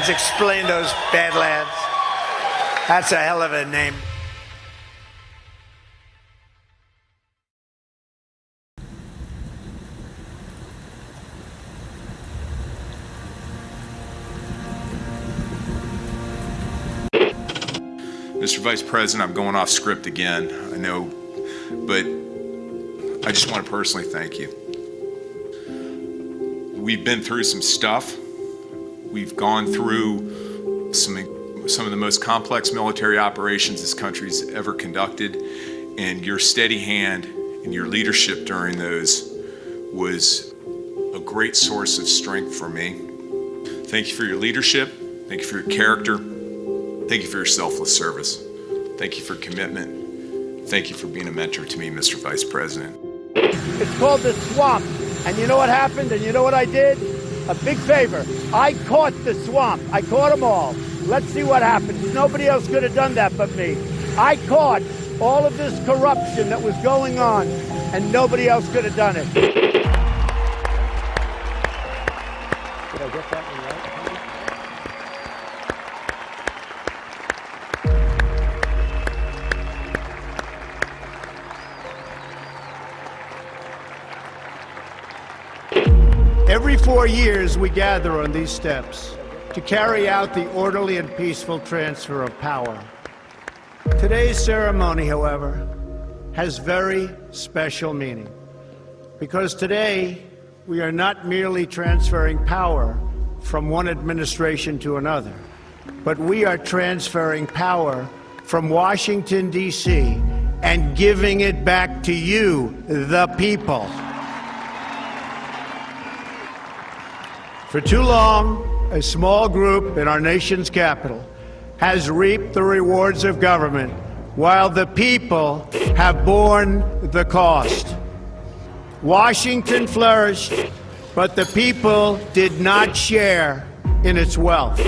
Badlands explain those Badlands? That's a hell of a name. Mr. Vice President, I'm going off script again, I know, but I just want to personally thank you. We've been through some stuff. We've gone through some of the most complex military operations this country's ever conducted, and your steady hand and your leadership during those was a great source of strength for me. Thank you for your leadership. Thank you for your character. Thank you for your selfless service. Thank you for commitment. Thank you for being a mentor to me, Mr. Vice President. It's called the swamp. And you know what happened? And you know what I did? A big favor. I caught the swamp. I caught them all. Let's see what happens. Nobody else could have done that but me. I caught all of this corruption that was going on, and nobody else could have done it. Did I get that one right? Every 4 years, we gather on these steps to carry out the orderly and peaceful transfer of power. Today's ceremony, however, has very special meaning, because today we are not merely transferring power from one administration to another, but we are transferring power from Washington, D.C., and giving it back to you, the people. For too long, a small group in our nation's capital has reaped the rewards of government, while the people have borne the cost. Washington flourished, but the people did not share in its wealth.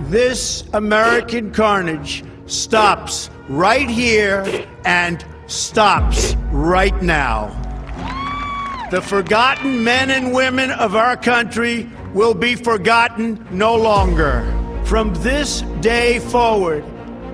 This American carnage stops right here and stops right now. The forgotten men and women of our country will be forgotten no longer. From this day forward,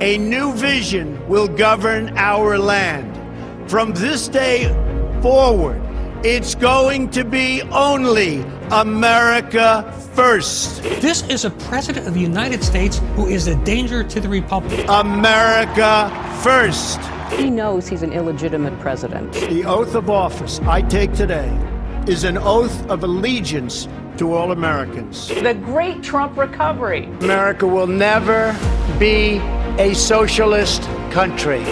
a new vision will govern our land. From this day forward, it's going to be only America first. This is a president of the United States who is a danger to the republic. America first. He knows he's an illegitimate president. The oath of office I take today is an oath of allegiance to all Americans. The great Trump recovery. America will never be a socialist country.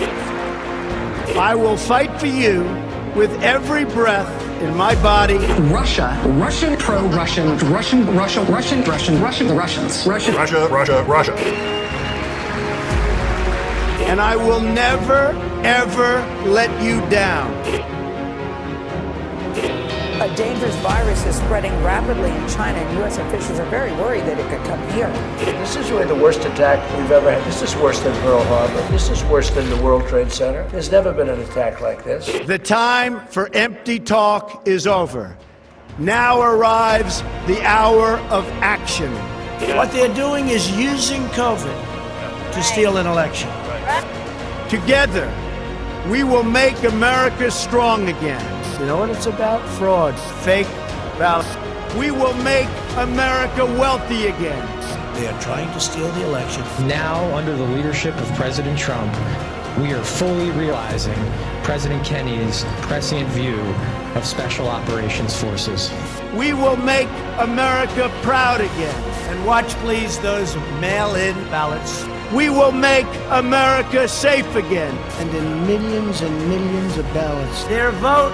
I will fight for you with every breath in my body. Russia, Russian, pro-Russian, Russian, Russia, Russian, Russian, Russian, the Russians. Russia, Russia. And I will never, ever let you down. A dangerous virus is spreading rapidly in China, and U.S. officials are very worried that it could come here. This is really the worst attack we've ever had. This is worse than Pearl Harbor. This is worse than the World Trade Center. There's never been an attack like this. The time for empty talk is over. Now arrives the hour of action. What they're doing is using COVID to steal an election. Together, we will make America strong again. You know what it's about? Fraud, fake ballots. We will make America wealthy again. They are trying to steal the election. Now, under the leadership of President Trump, we are fully realizing President Kennedy's prescient view of Special Operations Forces. We will make America proud again. And watch, please, those mail-in ballots. We will make America safe again. And in millions and millions of ballots, their vote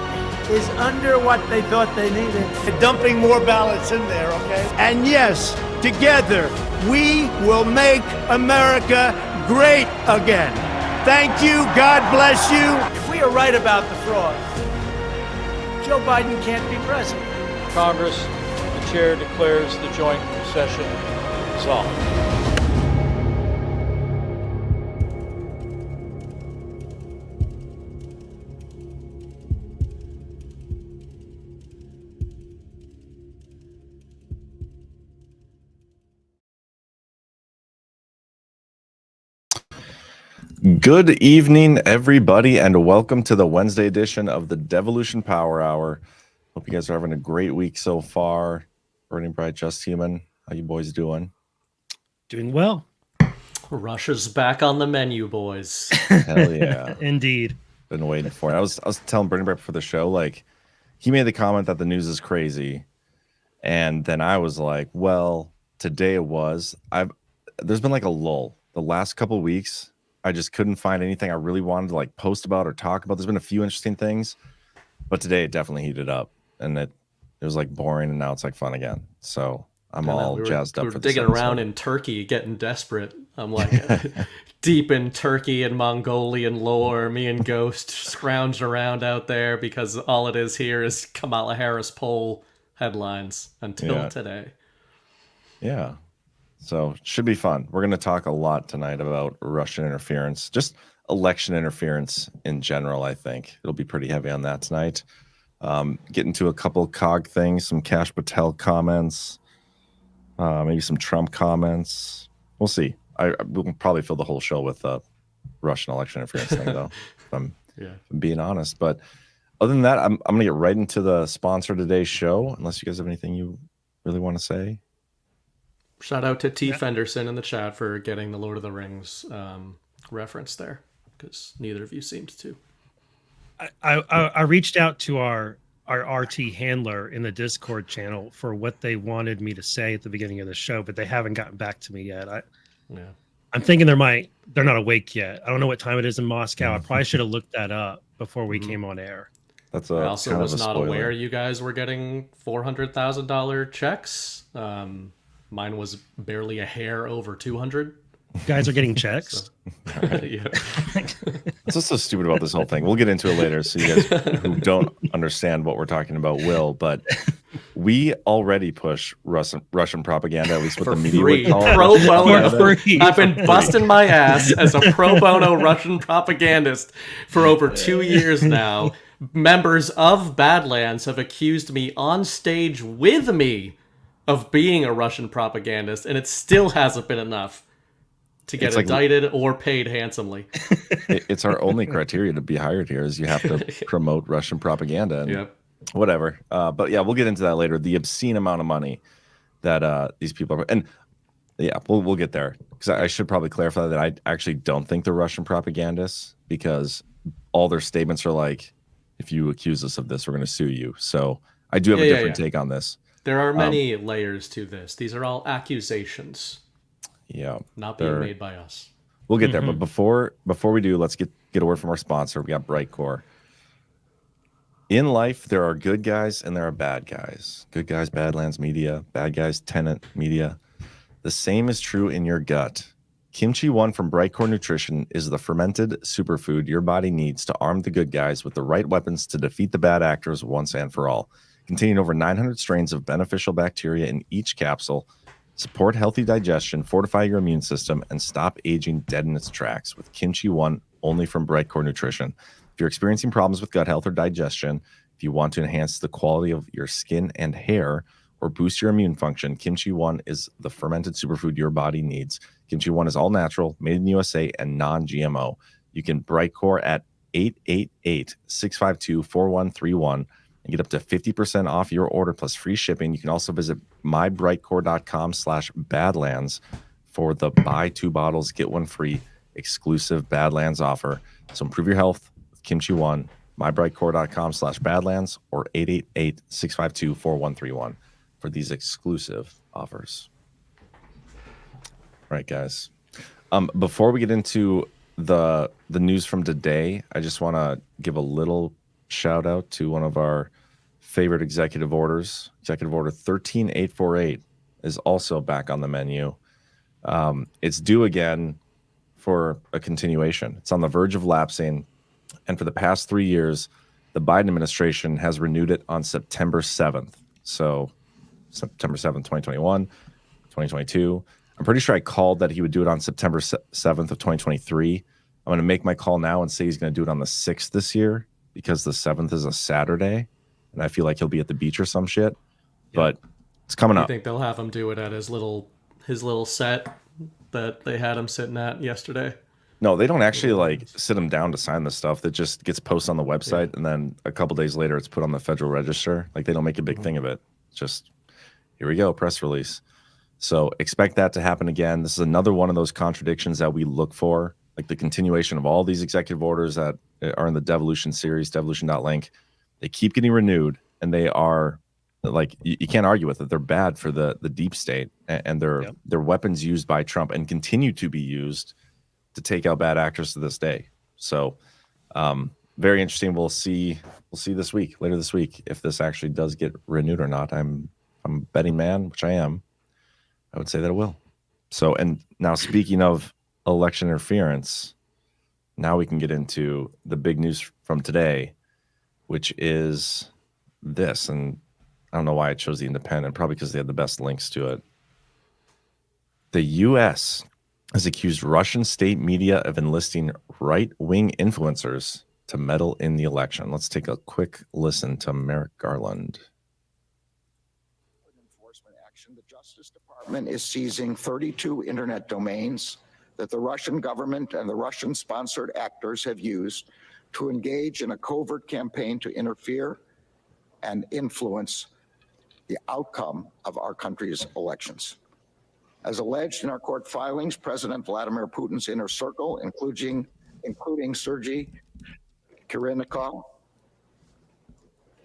is under what they thought they needed. They're dumping more ballots in there, okay? And yes, together, we will make America great again. Thank you. God bless you. If we are right about the fraud, Joe Biden can't be president. Congress, the chair declares the joint session dissolved. Good evening, everybody, and welcome to the Wednesday edition of the Devolution Power Hour. Hope you guys are having a great week so far. Burning Bright, Just Human, how you boys doing? Doing well. Russia's back on the menu, boys. Hell yeah. Indeed. Been waiting for it. I was telling Burning Bright before the show, like, he made the comment that the news is crazy, and then I was like, well, today it was. There's been like a lull. The last couple weeks, I just couldn't find anything I really wanted to like post about or talk about. There's been a few interesting things, but today it definitely heated up, and it was like boring, and now it's like fun again. So I'm all jazzed up for this digging episode. around in Turkey, getting desperate. I'm like deep in Turkey and Mongolian lore. Me and Ghost scrounged around out there because all it is here is Kamala Harris poll headlines until today. Yeah. So should be fun. We're going to talk a lot tonight about Russian interference, just election interference in general. I think it'll be pretty heavy on that tonight. Get into a couple COG things, some Kash Patel comments, maybe some Trump comments. We'll see. We'll probably fill the whole show with Russian election interference thing, though, if I'm being honest. But other than that, I'm going to get right into the sponsor of today's show, unless you guys have anything you really want to say. Shout out to T. Fenderson in the chat for getting the Lord of the Rings reference there, because neither of you seemed to. I reached out to our RT handler in the Discord channel for what they wanted me to say at the beginning of the show, but they haven't gotten back to me yet. I'm thinking they're not awake yet. I don't know what time it is in Moscow. I probably should have looked that up before we came on air. I also was not aware you guys were getting $400,000 checks. Mine was barely a hair over 200. You guys are getting checks. That's what's so stupid about this whole thing. We'll get into it later, so you guys who don't understand what we're talking about will. But we already push Russian propaganda, at least what the media would call it. Pro bono. I've been busting my ass as a pro bono Russian propagandist for over 2 years now. Members of Badlands have accused me on stage with me of being a Russian propagandist, and it still hasn't been enough to get indicted or paid handsomely. It's our only criteria to be hired here is you have to promote Russian propaganda and whatever. But yeah, we'll get into that later. The obscene amount of money that these people are, and yeah, we'll get there, because I should probably clarify that I actually don't think they're Russian propagandists, because all their statements are like, if you accuse us of this, we're going to sue you. So I do have a different take on this. There are many layers to this. These are all accusations. Yeah. Not being made by us. We'll get there. But before we do, let's get a word from our sponsor. We got Brightcore. In life, there are good guys and there are bad guys. Good guys, Badlands Media. Bad guys, Tenant Media. The same is true in your gut. Kimchi One from Brightcore Nutrition is the fermented superfood your body needs to arm the good guys with the right weapons to defeat the bad actors once and for all. Containing over 900 strains of beneficial bacteria in each capsule, support healthy digestion, fortify your immune system, and stop aging dead in its tracks with Kimchi One, only from Brightcore Nutrition. If you're experiencing problems with gut health or digestion, if you want to enhance the quality of your skin and hair, or boost your immune function, Kimchi One is the fermented superfood your body needs. Kimchi One is all natural, made in the USA, and non-GMO. You can Brightcore at 888-652-4131. and get up to 50% off your order plus free shipping. You can also visit mybrightcore.com/badlands for the buy 2 bottles, get 1 free exclusive Badlands offer. So improve your health with Kimchi One, mybrightcore.com/badlands or 888-652-4131 for these exclusive offers. All right, guys. Before we get into the news from today, I just want to give a little shout out to one of our favorite executive orders. Executive Order 13848 is also back on the menu. It's due again for a continuation. It's on the verge of lapsing, and for the past 3 years, the Biden administration has renewed it on September 7th. So September 7th, 2021, 2022. I'm pretty sure I called that he would do it on September 7th of 2023. I'm going to make my call now and say he's going to do it on the 6th this year, because the 7th is a Saturday, and I feel like he'll be at the beach or some shit. But it's coming up. I think they'll have him do it at his little set that they had him sitting at yesterday. No, they don't actually like sit them down to sign the stuff. That just gets posted on the website, and then a couple days later, it's put on the Federal Register. Like they don't make a big thing of it. Just here we go, press release. So expect that to happen again. This is another one of those contradictions that we look for, like the continuation of all these executive orders that are in the Devolution series, devolution.link. They keep getting renewed, and they are like you can't argue with it. They're bad for the deep state, and they're weapons used by Trump and continue to be used to take out bad actors to this day. So very interesting. We'll see later this week if this actually does get renewed or not. I'm a betting man, which I am. I would say that it will. So, and now speaking of election interference, now we can get into the big news from today, which is this. And I don't know why I chose the Independent, probably because they had the best links to it. The U.S. has accused Russian state media of enlisting right-wing influencers to meddle in the election. Let's take a quick listen to Merrick Garland. Enforcement action. The Justice Department is seizing 32 internet domains that the Russian government and the Russian-sponsored actors have used to engage in a covert campaign to interfere and influence the outcome of our country's elections. As alleged in our court filings, President Vladimir Putin's inner circle, including Sergei Kirilnikov,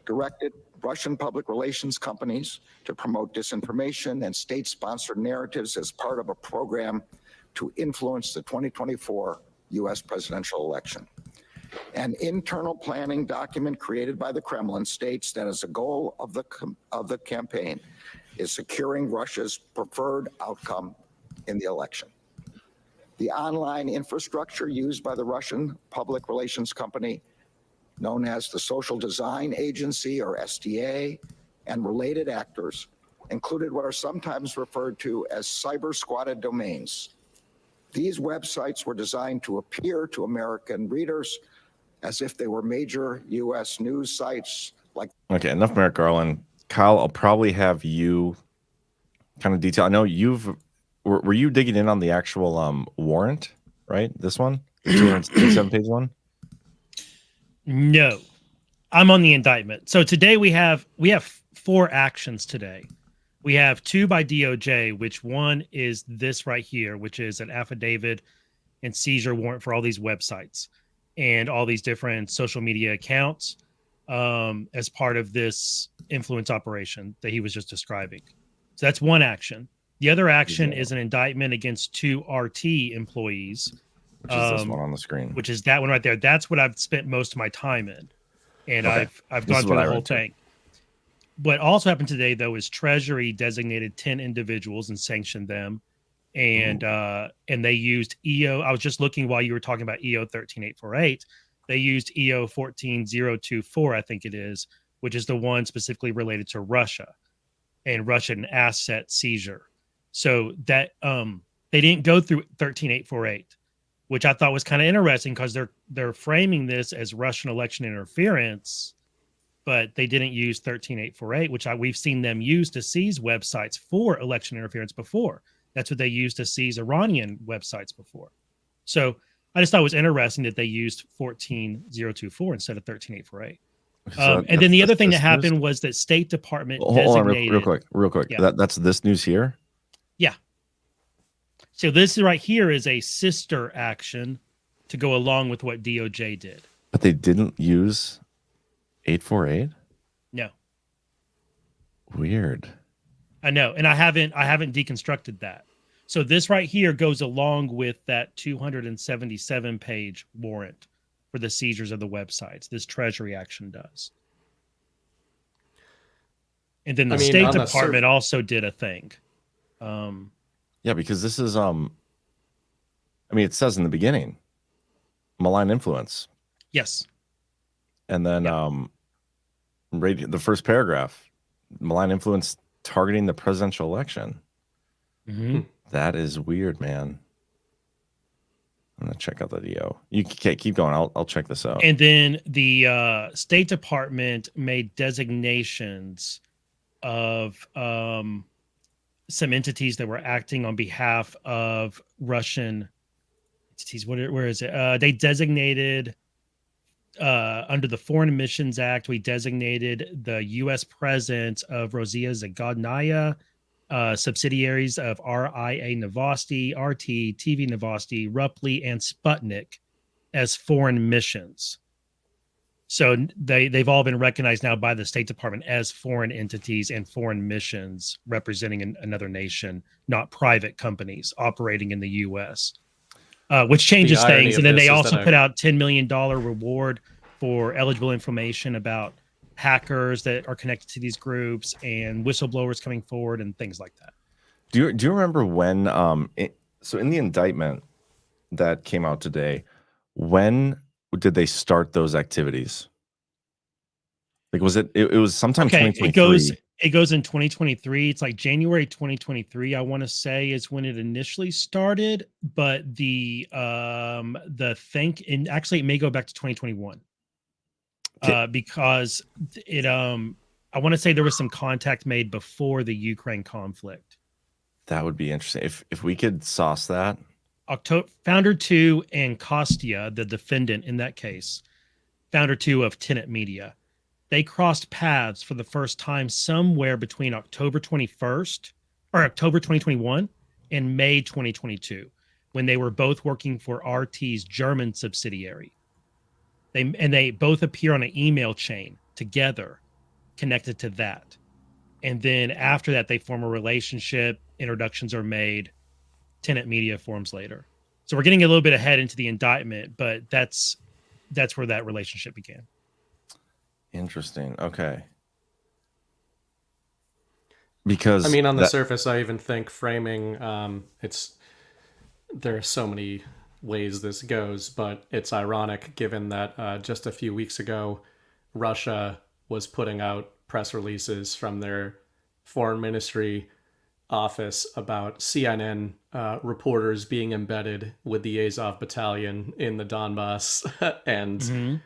directed Russian public relations companies to promote disinformation and state-sponsored narratives as part of a program to influence the 2024 U.S. presidential election. An internal planning document created by the Kremlin states that as a goal of the campaign is securing Russia's preferred outcome in the election. The online infrastructure used by the Russian public relations company, known as the Social Design Agency, or SDA, and related actors, included what are sometimes referred to as cyber-squatted domains. These websites were designed to appear to American readers as if they were major U.S. news sites like... Okay, enough Merrick Garland. Kyle, I'll probably have you kind of detail. I know were you digging in on the actual warrant, right? This one, the 267-page one. No, I'm on the indictment. So today we have 4 actions today. We have 2 by DOJ, which one is this right here, which is an affidavit and seizure warrant for all these websites and all these different social media accounts as part of this influence operation that he was just describing. So that's one action. The other action is an indictment against 2 RT employees. Which is this one on the screen. Which is that one right there. That's what I've spent most of my time in. And okay. I've gone through the whole thing. What also happened today, though, is Treasury designated 10 individuals and sanctioned them. And they used EO. I was just looking while you were talking about EO 13848. They used EO 14024, I think it is, which is the one specifically related to Russia and Russian asset seizure. So that they didn't go through 13848, which I thought was kind of interesting because they're framing this as Russian election interference, but they didn't use 13848, which we've seen them use to seize websites for election interference before. That's what they used to seize Iranian websites before. So I just thought it was interesting that they used 14024 instead of 13848. And then the other thing that happened was that State Department designated... Hold on real quick. Yeah. That's this news here? Yeah. So this right here is a sister action to go along with what DOJ did. But they didn't use 848? No. Weird. I know, and I haven't deconstructed that. So this right here goes along with that 277-page warrant for the seizures of the websites. This Treasury action does. And then the State Department also did a thing. Yeah, because this is it says in the beginning, malign influence. Yes. And then the first paragraph, malign influence targeting the presidential election. Mm-hmm. That is weird, man. I'm gonna check out the DO. You can't keep going. I'll check this out. And then the State Department made designations of some entities that were acting on behalf of Russian. entities. Where is it? They designated under the Foreign Missions Act, we designated the U.S. presence of Rossiya Zagodnaya, subsidiaries of RIA Novosti, RT, TV Novosti, Rupli, and Sputnik as foreign missions. So they've all been recognized now by the State Department as foreign entities and foreign missions representing another nation, not private companies operating in the U.S., which changes things. And then they also put out $10 million reward for eligible information about hackers that are connected to these groups and whistleblowers coming forward and things like that. Do you remember when? So in the indictment that came out today, when did they start those activities? Like, was it was sometime 2023? It goes in 2023. It's like January 2023, I want to say, is when it initially started, but the think, and actually it may go back to 2021. Because it I want to say there was some contact made before the Ukraine conflict. That would be interesting if we could sauce that. Founder 2 and Kostya, the defendant in that case, founder 2 of Tenet Media, they crossed paths for the first time somewhere between October 21st or October 2021 and May 2022, when they were both working for RT's German subsidiary. They both appear on an email chain together connected to that. And then after that, they form a relationship, introductions are made, Tenet Media forms later. So we're getting a little bit ahead into the indictment, but that's where that relationship began. Interesting. Okay. Because I mean, on the surface, I even think framing, there are so many ways this goes, but it's ironic given that just a few weeks ago, Russia was putting out press releases from their foreign ministry office about CNN reporters being embedded with the Azov battalion in the Donbass. And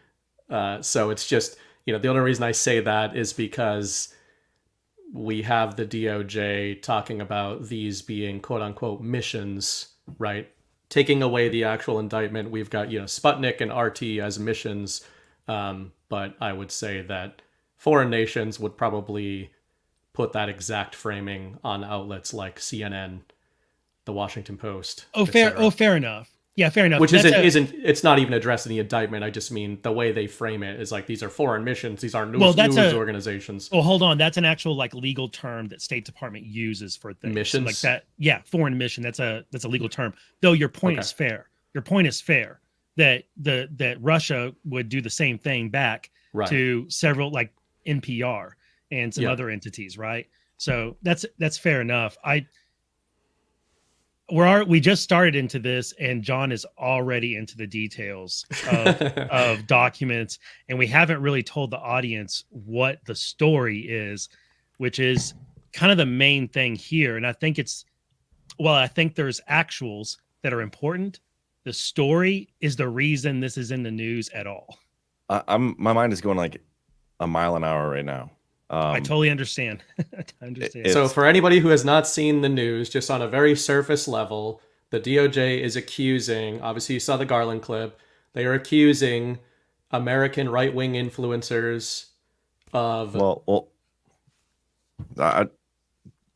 so it's just, the only reason I say that is because we have the DOJ talking about these being quote unquote missions, right? Taking away the actual indictment, we've got, Sputnik and RT as missions. But I would say that foreign nations would probably put that exact framing on outlets like CNN, the Washington Post. Fair enough. Yeah, fair enough. Which it's not even addressed in the indictment. I just mean the way they frame it is like, these are foreign missions. These aren't news organizations. Well, hold on. That's an actual legal term that State Department uses for things. Missions? Like that. Yeah. Foreign mission. That's a legal term. Though your point is fair. Your point is fair that that Russia would do the same thing back to several like NPR and some other entities. Right. So that's fair enough. We just started into this, and John is already into the details of documents, and we haven't really told the audience what the story is, which is kind of the main thing here. And I think I think there's actuals that are important. The story is the reason this is in the news at all. My mind is going like a mile an hour right now. I totally understand. So for anybody who has not seen the news, just on a very surface level, the DOJ is accusing, obviously you saw the Garland clip, they are accusing American right-wing influencers of...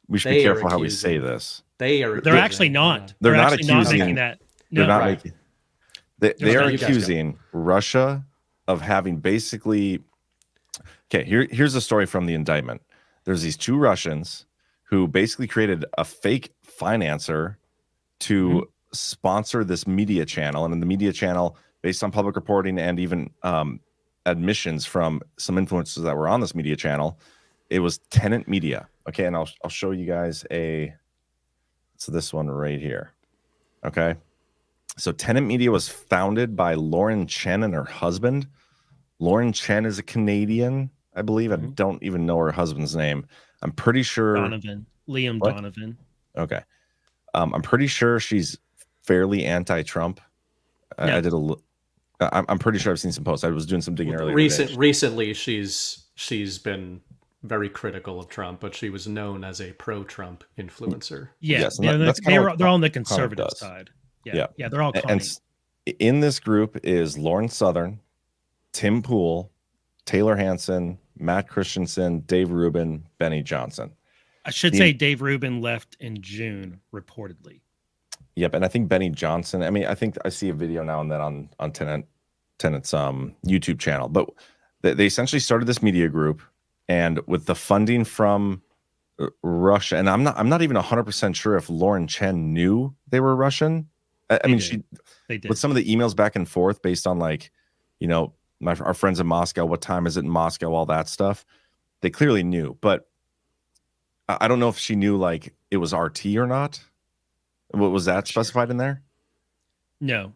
we should be careful how we say this. They're actually not. They're not actually accusing... not making that. They're not making... They are accusing Russia of having basically... Okay, here's a story from the indictment. There's these two Russians who basically created a fake financer to sponsor this media channel. And in the media channel, based on public reporting and even admissions from some influencers that were on this media channel, it was Tenet Media. Okay, and I'll show you guys it's this one right here. Okay, so Tenet Media was founded by Lauren Chen and her husband. Lauren Chen is a Canadian, I believe. I don't even know her husband's name. I'm pretty sure Liam Donovan. Okay. I'm pretty sure she's fairly anti-Trump. I did I'm pretty sure I've seen some posts. I was doing some digging earlier. Recently, she's been very critical of Trump, but she was known as a pro-Trump influencer. Yeah, they're on the conservative side. Yeah, they're all In this group is Lauren Southern, Tim Pool, Taylor Hansen, Matt Christensen, Dave Rubin, Benny Johnson. I should say Dave Rubin left in June, reportedly. Yep, and I think Benny Johnson. I mean, I think I see a video now and then on Tenet's YouTube channel. But they essentially started this media group, and with the funding from Russia, and I'm not even 100% sure if Lauren Chen knew they were Russian. I mean, they did. With some of the emails back and forth based on like, you know, our friends in Moscow, what time is it in Moscow, all that stuff. They clearly knew, but I don't know if she knew like it was RT or not. What was that specified in there? No,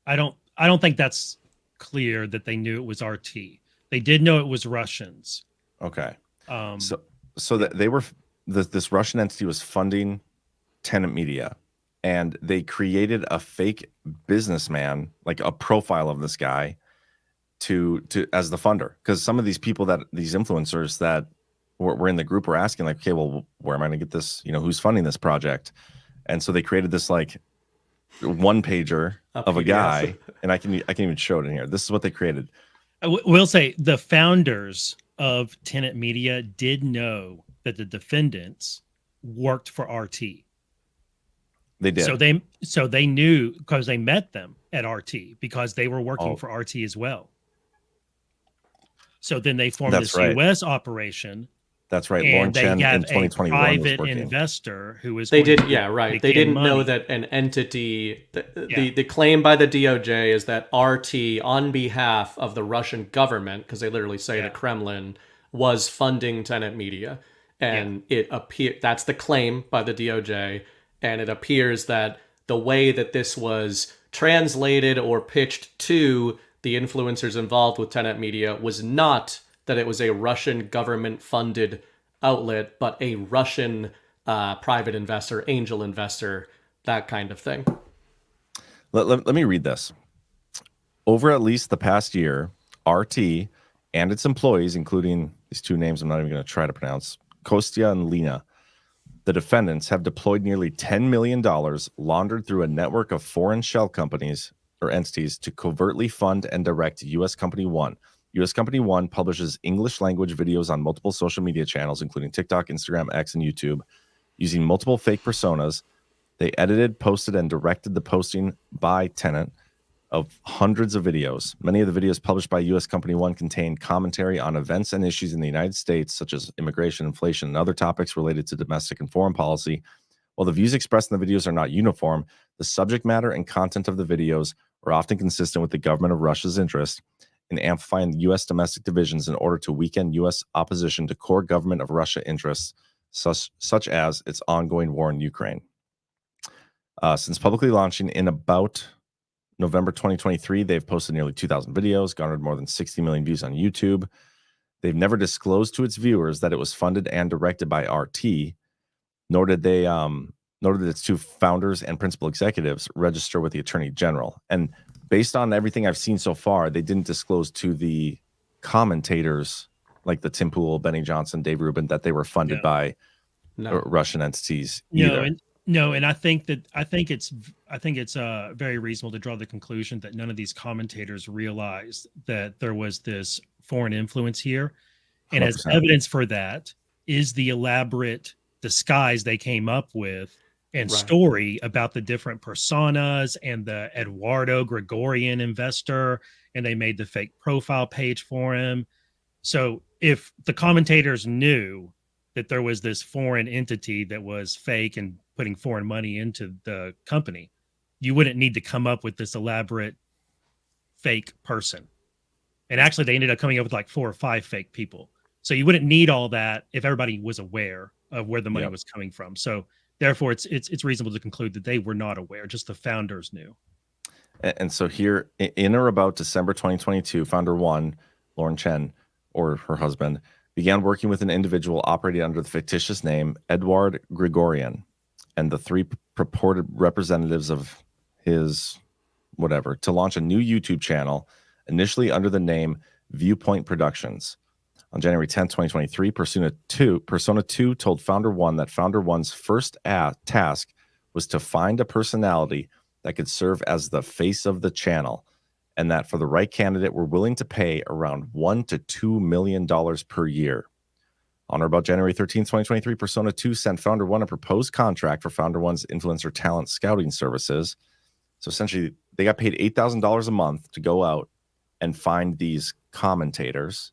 I don't think that's clear that they knew it was RT. They did know it was Russians. Okay. So that they were this Russian entity was funding Tenet Media, and they created a fake businessman, like a profile of this guy, to as the funder. Because some of these people these influencers that were in the group were asking like, okay, well, where am I going to get this? You know, who's funding this project? And so they created this like one pager of a guy, and I can even show it in here. This is what they created. I will say the founders of Tenet Media did know that the defendants worked for RT. They did. So they knew because they met them at RT because they were working for RT as well. So then they formed this U.S. operation. That's right. Lauren Chen in 2021 private was working. Investor who was. They did, yeah, right. They didn't know that an entity. The claim by the DOJ is that RT, on behalf of the Russian government, because they literally say the Kremlin, was funding Tenet Media, and that's the claim by the DOJ, and it appears that the way that this was translated or pitched to the influencers involved with Tenet Media was not that it was a Russian government-funded outlet, but a Russian private investor, angel investor, that kind of thing. Let me read this. Over at least the past year, RT and its employees, including these two names I'm not even going to try to pronounce, Kostya and Lena, the defendants have deployed nearly $10 million laundered through a network of foreign shell companies or entities to covertly fund and direct U.S. Company One. U.S. Company One publishes English language videos on multiple social media channels, including TikTok, Instagram, X, and YouTube. Using multiple fake personas, they edited, posted, and directed the posting by Tenet of hundreds of videos. Many of the videos published by U.S. Company One contain commentary on events and issues in the United States, such as immigration, inflation, and other topics related to domestic and foreign policy. While the views expressed in the videos are not uniform, the subject matter and content of the videos are often consistent with the government of Russia's interest in amplifying U.S. domestic divisions in order to weaken U.S. opposition to core government of Russia interests, such as its ongoing war in Ukraine. Since publicly launching in about November 2023, they've posted nearly 2,000 videos, garnered more than 60 million views on YouTube. They've never disclosed to its viewers that it was funded and directed by RT, nor did its two founders and principal executives register with the Attorney General. And based on everything I've seen so far, they didn't disclose to the commentators like the Tim Pool, Benny Johnson, Dave Rubin that they were funded by Russian entities either. And I think it's very reasonable to draw the conclusion that none of these commentators realized that there was this foreign influence here, and 100%. As evidence for that is the elaborate disguise they came up with and story about the different personas and the Eduardo Gregorian investor, and they made the fake profile page for him. So if the commentators knew that there was this foreign entity that was fake and putting foreign money into the company, you wouldn't need to come up with this elaborate fake person. And actually they ended up coming up with like 4 or 5 fake people. So you wouldn't need all that if everybody was aware of where the money was coming from. So therefore, it's reasonable to conclude that they were not aware, just the founders knew. And so here, in or about December 2022, founder one, Lauren Chen, or her husband, began working with an individual operating under the fictitious name Eduard Gregorian and the 3 purported representatives of his whatever to launch a new YouTube channel, initially under the name Viewpoint Productions. On January 10, 2023, Persona 2 told Founder 1 that Founder 1's first task was to find a personality that could serve as the face of the channel, and that for the right candidate, we're willing to pay around $1 to $2 million per year. On or about January 13th, 2023, Persona 2 sent Founder One a proposed contract for Founder One's influencer talent scouting services. So essentially, they got paid $8,000 a month to go out and find these commentators.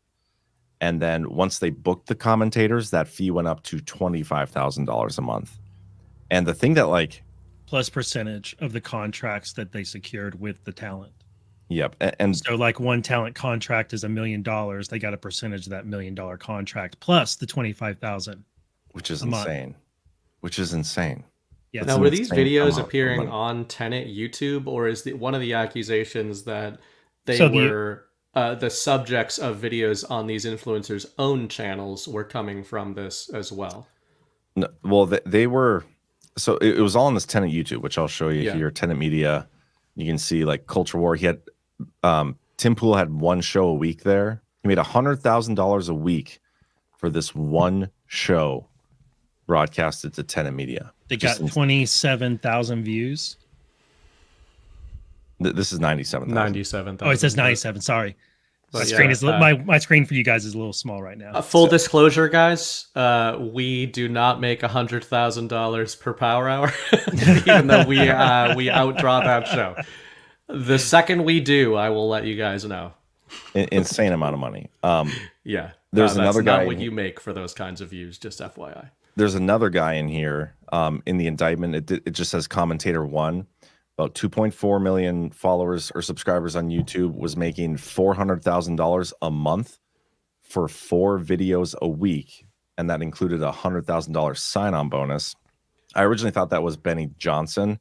And then once they booked the commentators, that fee went up to $25,000 a month. And the thing that like... Plus percentage of the contracts that they secured with the talent. Yep. And so like one talent contract is $1 million. They got a percentage of that $1 million contract plus the 25,000. Which is insane. Which is insane. Yeah. Now, were these videos appearing on Tenet YouTube, or is one of the accusations that they were the subjects of videos on these influencers' own channels were coming from this as well? No, well, they were. So it was all on this Tenet YouTube, which I'll show you here. Tenet Media. You can see like Culture War. He had Tim Pool had one show a week there. He made $100,000 a week for this one show broadcasted to Tenet Media. They got 27,000 views. This is 97,000. 97,000. Oh, it says 97. Sorry. My screen is my screen for you guys is a little small right now. Full disclosure, guys, we do not make $100,000 per power hour, even though we outdraw that show. The second we do, I will let you guys know. Insane amount of money. Yeah, there's another guy. Not what you make for those kinds of views. Just FYI. There's another guy in here. In the indictment, it just says Commentator One. About 2.4 million followers or subscribers on YouTube, was making $400,000 a month for 4 videos a week, and that included a $100,000 sign-on bonus. I originally thought that was Benny Johnson.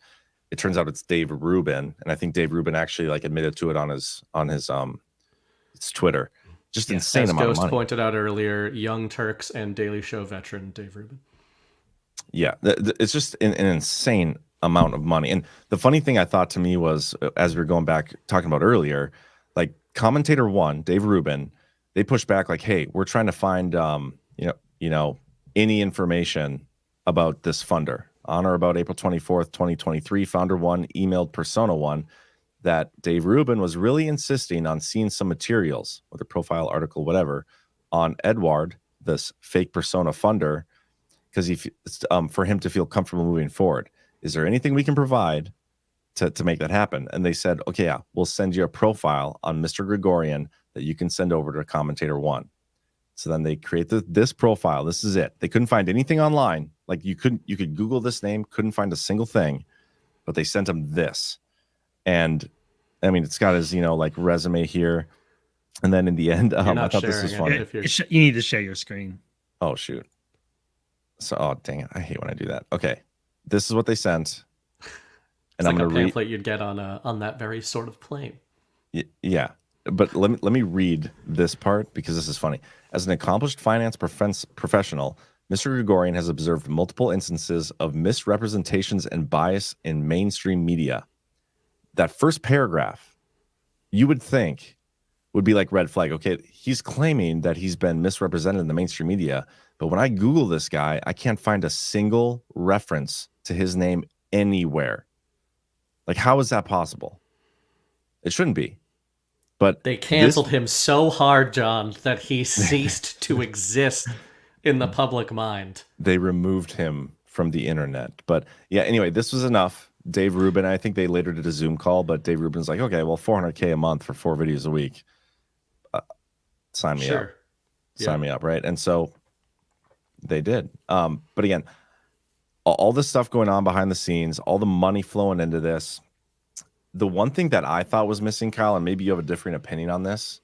It turns out it's Dave Rubin, and I think Dave Rubin actually like admitted to it on his it's Twitter. Just insane amount of money. Ghost pointed out earlier, Young Turks and Daily Show veteran Dave Rubin. Yeah, it's just an insane amount of money. And the funny thing I thought to me was, as we were going back talking about earlier, like Commentator One, Dave Rubin, they pushed back like, hey, we're trying to find any information about this funder. On or about April 24th, 2023, Founder One emailed Persona One that Dave Rubin was really insisting on seeing some materials, whether profile, article, whatever, on Edward, this fake persona funder, because for him to feel comfortable moving forward. Is there anything we can provide to make that happen? And they said, okay, yeah, we'll send you a profile on Mr. Gregorian that you can send over to Commentator One. So then they create this profile. This is it. They couldn't find anything online. Like you could Google this name, couldn't find a single thing, but they sent him this. And I mean, it's got his, like resume here. And then in the end, I thought this was funny. You need to share your screen. Oh, shoot. So, oh, dang it. I hate when I do that. Okay. This is what they sent. And it's like a pamphlet you'd get on that very sort of plane. Yeah. But let me read this part because this is funny. As an accomplished finance professional, Mr. Gregorian has observed multiple instances of misrepresentations and bias in mainstream media. That first paragraph, you would think would be like red flag. Okay, he's claiming that he's been misrepresented in the mainstream media, but when I Google this guy, I can't find a single reference to his name anywhere. Like, how is that possible? It shouldn't be. But they canceled him so hard, John, that he ceased to exist in the public mind. They removed him from the internet. But yeah, anyway, this was enough. Dave Rubin, I think they later did a Zoom call, but Dave Rubin's like, okay, well, $400K a month for 4 videos a week. Sign me up. Sign me up, right? And so they did. But again, all this stuff going on behind the scenes, all the money flowing into this. The one thing that I thought was missing, Kyle, and maybe you have a different opinion on this,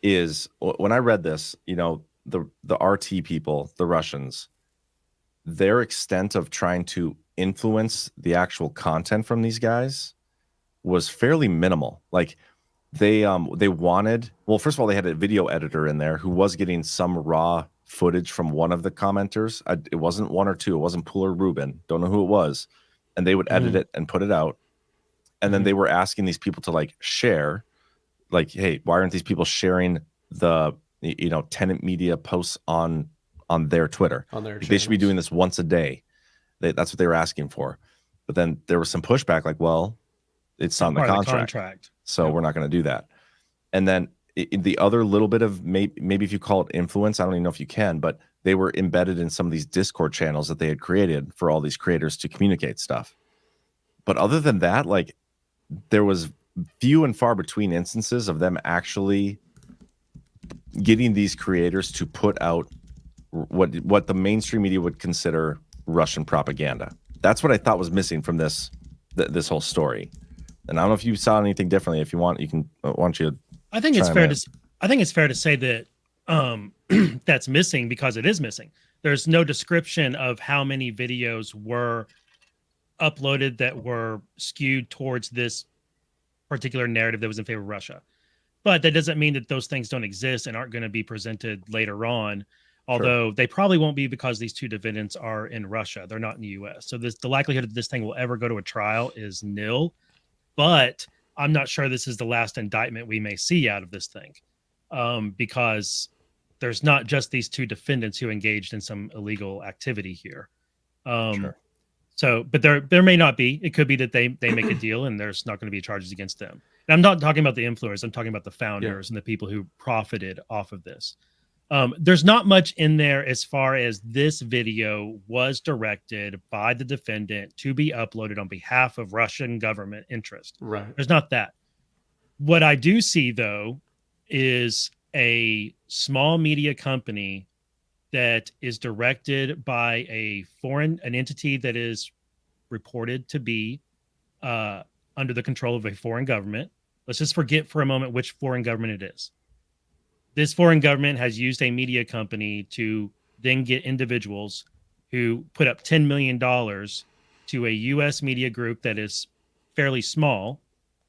is when I read this, the RT people, the Russians, their extent of trying to influence the actual content from these guys was fairly minimal. Like they wanted, well, first of all, they had a video editor in there who was getting some raw footage from one of the commenters. It wasn't one or two. It wasn't Pool or Rubin. Don't know who it was. And they would edit it and put it out. And then they were asking these people to like share, like, hey, why aren't these people sharing the Tenet Media posts on their Twitter? On their they should be doing this once a day. That's what they were asking for. But then there was some pushback, like, well, it's on the Part of the contract, contract. so we're not going to do that. And then the other little bit of maybe if you call it influence, I don't even know if you can, but they were embedded in some of these Discord channels that they had created for all these creators to communicate stuff. But other than that, like, there was few and far between instances of them actually getting these creators to put out what the mainstream media would consider Russian propaganda. That's what I thought was missing from this whole story. And I don't know if you saw anything differently. If you want, you can. Why don't you? I think it's fair to say that that's missing because it is missing. There's no description of how many videos were uploaded that were skewed towards this particular narrative that was in favor of Russia. But that doesn't mean that those things don't exist and aren't going to be presented later on. Although they probably won't be because these two defendants are in Russia. They're not in the U.S. So the likelihood that this thing will ever go to a trial is nil. But I'm not sure this is the last indictment we may see out of this thing, because there's not just these two defendants who engaged in some illegal activity here. So, but there may not be. It could be that they make a deal and there's not going to be charges against them. And I'm not talking about the influencers. I'm talking about the founders and the people who profited off of this. There's not much in there as far as this video was directed by the defendant to be uploaded on behalf of Russian government interest. Right. There's not that. What I do see, though, is a small media company that is directed by an entity that is reported to be under the control of a foreign government. Let's just forget for a moment which foreign government it is. This foreign government has used a media company to then get individuals who put up $10 million to a U.S. media group that is fairly small,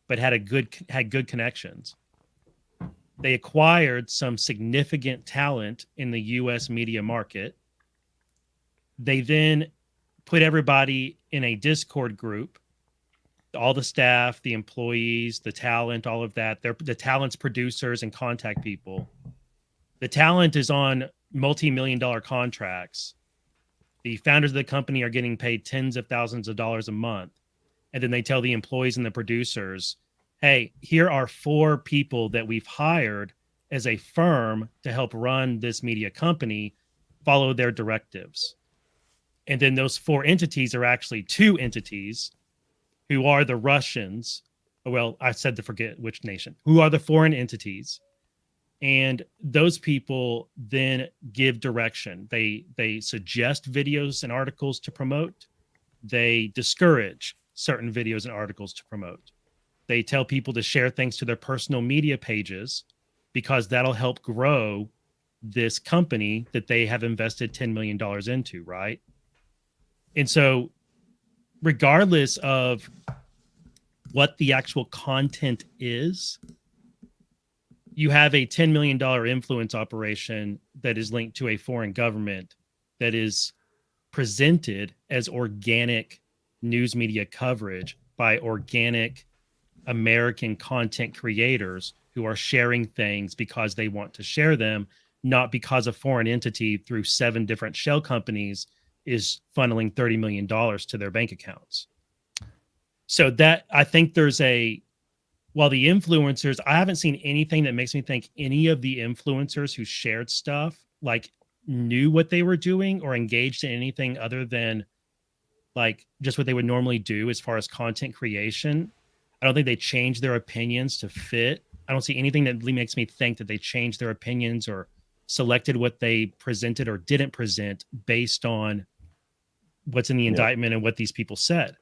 but had good connections. They acquired some significant talent in the U.S. media market. They then put everybody in a Discord group, all the staff, the employees, the talent, all of that. They're the talent's producers and contact people. The talent is on multi-million-dollar contracts. The founders of the company are getting paid tens of thousands of dollars a month. And then they tell the employees and the producers, hey, here are 4 people that we've hired as a firm to help run this media company, follow their directives. And then those 4 entities are actually 2 entities who are the Russians. Well, I said to forget which nation, who are the foreign entities. And those people then give direction. They suggest videos and articles to promote. They discourage certain videos and articles to promote. They tell people to share things to their personal media pages because that'll help grow this company that they have invested $10 million into, right? And so regardless of what the actual content is, you have a $10 million influence operation that is linked to a foreign government that is presented as organic news media coverage by organic American content creators who are sharing things because they want to share them, not because a foreign entity through 7 different shell companies is funneling $30 million to their bank accounts. So that, I think there's while the influencers, I haven't seen anything that makes me think any of the influencers who shared stuff like knew what they were doing or engaged in anything other than like just what they would normally do as far as content creation. I don't think they changed their opinions to fit. I don't see anything that makes me think that they changed their opinions or selected what they presented or didn't present based on what's in the indictment and what these people said.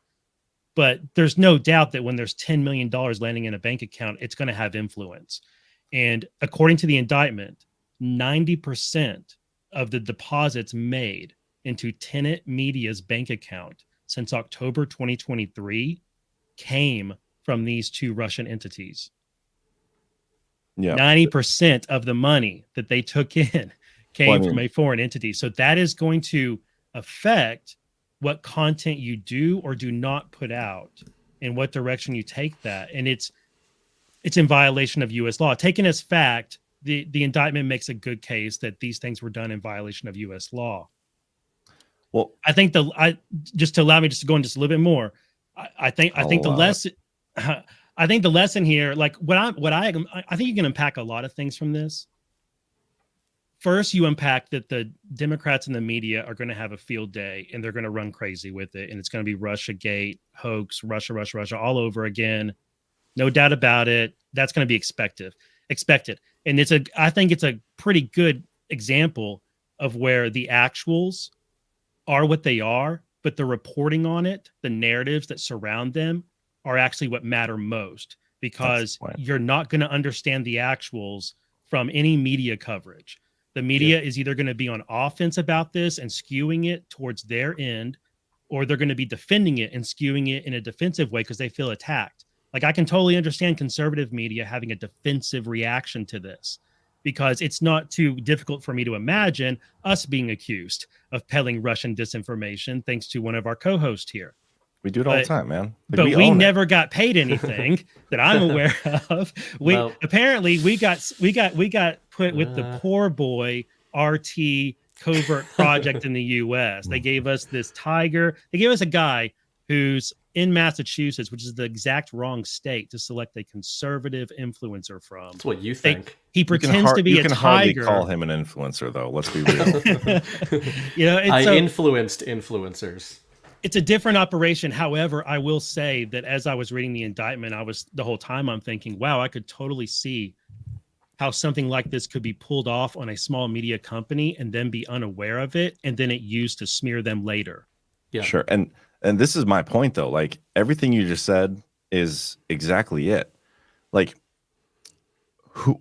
But there's no doubt that when there's $10 million landing in a bank account, it's going to have influence. And according to the indictment, 90% of the deposits made into Tenet Media's bank account since October 2023 came from these 2 Russian entities. 90% of the money that they took in came from a foreign entity. So that is going to affect what content you do or do not put out and what direction you take that. And it's in violation of U.S. law. Taken as fact, the indictment makes a good case that these things were done in violation of U.S. law. Well, I think just to allow me just to go in just a little bit more, I think the lesson. I think the lesson here, like I think you can unpack a lot of things from this. First, you unpack that the Democrats and the media are going to have a field day and they're going to run crazy with it. And it's going to be Russiagate, hoax, Russia, all over again. No doubt about it. That's going to be expected. And I think it's a pretty good example of where the actuals are what they are, but the reporting on it, the narratives that surround them are actually what matter most, because you're not going to understand the actuals from any media coverage. The media is either going to be on offense about this and skewing it towards their end, or they're going to be defending it and skewing it in a defensive way because they feel attacked. Like, I can totally understand conservative media having a defensive reaction to this, because it's not too difficult for me to imagine us being accused of peddling Russian disinformation, thanks to one of our co-hosts here. We do it all the time, man. But we never got paid anything that I'm aware of. Apparently we got put with the poor boy RT covert project in the US. They gave us this tiger. They gave us a guy who's in Massachusetts, which is the exact wrong state to select a conservative influencer from. That's what you think. He pretends to be a tiger. You can hardly call him an influencer, though. Let's be real. I influenced influencers. It's a different operation. However, I will say that as I was reading the indictment, the whole time I'm thinking, wow, I could totally see how something like this could be pulled off on a small media company and then be unaware of it, and then it used to smear them later. Yeah, sure. And this is my point, though. Like, everything you just said is exactly it. Like,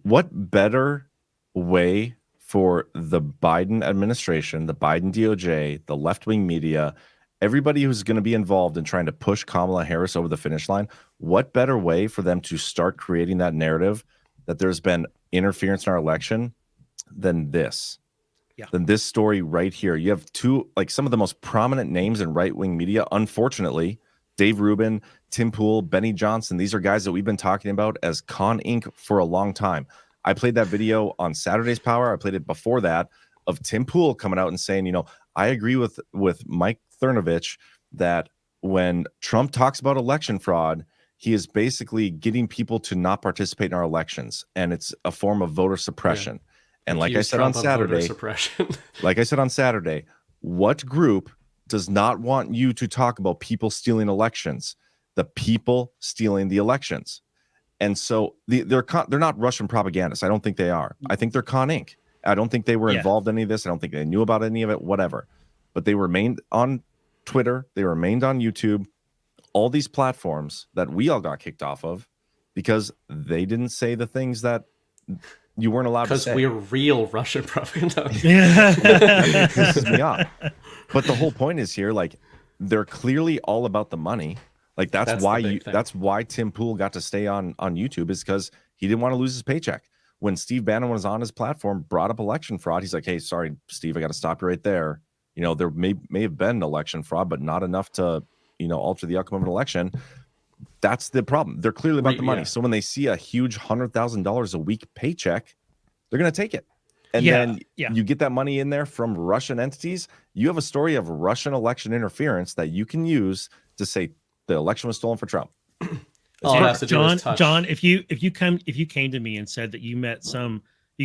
what better way for the Biden administration, the Biden DOJ, the left-wing media, everybody who's going to be involved in trying to push Kamala Harris over the finish line, what better way for them to start creating that narrative that there's been interference in our election than this? Yeah. Than this story right here. You have some of the most prominent names in right-wing media, unfortunately, Dave Rubin, Tim Pool, Benny Johnson. These are guys that we've been talking about as Con Inc. for a long time. I played that video on Saturday's Power. I played it before that of Tim Pool coming out and saying, I agree with Mike Cernovich that when Trump talks about election fraud, he is basically getting people to not participate in our elections, and it's a form of voter suppression. Yeah. And like I said on Saturday, what group does not want you to talk about people stealing elections? The people stealing the elections. And so they're not Russian propagandists. I don't think they are. I think they're Con Inc. I don't think they were involved in any of this. I don't think they knew about any of it, whatever. But they remained on Twitter. They remained on YouTube, all these platforms that we all got kicked off of because they didn't say the things that you weren't allowed to say. Because we're real Russian propaganda. That pisses me off. But the whole point is here, like, they're clearly all about the money. Like, that's why Tim Pool got to stay on YouTube, is because he didn't want to lose his paycheck. When Steve Bannon was on his platform, brought up election fraud, he's like, hey, sorry, Steve, I got to stop you right there. There may have been election fraud, but not enough to, alter the outcome of an election. That's the problem. They're clearly about the money. Yeah. So when they see a huge $100,000 a week paycheck, they're going to take it. And then you get that money in there from Russian entities. You have a story of Russian election interference that you can use to say the election was stolen for Trump. John, if you came to me and said that you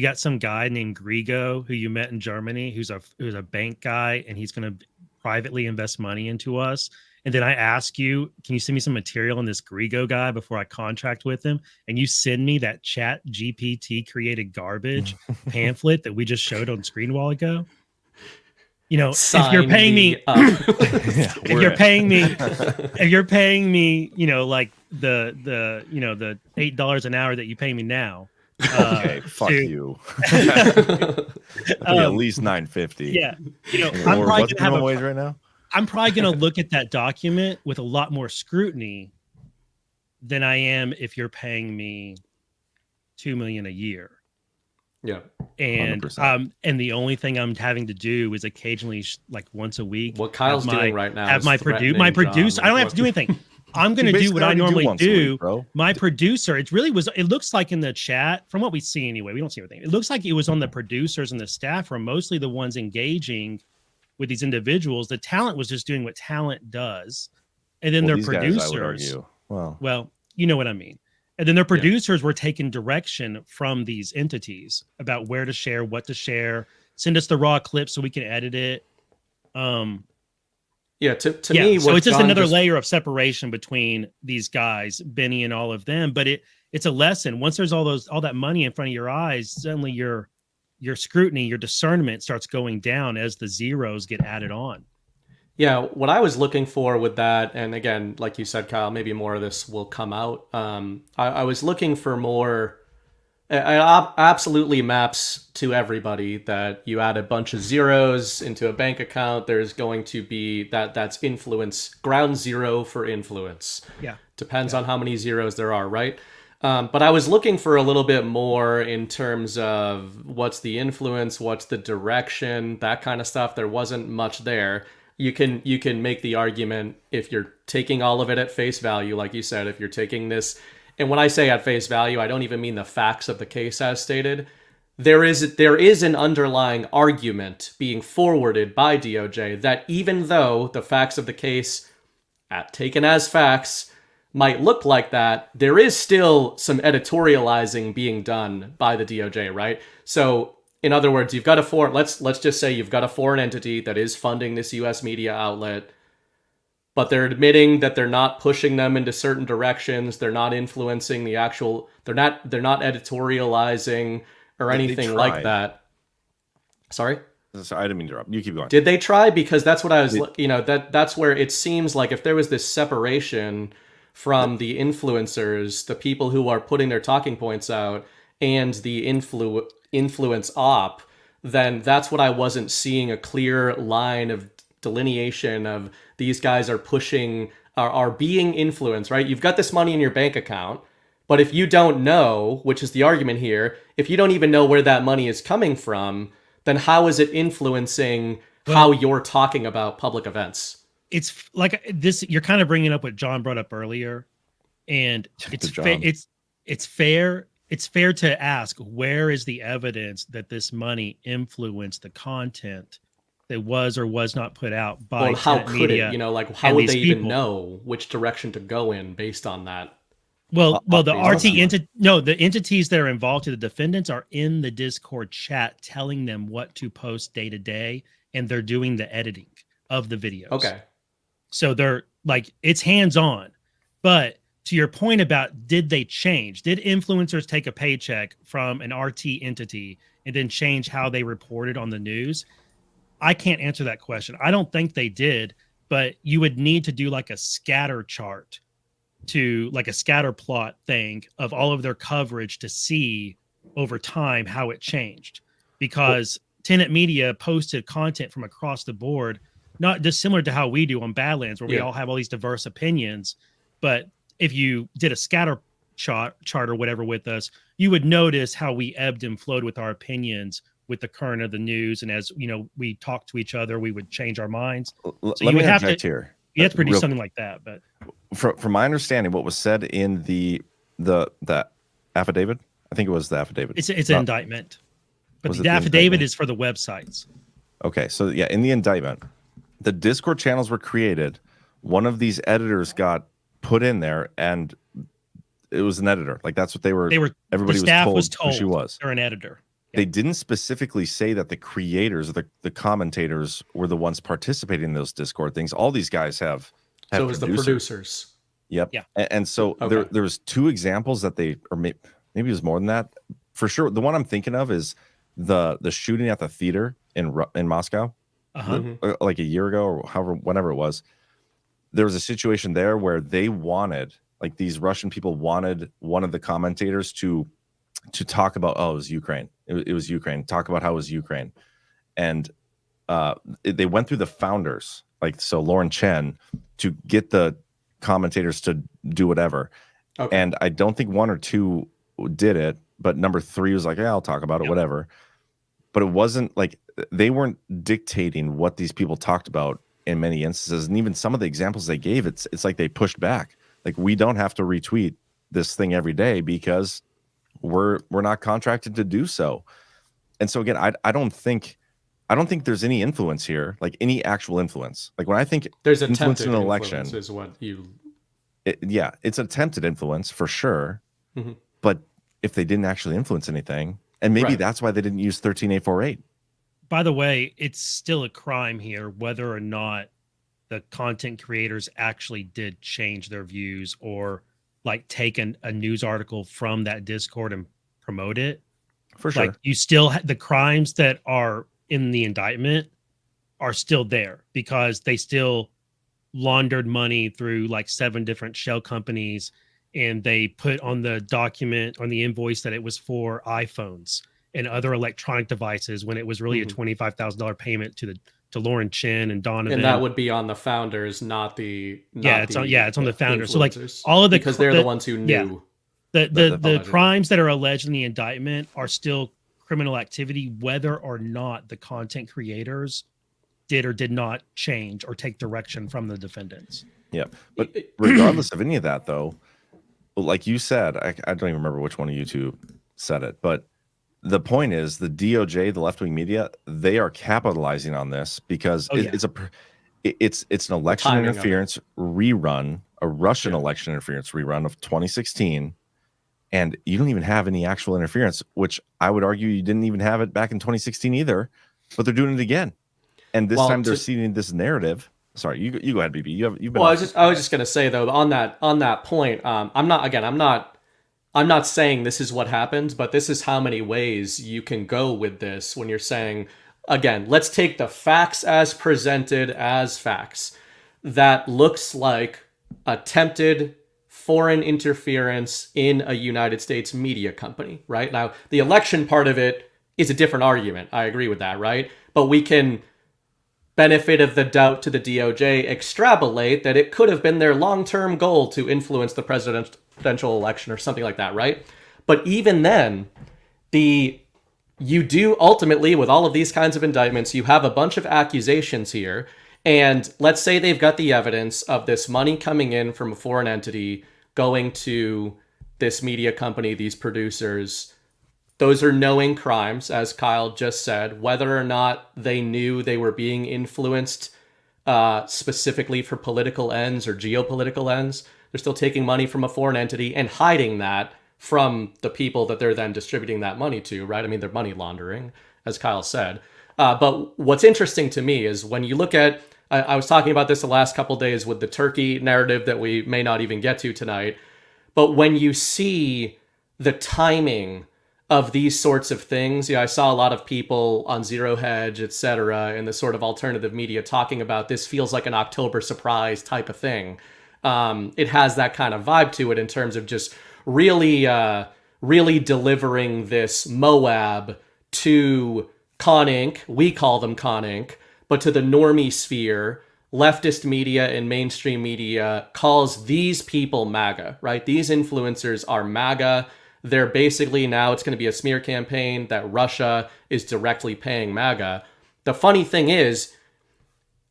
got some guy named Grigo who you met in Germany, who's a bank guy, and he's going to privately invest money into us, and then I ask you, can you send me some material on this Grigo guy before I contract with him? And you send me that Chat GPT created garbage pamphlet that we just showed on screen a while ago. If you're paying me, if you're paying me, like the $8 an hour that you pay me now. Okay, fuck you. At least $9.50. Yeah, I'm what's minimum wage right now? I'm probably going to look at that document with a lot more scrutiny than I am if you're paying me $2 million a year. Yeah, and 100%. And the only thing I'm having to do is occasionally, like once a week, what Kyle's doing right now, have my producer. I don't have to do anything. I'm going to do what I normally do. My producer, it looks like in the chat, from what we see anyway, we don't see everything. It looks like it was on the producers and the staff are mostly the ones engaging with these individuals. The talent was just doing what talent does. and then their these guys, producers. I would argue. Well, you know what I mean. And then their producers were taking direction from these entities about where to share, what to share. Send us the raw clip so we can edit it. To Yeah, me, so what it's just John another layer of separation between these guys, Benny and all of them. But it's a lesson. Once there's all that money in front of your eyes, suddenly your scrutiny, your discernment starts going down as the zeros get added on. Yeah, what I was looking for with that, and again, like you said, Kyle, maybe more of this will come out. I was looking for more. It absolutely maps to everybody that you add a bunch of zeros into a bank account. There's going to be that's influence, ground zero for influence. Yeah. Depends on how many zeros there are, right? But I was looking for a little bit more in terms of what's the influence, what's the direction, that kind of stuff. There wasn't much there. You can make the argument if you're taking all of it at face value, like you said, if you're taking this. And when I say at face value, I don't even mean the facts of the case as stated. There is an underlying argument being forwarded by DOJ that even though the facts of the case, taken as facts, might look like that, there is still some editorializing being done by the DOJ, right? So, in other words, you've got let's just say you've got a foreign entity that is funding this U.S. media outlet, but they're admitting that they're not pushing them into certain directions. They're not influencing the actual. They're not editorializing or anything like that. Sorry. Sorry, I didn't mean to interrupt. You keep going. Did they try? Because that's what I was. That's where it seems like if there was this separation from the influencers, the people who are putting their talking points out, and the influence op, then that's what I wasn't seeing a clear line of delineation of these guys are pushing, are being influenced, right? You've got this money in your bank account, but if you don't know, which is the argument here, if you don't even know where that money is coming from, then how is it influencing how you're talking about public events? It's like this. You're kind of bringing up what John brought up earlier, and it's fair. It's fair to ask, where is the evidence that this money influenced the content that was or was not put out by how could media? It? How would they even know which direction to go in based on that? Well, the entities that are involved, the defendants, are in the Discord chat telling them what to post day to day, and they're doing the editing of the videos. Okay. So they're like, it's hands-on. But to your point about, did they change? Did influencers take a paycheck from an RT entity and then change how they reported on the news? I can't answer that question. I don't think they did, but you would need to do like a scatter chart, to like a scatter plot thing of all of their coverage to see over time how it changed. Because Tenet Media posted content from across the board, not dissimilar to how we do on Badlands, where we all have all these diverse opinions. But if you did a scatter chart or whatever with us, you would notice how we ebbed and flowed with our opinions with the current of the news. And as we talk to each other, we would change our minds. So let me interject here. You have to produce something like that. But from my understanding, what was said in the affidavit, I think it was the affidavit. It's an indictment, but the affidavit is for the websites. Okay, so yeah, in the indictment, the Discord channels were created. One of these editors got put in there, and it was an editor. Like that's what they were. Everybody the staff was told who she was. They're an editor. They didn't specifically say that the creators or the commentators were the ones participating in those Discord things. All these guys have so it was the producers. Yep. Yeah. And so there was two examples that maybe it was more than that. For sure, the one I'm thinking of is the shooting at the theater in Moscow, like a year ago or whenever it was. There was a situation there where they wanted, like these Russian people wanted one of the commentators to talk about, it was Ukraine. It was Ukraine. Talk about how it was Ukraine. And they went through the founders, like so Lauren Chen, to get the commentators to do whatever. Okay. And I don't think one or two did it, but number three was like, yeah, I'll talk about it, whatever. But it wasn't like they weren't dictating what these people talked about in many instances. And even some of the examples they gave, it's like they pushed back. Like, we don't have to retweet this thing every day because we're not contracted to do so. And so again, I don't think I don't think there's any influence here, like any actual influence. Like when I think there's influence attempted in an election, is what you. Yeah, it's attempted influence for sure. Mm-hmm. But if they didn't actually influence anything, and maybe that's why they didn't use 13848. By the way, it's still a crime here whether or not the content creators actually did change their views or like take a news article from that Discord and promote it. For sure. Like you still the crimes that are in the indictment are still there because they still laundered money through like 7 different shell companies, and they put on the document on the invoice that it was for iPhones and other electronic devices when it was really a $25,000 payment to Lauren Chin and Donovan. And that would be on the founders, not the it's on the founders. So like influencers. all of the because they're the ones who knew. The crimes that are alleged in the indictment are still criminal activity, whether or not the content creators did or did not change or take direction from the defendants. Yeah, but regardless of any of that, though, like you said, I don't even remember which one of you two said it, but the point is the DOJ, the left-wing media, they are capitalizing on this because it's an election interference rerun, a Russian election interference rerun of 2016. And you don't even have any actual interference, which I would argue you didn't even have it back in 2016 either, but they're doing it again. And this time they're seeding this narrative. Sorry, you go ahead, BB. You've been. Well, I was just going to say though, on that point, I'm not saying this is what happened, but this is how many ways you can go with this when you're saying, again, let's take the facts as presented as facts. That looks like attempted foreign interference in a United States media company, right? Now, the election part of it is a different argument. I agree with that, right? But we can, benefit of the doubt to the DOJ, extrapolate that it could have been their long-term goal to influence the presidential election or something like that, right? But even then, you do ultimately, with all of these kinds of indictments, you have a bunch of accusations here. And let's say they've got the evidence of this money coming in from a foreign entity going to this media company, these producers. Those are knowing crimes, as Kyle just said. Whether or not they knew they were being influenced specifically for political ends or geopolitical ends, they're still taking money from a foreign entity and hiding that from the people that they're then distributing that money to, right? I mean, they're money laundering, as Kyle said. But what's interesting to me is when you look at, I was talking about this the last couple of days with the Turkey narrative that we may not even get to tonight. But when you see the timing of these sorts of things, I saw a lot of people on Zero Hedge, etc., in the sort of alternative media talking about this feels like an October surprise type of thing. It has that kind of vibe to it in terms of just really delivering this Moab to Con Inc. We call them Con Inc., but to the normie sphere, leftist media and mainstream media calls these people MAGA, right? These influencers are MAGA. They're basically, now it's going to be a smear campaign that Russia is directly paying MAGA. The funny thing is,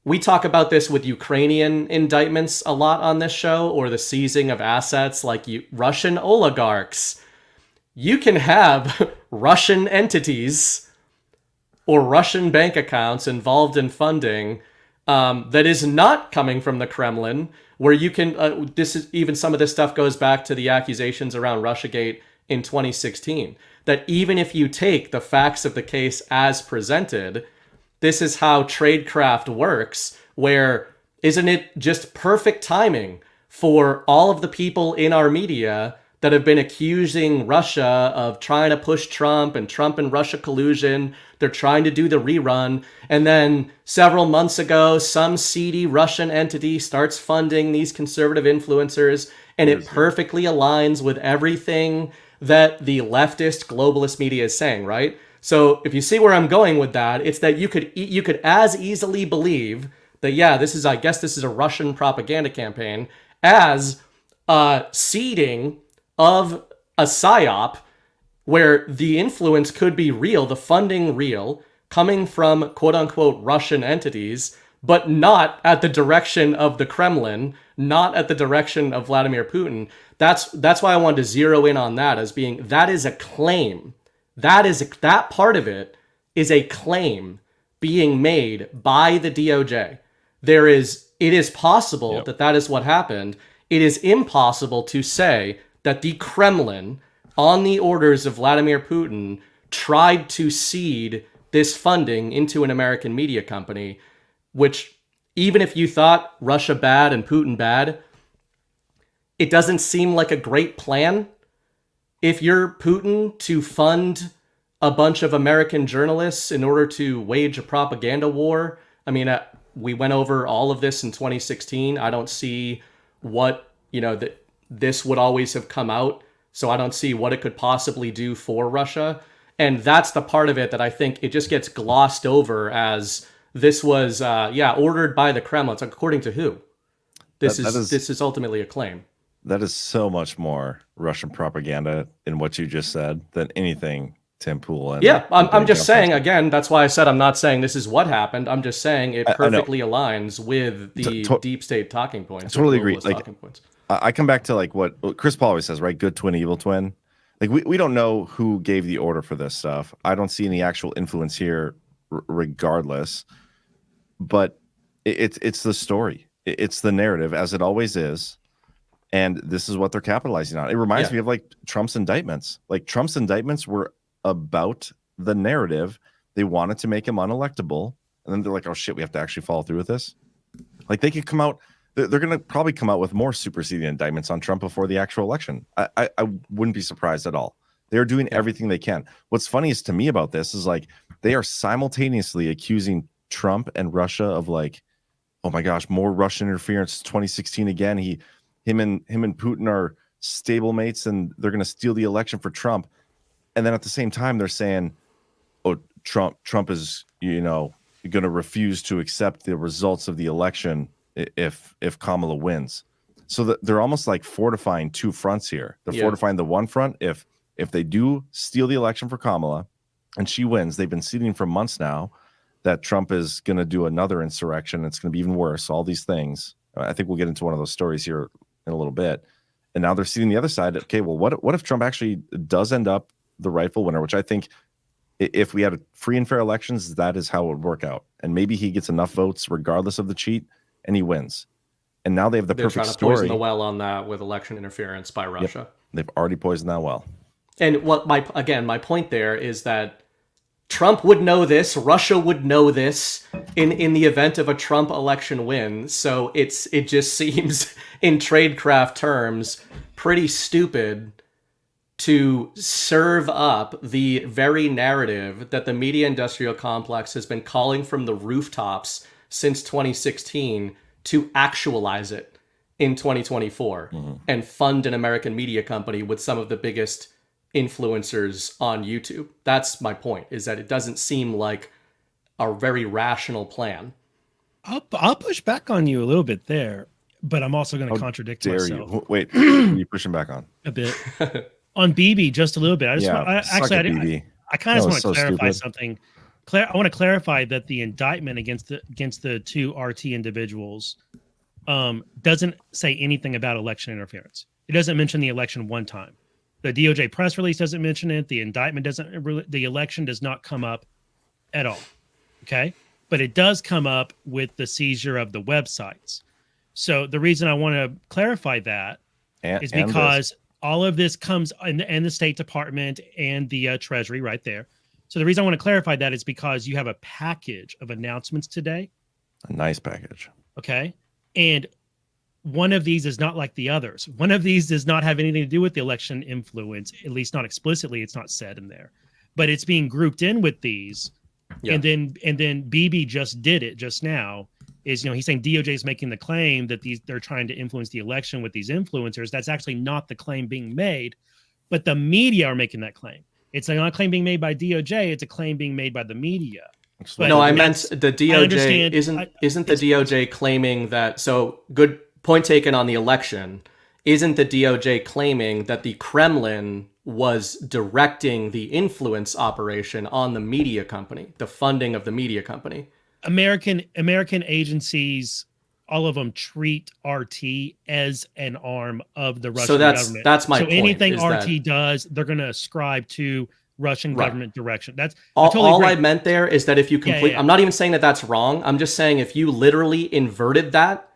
we talk about this with Ukrainian indictments a lot on this show, or the seizing of assets like Russian oligarchs. You can have Russian entities or Russian bank accounts involved in funding that is not coming from the Kremlin, where you can, even some of this stuff goes back to the accusations around Russiagate in 2016, that even if you take the facts of the case as presented, this is how tradecraft works, where isn't it just perfect timing for all of the people in our media that have been accusing Russia of trying to push Trump and Russia collusion. They're trying to do the rerun. And then several months ago, some seedy Russian entity starts funding these conservative influencers, and it perfectly aligns with everything that the leftist globalist media is saying, right? So if you see where I'm going with that, it's that you could as easily believe that, yeah, this is a Russian propaganda campaign as seeding of a psyop where the influence could be real, the funding real, coming from quote-unquote Russian entities, but not at the direction of the Kremlin, not at the direction of Vladimir Putin. That's why I wanted to zero in on that as being, that is a claim. That part of it is a claim being made by the DOJ. It is possible that that is what happened. It is impossible to say that the Kremlin, on the orders of Vladimir Putin, tried to seed this funding into an American media company, which, even if you thought Russia bad and Putin bad, it doesn't seem like a great plan. If you're Putin, to fund a bunch of American journalists in order to wage a propaganda war, I mean, we went over all of this in 2016. I don't see what, that this would always have come out. So I don't see what it could possibly do for Russia. And that's the part of it that I think it just gets glossed over as this was, ordered by the Kremlin. It's like, according to who? This is ultimately a claim. That is so much more Russian propaganda in what you just said than anything Tim Pool and I'm just saying, again, that's why I said I'm not saying this is what happened. I'm just saying it perfectly aligns with the deep state talking points. I totally agree. Like, I come back to like what Chris Paul always says, right? Good twin, evil twin. Like we don't know who gave the order for this stuff. I don't see any actual influence here regardless, but it's the story. It's the narrative, as it always is. And this is what they're capitalizing on. It reminds me of like Trump's indictments. Like Trump's indictments were about the narrative. They wanted to make him unelectable. And then they're like, oh shit, we have to actually follow through with this. Like they could come out, they're going to probably come out with more superseding indictments on Trump before the actual election. I wouldn't be surprised at all. They're doing everything they can. What's funniest to me about this is like they are simultaneously accusing Trump and Russia of like, oh my gosh, more Russian interference. 2016 again. Him and Putin are stablemates, and they're going to steal the election for Trump. And then at the same time, they're saying, "Oh, Trump is, going to refuse to accept the results of the election if Kamala wins." So that they're almost like fortifying two fronts here. They're fortifying the one front if they do steal the election for Kamala, and she wins. They've been seeding for months now that Trump is going to do another insurrection. It's going to be even worse. All these things. I think we'll get into one of those stories here in a little bit. And now they're seeing the other side. Okay, well, what if Trump actually does end up the rightful winner, which I think if we had a free and fair elections, that is how it would work out. And maybe he gets enough votes regardless of the cheat and he wins. And now they have the perfect story. They're trying to poison the well on that with election interference by Russia. Yep. They've already poisoned that well. And my point there is that Trump would know this, Russia would know this in the event of a Trump election win. So it just seems, in tradecraft terms, pretty stupid to serve up the very narrative that the media industrial complex has been calling from the rooftops since 2016 to actualize it in 2024 and fund an American media company with some of the biggest influencers on YouTube. That's my point, is that it doesn't seem like a very rational plan. I'll push back on you a little bit there, but I'm also going to contradict myself. You. Wait, what are you pushing back on? A bit. On BB, just a little bit. I kind of want to clarify something. I want to clarify that the indictment against the two RT individuals doesn't say anything about election interference. It doesn't mention the election one time. The DOJ press release doesn't mention it. The indictment doesn't. The election does not come up at all. Okay, but it does come up with the seizure of the websites. So the reason I want to clarify that is because all of this comes in the State Department and the Treasury right there. So the reason I want to clarify that is because you have a package of announcements today. A nice package. Okay, and one of these is not like the others. One of these does not have anything to do with the election influence, at least not explicitly. It's not said in there, but it's being grouped in with these. Yeah. And then BB just did it just now. Is he's saying DOJ is making the claim that they're trying to influence the election with these influencers. That's actually not the claim being made, but the media are making that claim. It's not a claim being made by DOJ. It's a claim being made by the media. But no, I meant the DOJ isn't the DOJ claiming that. So good. Point taken on the election. Isn't the DOJ claiming that the Kremlin was directing the influence operation on the media company, the funding of the media company? American agencies, all of them treat RT as an arm of the Russian government. That's my point. So anything RT does, they're going to ascribe to Russian Right. government direction. That's all I meant there is that if you complete, I'm not even saying that that's wrong. I'm just saying if you literally inverted that,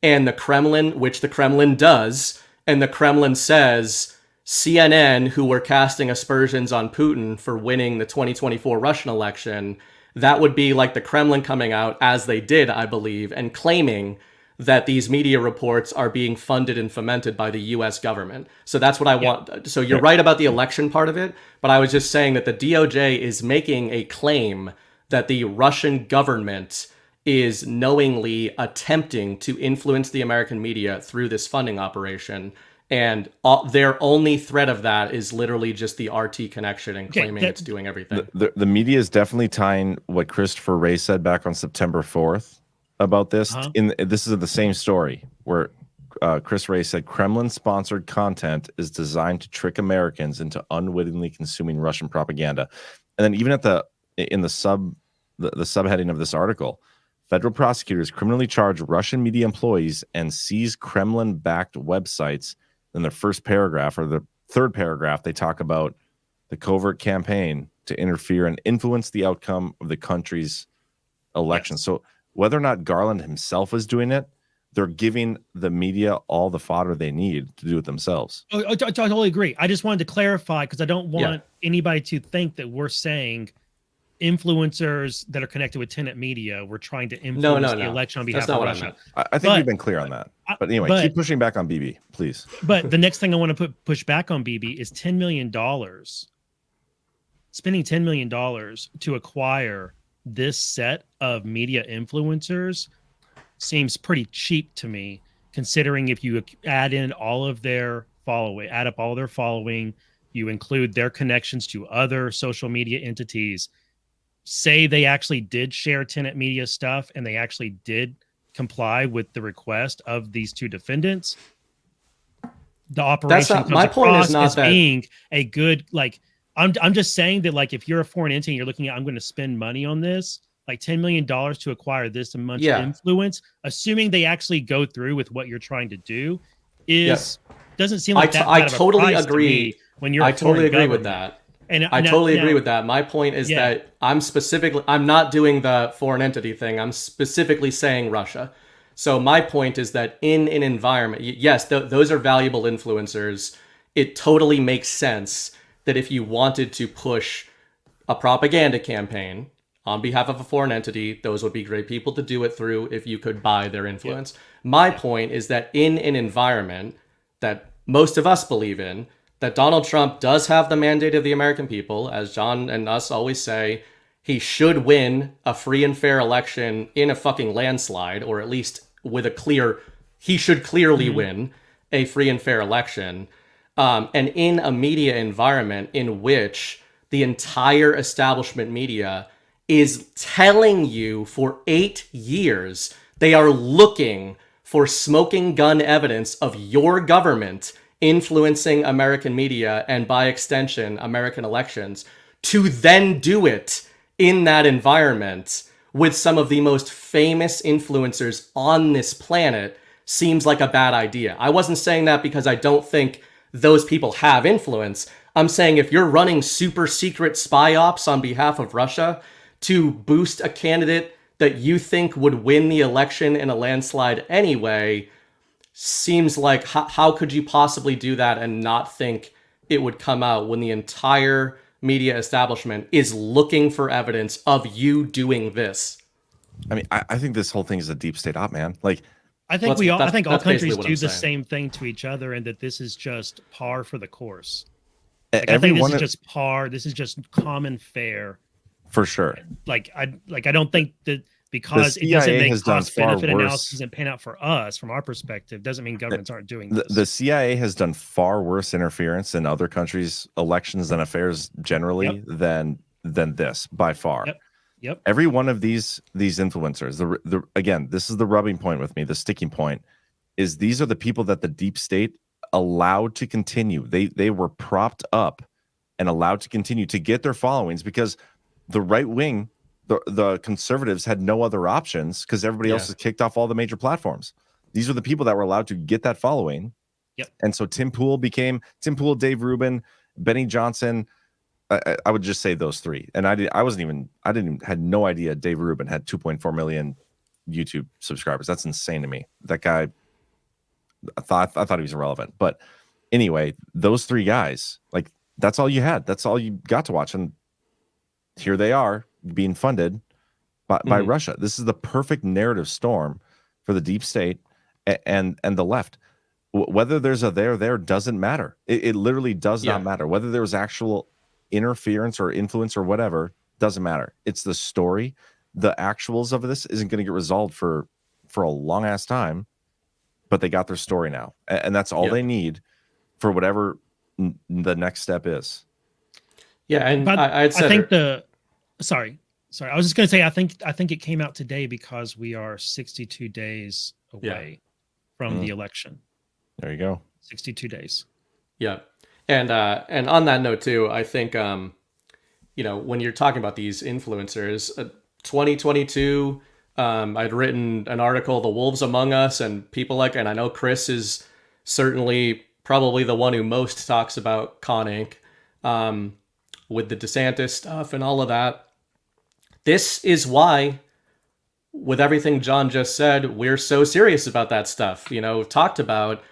and the Kremlin, which the Kremlin does, and the Kremlin says CNN, who were casting aspersions on Putin for winning the 2024 Russian election, that would be like the Kremlin coming out, as they did, I believe, and claiming that these media reports are being funded and fomented by the US government. So that's what I want. So you're right about the election part of it, but I was just saying that the DOJ is making a claim that the Russian government is knowingly attempting to influence the American media through this funding operation. And their only threat of that is literally just the RT connection and claiming it's doing everything. The media is definitely tying what Christopher Wray said back on September 4th about this. This is the same story where Chris Wray said Kremlin-sponsored content is designed to trick Americans into unwittingly consuming Russian propaganda. And then even at the subheading of this article, federal prosecutors criminally charge Russian media employees and seize Kremlin-backed websites. In their first paragraph or the third paragraph, they talk about the covert campaign to interfere and influence the outcome of the country's election. So whether or not Garland himself is doing it, they're giving the media all the fodder they need to do it themselves. I totally agree. I just wanted to clarify because I don't want anybody to think that we're saying influencers that are connected with Tenet Media were trying to influence the election on behalf of Russia. I think we've been clear on that. But anyway, keep pushing back on BB, please. But the next thing I want to push back on BB is $10 million. Spending $10 million to acquire this set of media influencers seems pretty cheap to me, considering if you add in all of their following, add up all their following, you include their connections to other social media entities, say they actually did share Tenet Media stuff and they actually did comply with the request of these two defendants, the operation comes my point is not as that being a good, like, I'm just saying that, like, if you're a foreign entity and you're looking at, I'm going to spend money on this, like $10 million to acquire this much influence, assuming they actually go through with what you're trying to do, doesn't seem like I totally agree. When you're, I totally agree with that. And I totally agree with that. My point is that I'm not doing the foreign entity thing. I'm specifically saying Russia. So my point is that in an environment, yes, those are valuable influencers. It totally makes sense that if you wanted to push a propaganda campaign on behalf of a foreign entity, those would be great people to do it through if you could buy their influence. My point is that in an environment that most of us believe in, that Donald Trump does have the mandate of the American people, as John and us always say, he should win a free and fair election in a fucking landslide, or at least with he should clearly win a free and fair election. And in a media environment in which the entire establishment media is telling you for 8 years they are looking for smoking gun evidence of your government influencing American media and, by extension, American elections, to then do it in that environment with some of the most famous influencers on this planet seems like a bad idea. I wasn't saying that because I don't think those people have influence. I'm saying if you're running super secret spy ops on behalf of Russia to boost a candidate that you think would win the election in a landslide anyway, seems like how could you possibly do that and not think it would come out when the entire media establishment is looking for evidence of you doing this? I mean, I think this whole thing is a deep state op, man. Like, I think I think all countries do the same thing to each other, and that this is just par for the course. Like, I think this is just par. This is just common fare. For sure. Like I don't think that because it doesn't make cost benefit analysis doesn't pan out for us from our perspective doesn't mean governments aren't doing this. The CIA has done far worse interference in other countries' elections and affairs generally than this by far. Yep. Every one of these influencers, again, this is the rubbing point with me, the sticking point, is these are the people that the deep state allowed to continue. They were propped up and allowed to continue to get their followings because the right wing, the conservatives had no other options because everybody else has kicked off all the major platforms. These are the people that were allowed to get that following. Yep. And so Tim Pool, Dave Rubin, Benny Johnson, I would just say those three. And I had no idea Dave Rubin had 2.4 million YouTube subscribers. That's insane to me. That guy, I thought he was irrelevant. But anyway, those three guys, like, that's all you had. That's all you got to watch. And here they are being funded by Russia. This is the perfect narrative storm for the deep state and the left. Whether there's a there doesn't matter. It literally does not matter. Whether there was actual interference or influence or whatever, doesn't matter. It's the story. The actuals of this isn't going to get resolved for a long ass time, but they got their story now, and that's all they need for whatever the next step is. Yeah, and but I think sorry, I was just going to say I think it came out today because we are 62 days away from the election. There you go. 62 days. Yeah. And on that note too, I think when you're talking about these influencers, 2022, I'd written an article, The Wolves Among Us, and and I know Chris is certainly probably the one who most talks about Con Inc. With the DeSantis stuff and all of that. This is why, with everything John just said, we're so serious about that stuff. We've talked about.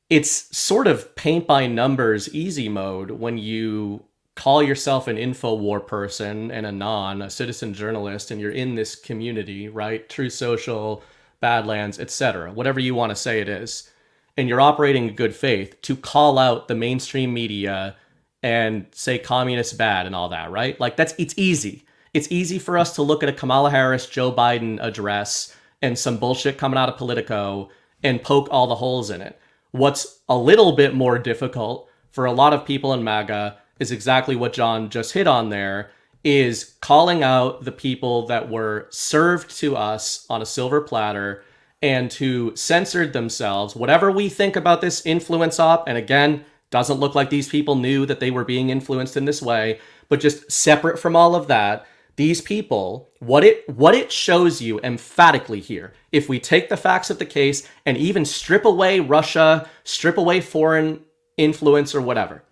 It's sort of paint by numbers easy mode when you call yourself an InfoWar person and a citizen journalist, and you're in this community, right? True Social, Badlands, etc. Whatever you want to say it is. And you're operating in good faith to call out the mainstream media and say communist bad and all that, right? Like it's easy. It's easy for us to look at a Kamala Harris, Joe Biden address and some bullshit coming out of Politico and poke all the holes in it. What's a little bit more difficult for a lot of people in MAGA is exactly what John just hit on there, is calling out the people that were served to us on a silver platter and who censored themselves. Whatever we think about this influence op, and again, doesn't look like these people knew that they were being influenced in this way, but just separate from all of that, these people, what it shows you emphatically here, if we take the facts of the case and even strip away Russia, strip away foreign influence or whatever,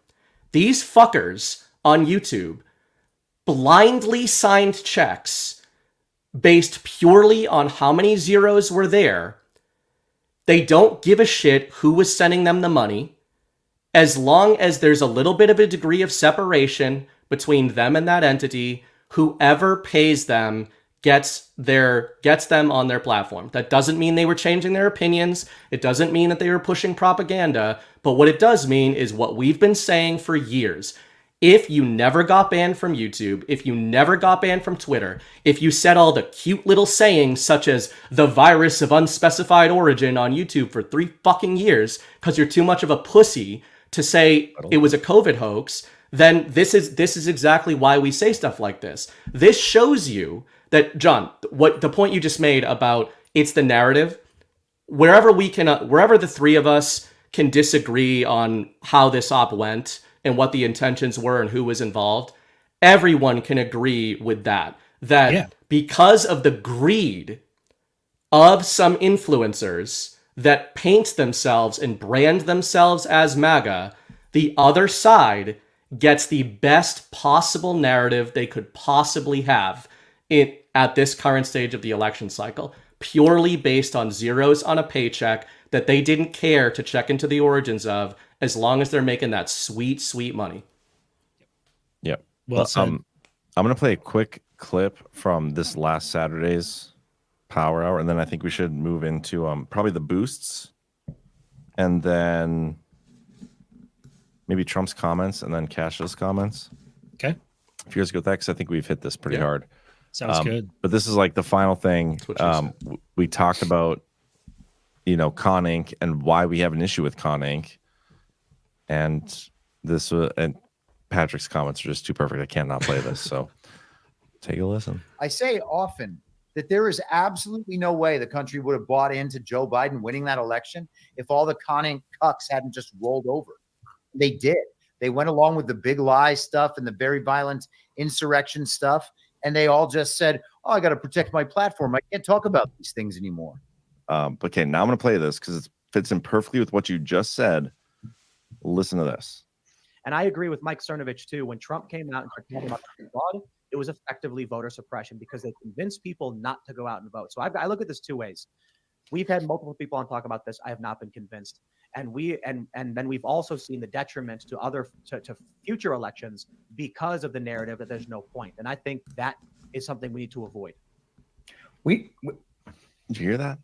these fuckers on YouTube blindly signed checks based purely on how many zeros were there. They don't give a shit who was sending them the money, as long as there's a little bit of a degree of separation between them and that entity. Whoever pays them gets them on their platform. That doesn't mean they were changing their opinions. It doesn't mean that they were pushing propaganda. But what it does mean is what we've been saying for years. If you never got banned from YouTube, if you never got banned from Twitter, if you said all the cute little sayings such as the virus of unspecified origin on YouTube for 3 fucking years because you're too much of a pussy to say it was a COVID hoax, then this is exactly why we say stuff like this. This shows you that, John, what the point you just made about it's the narrative, wherever the three of us can disagree on how this op went and what the intentions were and who was involved, everyone can agree with that. Because of the greed of some influencers that paint themselves and brand themselves as MAGA, the other side gets the best possible narrative they could possibly have at this current stage of the election cycle, purely based on zeros on a paycheck that they didn't care to check into the origins of, as long as they're making that sweet, sweet money. Yep. Well said. I'm going to play a quick clip from this last Saturday's Power Hour, and then I think we should move into probably the boosts, and then maybe Trump's comments, and then Cash's comments. Okay. If you guys go with that, because I think we've hit this pretty hard. Sounds good. But this is like the final thing. We talked about, Con Inc. and why we have an issue with Con Inc. And and Patrick's comments are just too perfect. I can't not play this. So take a listen. I say often that there is absolutely no way the country would have bought into Joe Biden winning that election if all the Con Inc. cucks hadn't just rolled over. They did. They went along with the big lie stuff and the very violent insurrection stuff. And they all just said, oh, I got to protect my platform. I can't talk about these things anymore. Okay, now I'm going to play this because it fits in perfectly with what you just said. Listen to this. And I agree with Mike Cernovich too. When Trump came out and started talking about fraud, it was effectively voter suppression because they convinced people not to go out and vote. So I look at this two ways. We've had multiple people on talk about this. I have not been convinced. And then we've also seen the detriment to future elections because of the narrative that there's no point. And I think that is something we need to avoid. Did you hear that?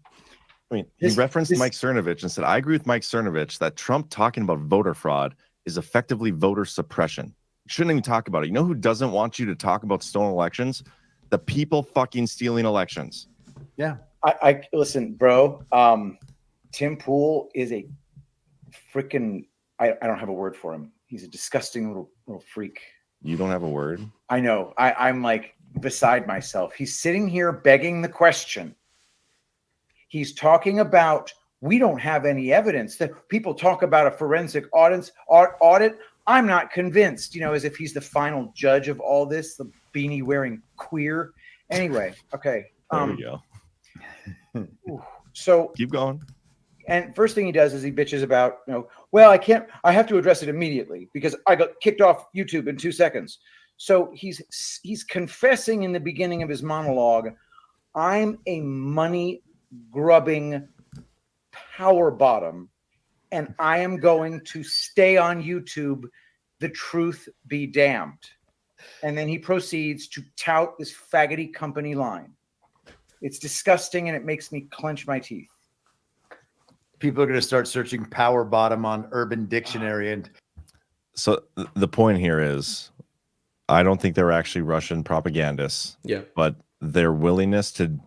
I mean, he referenced Mike Cernovich and said, I agree with Mike Cernovich that Trump talking about voter fraud is effectively voter suppression. You shouldn't even talk about it. You know who doesn't want you to talk about stolen elections? The people fucking stealing elections. Yeah. I listen, bro. Tim Pool is a freaking, I don't have a word for him. He's a disgusting little freak. You don't have a word? I know. I'm like beside myself. He's sitting here begging the question. He's talking about, we don't have any evidence. That people talk about a forensic audit. I'm not convinced, as if he's the final judge of all this, the beanie wearing queer. Anyway, okay. There we go. So keep going. And first thing he does is he bitches about, well, I have to address it immediately because I got kicked off YouTube in 2 seconds. So he's confessing in the beginning of his monologue, I'm a money grubbing power bottom, and I am going to stay on YouTube. The truth be damned. And then he proceeds to tout this faggoty company line. It's disgusting, and it makes me clench my teeth. People are going to start searching power bottom on Urban Dictionary. And so the point here is, I don't think they're actually Russian propagandists. Yeah. But their willingness to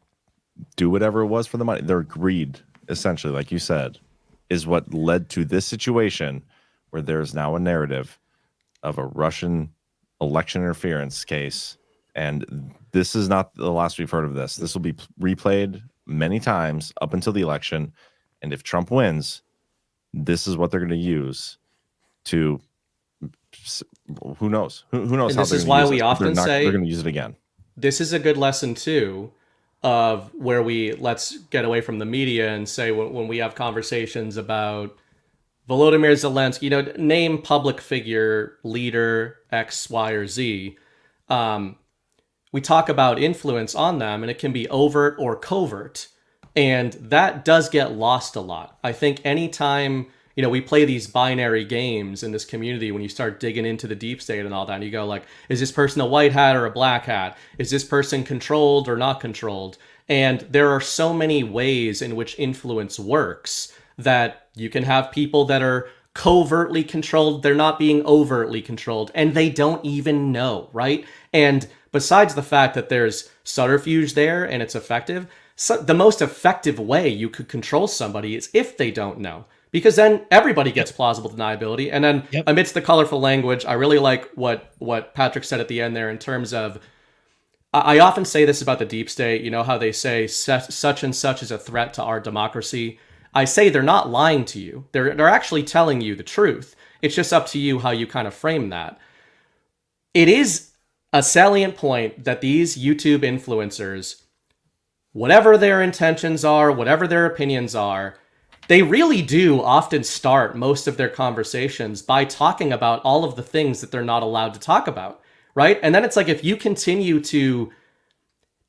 do whatever it was for the money, their greed, essentially, like you said, is what led to this situation where there's now a narrative of a Russian election interference case. And this is not the last we've heard of this. This will be replayed many times up until the election. And if Trump wins, this is what they're going to use to, who knows? Who knows? And how this is why we often say they're going to use it again. This is a good lesson too, of where let's get away from the media and say when we have conversations about Volodymyr Zelensky, name public figure, leader X, Y, or Z. We talk about influence on them, and it can be overt or covert. And that does get lost a lot. I think anytime, we play these binary games in this community, when you start digging into the deep state and all that, and you go like, is this person a white hat or a black hat? Is this person controlled or not controlled? And there are so many ways in which influence works that you can have people that are covertly controlled, they're not being overtly controlled, and they don't even know, right? And besides the fact that there's subterfuge there and it's effective, so the most effective way you could control somebody is if they don't know, because then everybody gets plausible deniability. And then amidst the colorful language, I really like what Patrick said at the end there in terms of, I often say this about the deep state, how they say such and such is a threat to our democracy. I say they're not lying to you. They're actually telling you the truth. It's just up to you how you kind of frame that. It is a salient point that these YouTube influencers, whatever their intentions are, whatever their opinions are, they really do often start most of their conversations by talking about all of the things that they're not allowed to talk about, right? And then it's like, if you continue to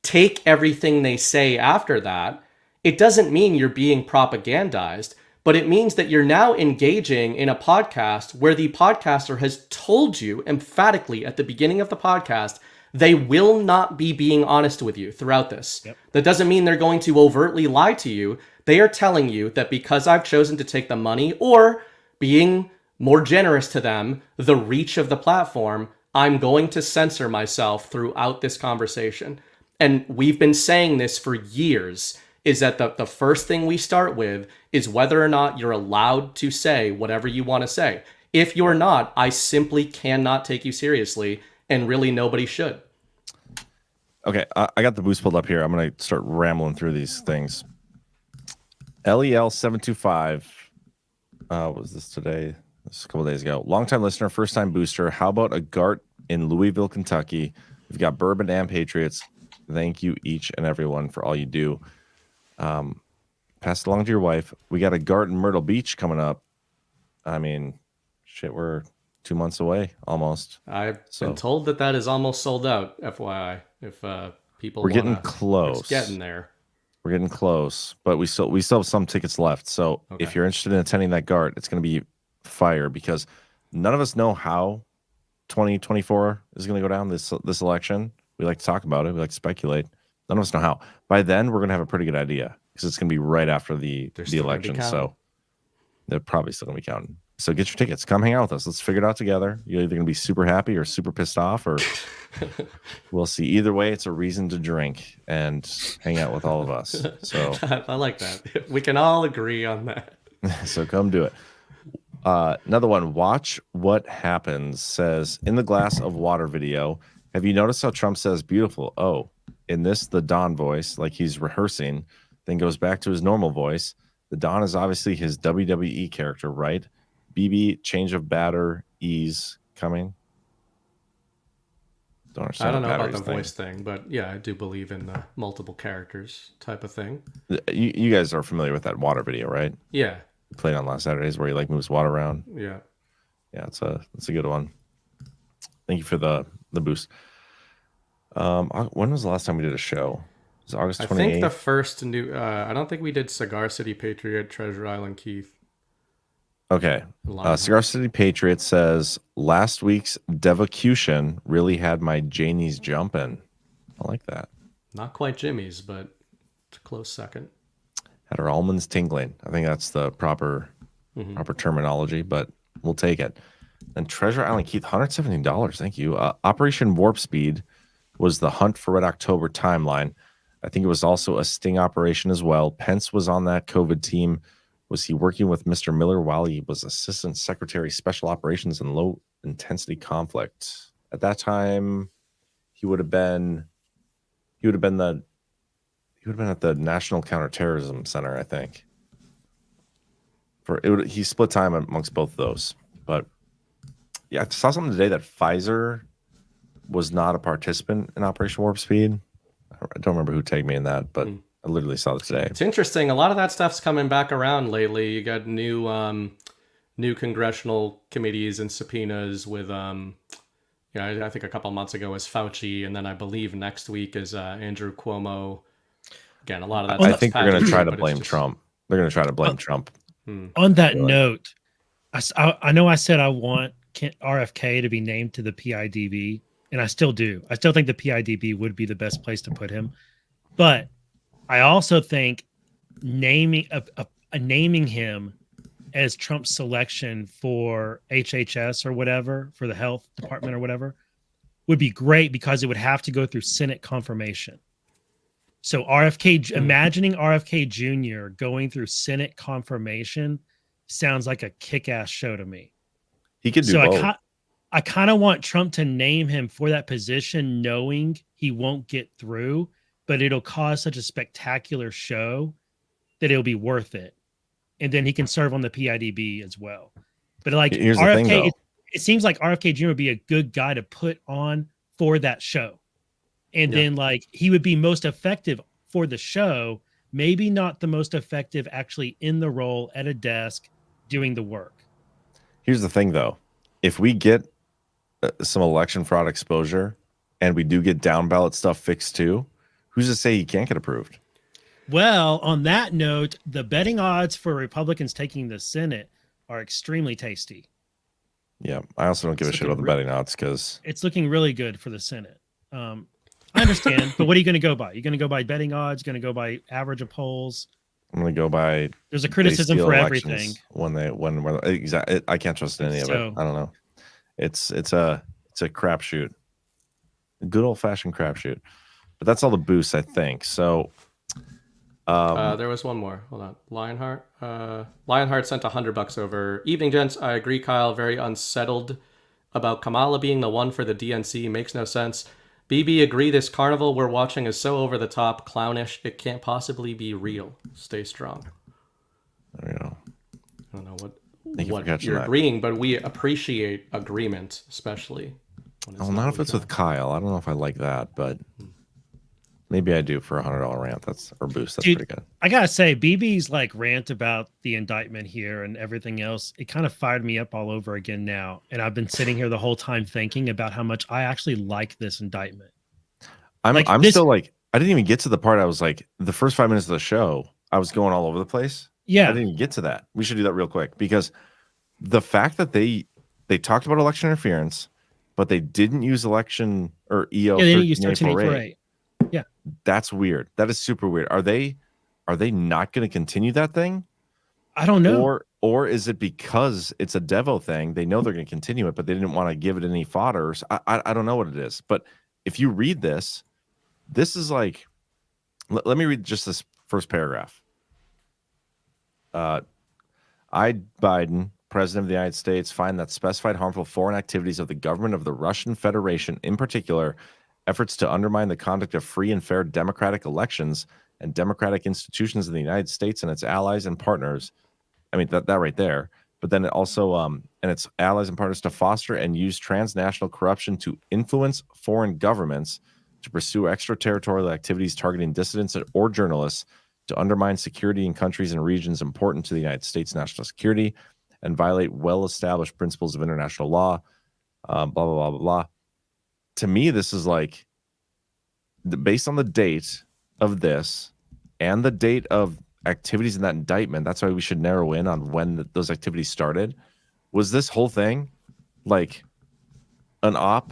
take everything they say after that, it doesn't mean you're being propagandized, but it means that you're now engaging in a podcast where the podcaster has told you emphatically at the beginning of the podcast they will not be being honest with you throughout this. Yep. That doesn't mean they're going to overtly lie to you. They are telling you that because I've chosen to take the money, or being more generous to them, the reach of the platform, I'm going to censor myself throughout this conversation. And we've been saying this for years, is that the first thing we start with is whether or not you're allowed to say whatever you want to say. If you're not, I simply cannot take you seriously, and really nobody should. Okay, I got the boost pulled up here. I'm going to start rambling through these things. LEL725, what was this today? This is a couple days ago. Longtime listener, first-time booster. How about a GART in Louisville, Kentucky? We've got bourbon and Patriots. Thank you, each and everyone, for all you do. Pass it along to your wife. We got a GART in Myrtle Beach coming up. I mean, shit, we're 2 months away almost. I've been told that is almost sold out, FYI. If people we're getting close. It's getting there. We're getting close, but we still have some tickets left. So if you're interested in attending that GART, it's going to be fire because none of us know how 2024 is going to go down this election. We like to talk about it. We like to speculate. None of us know how. By then, we're going to have a pretty good idea because it's going to be right after the election. So they're probably still going to be counting. So get your tickets. Come hang out with us. Let's figure it out together. You're either going to be super happy or super pissed off, or we'll see. Either way, it's a reason to drink and hang out with all of us. So I like that. We can all agree on that. So come do it. Another one. Watch What Happens says, in the glass of water video, have you noticed how Trump says beautiful? Oh, in this, the Don voice, like he's rehearsing, then goes back to his normal voice. The Don is obviously his WWE character, right? BB, change of batter, ease coming. I don't know about the voice thing, but yeah, I do believe in the multiple characters type of thing. You guys are familiar with that water video, right? Yeah. You played on last Saturdays where he like moves water around. Yeah. Yeah, it's a good one. Thank you for the boost. When was the last time we did a show? It was August 28th. I think the first new. I don't think we did Cigar City Patriot, Treasure Island Keith. Okay. Cigar City Patriot says, last week's Devolution really had my Janie's jumping. I like that. Not quite Jimmy's, but it's a close second. Had her almonds tingling. I think that's the proper terminology, but we'll take it. And Treasure Island Keith, $117. Thank you. Operation Warp Speed was the Hunt for Red October timeline. I think it was also a sting operation as well. Pence was on that COVID team. Was he working with Mr. Miller while he was Assistant Secretary Special Operations and Low Intensity Conflict? At that time, he would have been at the National Counterterrorism Center, I think. He split time amongst both of those. But yeah, I saw something today that Pfizer was not a participant in Operation Warp Speed. I don't remember who tagged me in that, but I literally saw it today. It's interesting. A lot of that stuff's coming back around lately. You got new congressional committees and subpoenas with, I think a couple months ago was Fauci, and then I believe next week is Andrew Cuomo. Again, a lot of that. I think they're going to try to blame Trump. They're going to try to blame Trump. On that note, I know I said I want RFK to be named to the PIDB, and I still do. I still think the PIDB would be the best place to put him, but I also think naming him as Trump's selection for HHS or whatever, for the health department or whatever, would be great because it would have to go through Senate confirmation. So imagining RFK Jr. going through Senate confirmation sounds like a kick-ass show to me. He could do both. I kind of want Trump to name him for that position, knowing he won't get through, but it'll cause such a spectacular show that it'll be worth it. And then he can serve on the PIDB as well. But like here's RFK, the thing, it seems like RFK Jr. would be a good guy to put on for that show. And then like he would be most effective for the show, maybe not the most effective actually in the role at a desk doing the work. Here's the thing though. If we get some election fraud exposure and we do get down ballot stuff fixed too, who's to say he can't get approved? Well, on that note, the betting odds for Republicans taking the Senate are extremely tasty. Yeah, I also don't give a shit about the betting odds because it's looking really good for the Senate. I understand, but what are you going to go by? You're going to go by betting odds? Going to go by average of polls? I'm going to go by. There's a criticism for everything. Exactly, I can't trust any of it. I don't know. It's a crapshoot, a good old fashioned crapshoot. But that's all the boosts, I think. So there was one more. Hold on. Lionheart. Lionheart sent $100 over. Evening, gents. I agree, Kyle. Very unsettled about Kamala being the one for the DNC. Makes no sense. BB, agree. This carnival we're watching is so over the top, clownish. It can't possibly be real. Stay strong. There you go. I don't know what you're agreeing, but we appreciate agreement, especially. Well, not if it's with Kyle. I don't know if I like that, but Maybe I do for $100 rant. That's or boost. That's Dude, pretty good. I gotta say, BB's like rant about the indictment here and everything else. It kind of fired me up all over again now, and I've been sitting here the whole time thinking about how much I actually like this indictment. I'm still like, I didn't even get to the part. I was like, the first 5 minutes of the show, I was going all over the place. Yeah, I didn't even get to that. We should do that real quick because the fact that they talked about election interference, but they didn't use election or EO. Yeah, they didn't use 13848. Yeah, that's weird. That is super weird. Are they not going to continue that thing? I don't know. Or is it because it's a Devo thing? They know they're going to continue it, but they didn't want to give it any fodder. I don't know what it is. But if you read this is like, let me read just this first paragraph. I, Biden, President of the United States, find that specified harmful foreign activities of the government of the Russian Federation, in particular, efforts to undermine the conduct of free and fair democratic elections and democratic institutions in the United States and its allies and partners. I mean, that right there. But then it also, and its allies and partners to foster and use transnational corruption to influence foreign governments to pursue extraterritorial activities targeting dissidents or journalists, to undermine security in countries and regions important to the United States national security, and violate well-established principles of international law, blah, blah, blah, blah, blah. To me, this is like, based on the date of this and the date of activities in that indictment, that's why we should narrow in on when those activities started. Was this whole thing like an op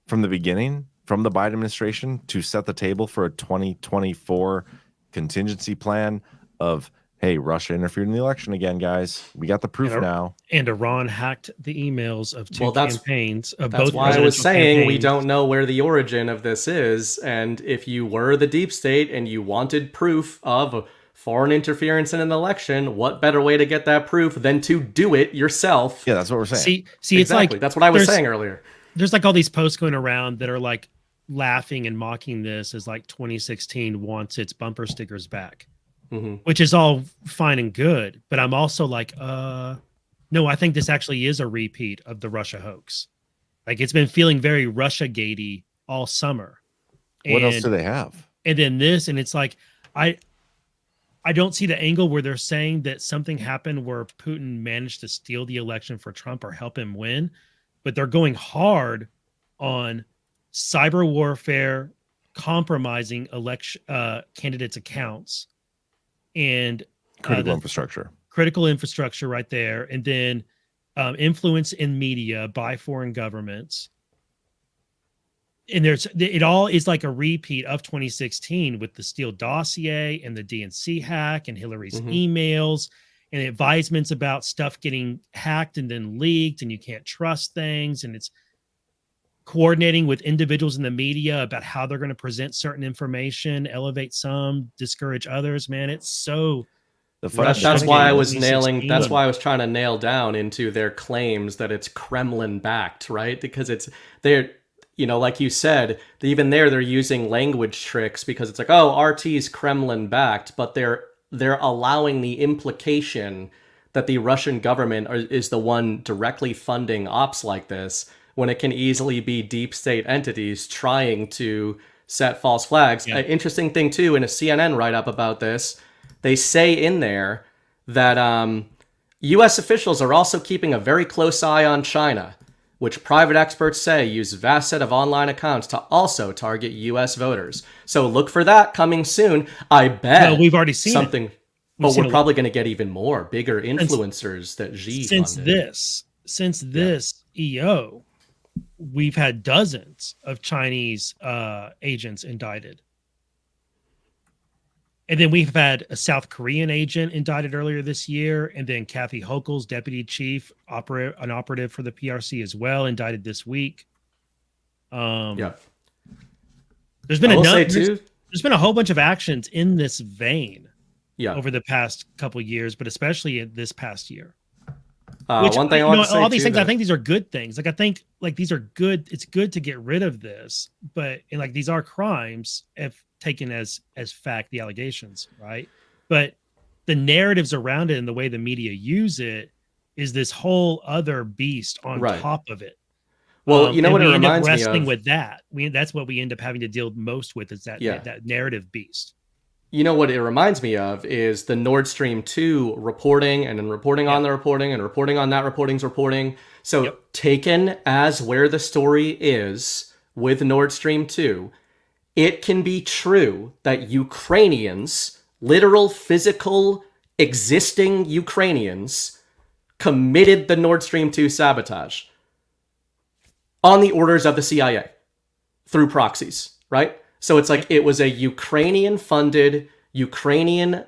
from the beginning, from the Biden administration, to set the table for a 2024 contingency plan of, hey, Russia interfered in the election again, guys. We got the proof now. And Iran hacked the emails of two campaigns. That's why I was saying we don't know where the origin of this is. And if you were the deep state and you wanted proof of foreign interference in an election, what better way to get that proof than to do it yourself? Yeah, that's what we're saying. See, it's exactly. like That's what I was saying earlier. There's like all these posts going around that are like laughing and mocking this as like 2016 wants its bumper stickers back. Which is all fine and good, but I'm also like, no, I think this actually is a repeat of the Russia hoax. Like, it's been feeling very Russia-gatey all summer. What else do they have? And then this, and it's like, I don't see the angle where they're saying that something happened where Putin managed to steal the election for Trump or help him win, but they're going hard on cyber warfare, compromising election candidates' accounts, and critical infrastructure right there, and then influence in media by foreign governments. And it all is like a repeat of 2016 with the Steele dossier and the DNC hack and Hillary's emails and advisements about stuff getting hacked and then leaked, and you can't trust things, and it's coordinating with individuals in the media about how they're going to present certain information, elevate some, discourage others. Man, it's so. That's why I was That's why I was trying to nail down into their claims that it's Kremlin backed, right? Because they're, like you said, even they're using language tricks because it's like, oh, RT's Kremlin backed, but they're allowing the implication that the Russian government is the one directly funding ops like this, when it can easily be deep state entities trying to set false flags. Yeah. An interesting thing, too, in a CNN write-up about this, they say in there that U.S. officials are also keeping a very close eye on China, which private experts say use vast set of online accounts to also target U.S. voters. So look for that coming soon. I bet. Well, we've already seen something. It. But we're probably going to get even more bigger influencers that Xi funded. Since this EO, we've had dozens of Chinese agents indicted. And then we've had a South Korean agent indicted earlier this year. And then Kathy Hochul's deputy chief, an operative for the PRC as well, indicted this week. Yeah. There's been there's been a whole bunch of actions in this vein over the past couple of years, but especially in this past year. One thing I want to say all these things, I think these are good things. Like, I think like these are good. It's good to get rid of this, but like these are crimes if taken as fact, the allegations, right? But the narratives around it and the way the media use it is this whole other beast on top of it. Well, you know what it we end up reminds me wrestling of? with that. That's what we end up having to deal most with is that that narrative beast. You know what it reminds me of is the Nord Stream 2 reporting and then reporting on the reporting and reporting on that reporting's reporting. So taken as where the story is with Nord Stream 2, it can be true that Ukrainians, literal, physical, existing Ukrainians, committed the Nord Stream 2 sabotage on the orders of the CIA through proxies, right? So it's like it was a Ukrainian-funded, Ukrainian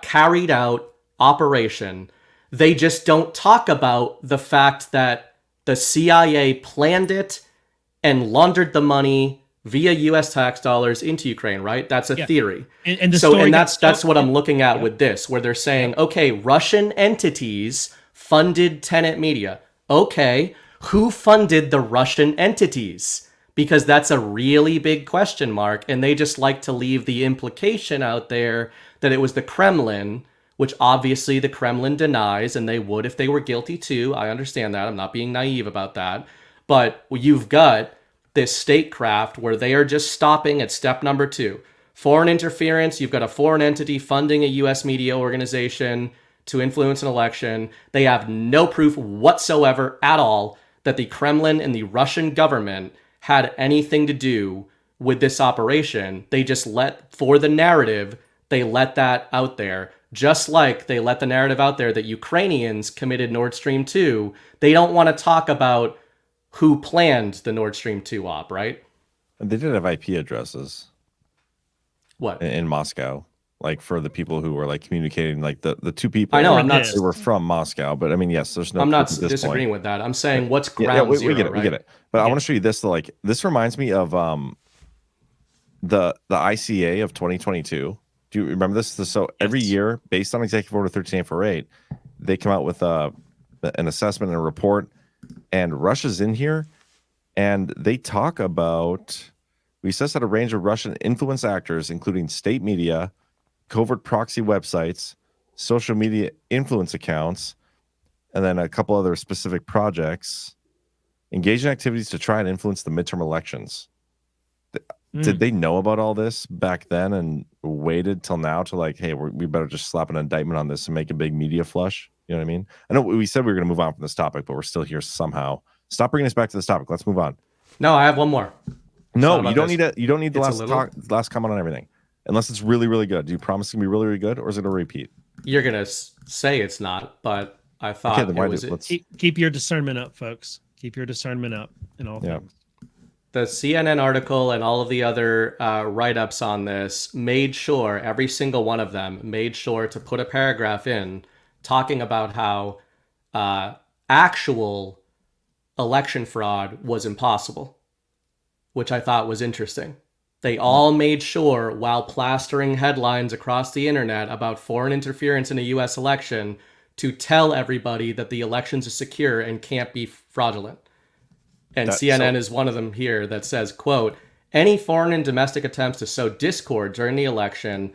carried out operation. They just don't talk about the fact that the CIA planned it and laundered the money via U.S. tax dollars into Ukraine, right? That's a theory. And that's what I'm looking at with this, where they're saying, okay, Russian entities funded Tenet Media. Okay, who funded the Russian entities? Because that's a really big question mark, and they just like to leave the implication out there that it was the Kremlin, which obviously the Kremlin denies, and they would if they were guilty too. I understand that. I'm not being naive about that. But you've got this statecraft where they are just stopping at step number 2. Foreign interference, you've got a foreign entity funding a U.S. media organization to influence an election. They have no proof whatsoever at all that the Kremlin and the Russian government had anything to do with this operation. They just for the narrative, they let that out there. Just like they let the narrative out there that Ukrainians committed Nord Stream 2, they don't want to talk about who planned the Nord Stream 2 op, right? They did have IP addresses. What? In Moscow. Like for the people who were like communicating, like the two people. I know, I'm not. They were from Moscow, but I mean, yes, there's no. I'm not proof at this disagreeing point. with that. I'm saying what's ground we zero, get it. right? We get it. But I want to show you this. Like this reminds me of the ICA of 2022. Do you remember this? So every year, based on Executive Order 13848, they come out with an assessment and a report, and Russia's in here, and they talk about. We assess that a range of Russian influence actors, including state media, covert proxy websites, social media influence accounts, and then a couple other specific projects, engage in activities to try and influence the midterm elections. Did they know about all this back then and waited till now to like, hey, we better just slap an indictment on this and make a big media flush? You know what I mean? I know we said we were going to move on from this topic, but we're still here somehow. Stop bringing us back to this topic. Let's move on. No, I have one more. No, you don't need it. You don't need the last comment on everything. Unless it's really, really good. Do you promise it's going to be really, really good, or is it a repeat? You're going to say it's not, but I thought then why keep your discernment up, folks. Keep your discernment up in all things. The CNN article and all of the other write-ups on this made sure, every single one of them made sure to put a paragraph in talking about how actual election fraud was impossible, which I thought was interesting. They all made sure, while plastering headlines across the internet about foreign interference in a U.S. election, to tell everybody that the elections are secure and can't be fraudulent. And CNN is one of them here that says, quote, any foreign and domestic attempts to sow discord during the election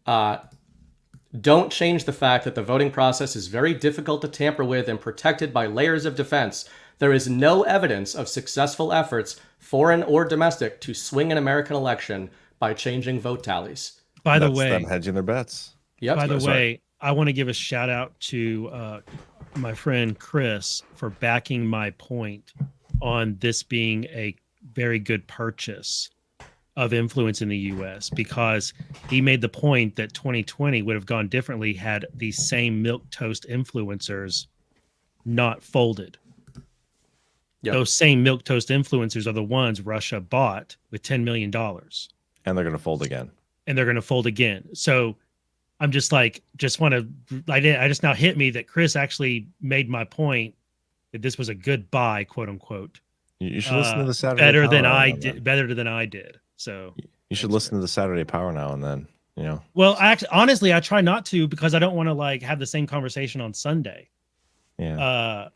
don't change the fact that the voting process is very difficult to tamper with and protected by layers of defense. There is no evidence of successful efforts, foreign or domestic, to swing an American election by changing vote tallies. By the That's way, them hedging their bets. Yep. By the way, I want to give a shout out to my friend Chris for backing my point on this being a very good purchase of influence in the U.S. because he made the point that 2020 would have gone differently had these same milquetoast influencers not folded. Yep. Those same milquetoast influencers are the ones Russia bought with $10 million. And they're going to fold again. So I'm just like, I just now hit me that Chris actually made my point that this was a good buy, quote unquote. You should listen to the Saturday better Power than now I and did. then. Better than I did. So you should listen to the Saturday Power now and then. You know. Well, honestly, I try not to because I don't want to like have the same conversation on Sunday. Yeah.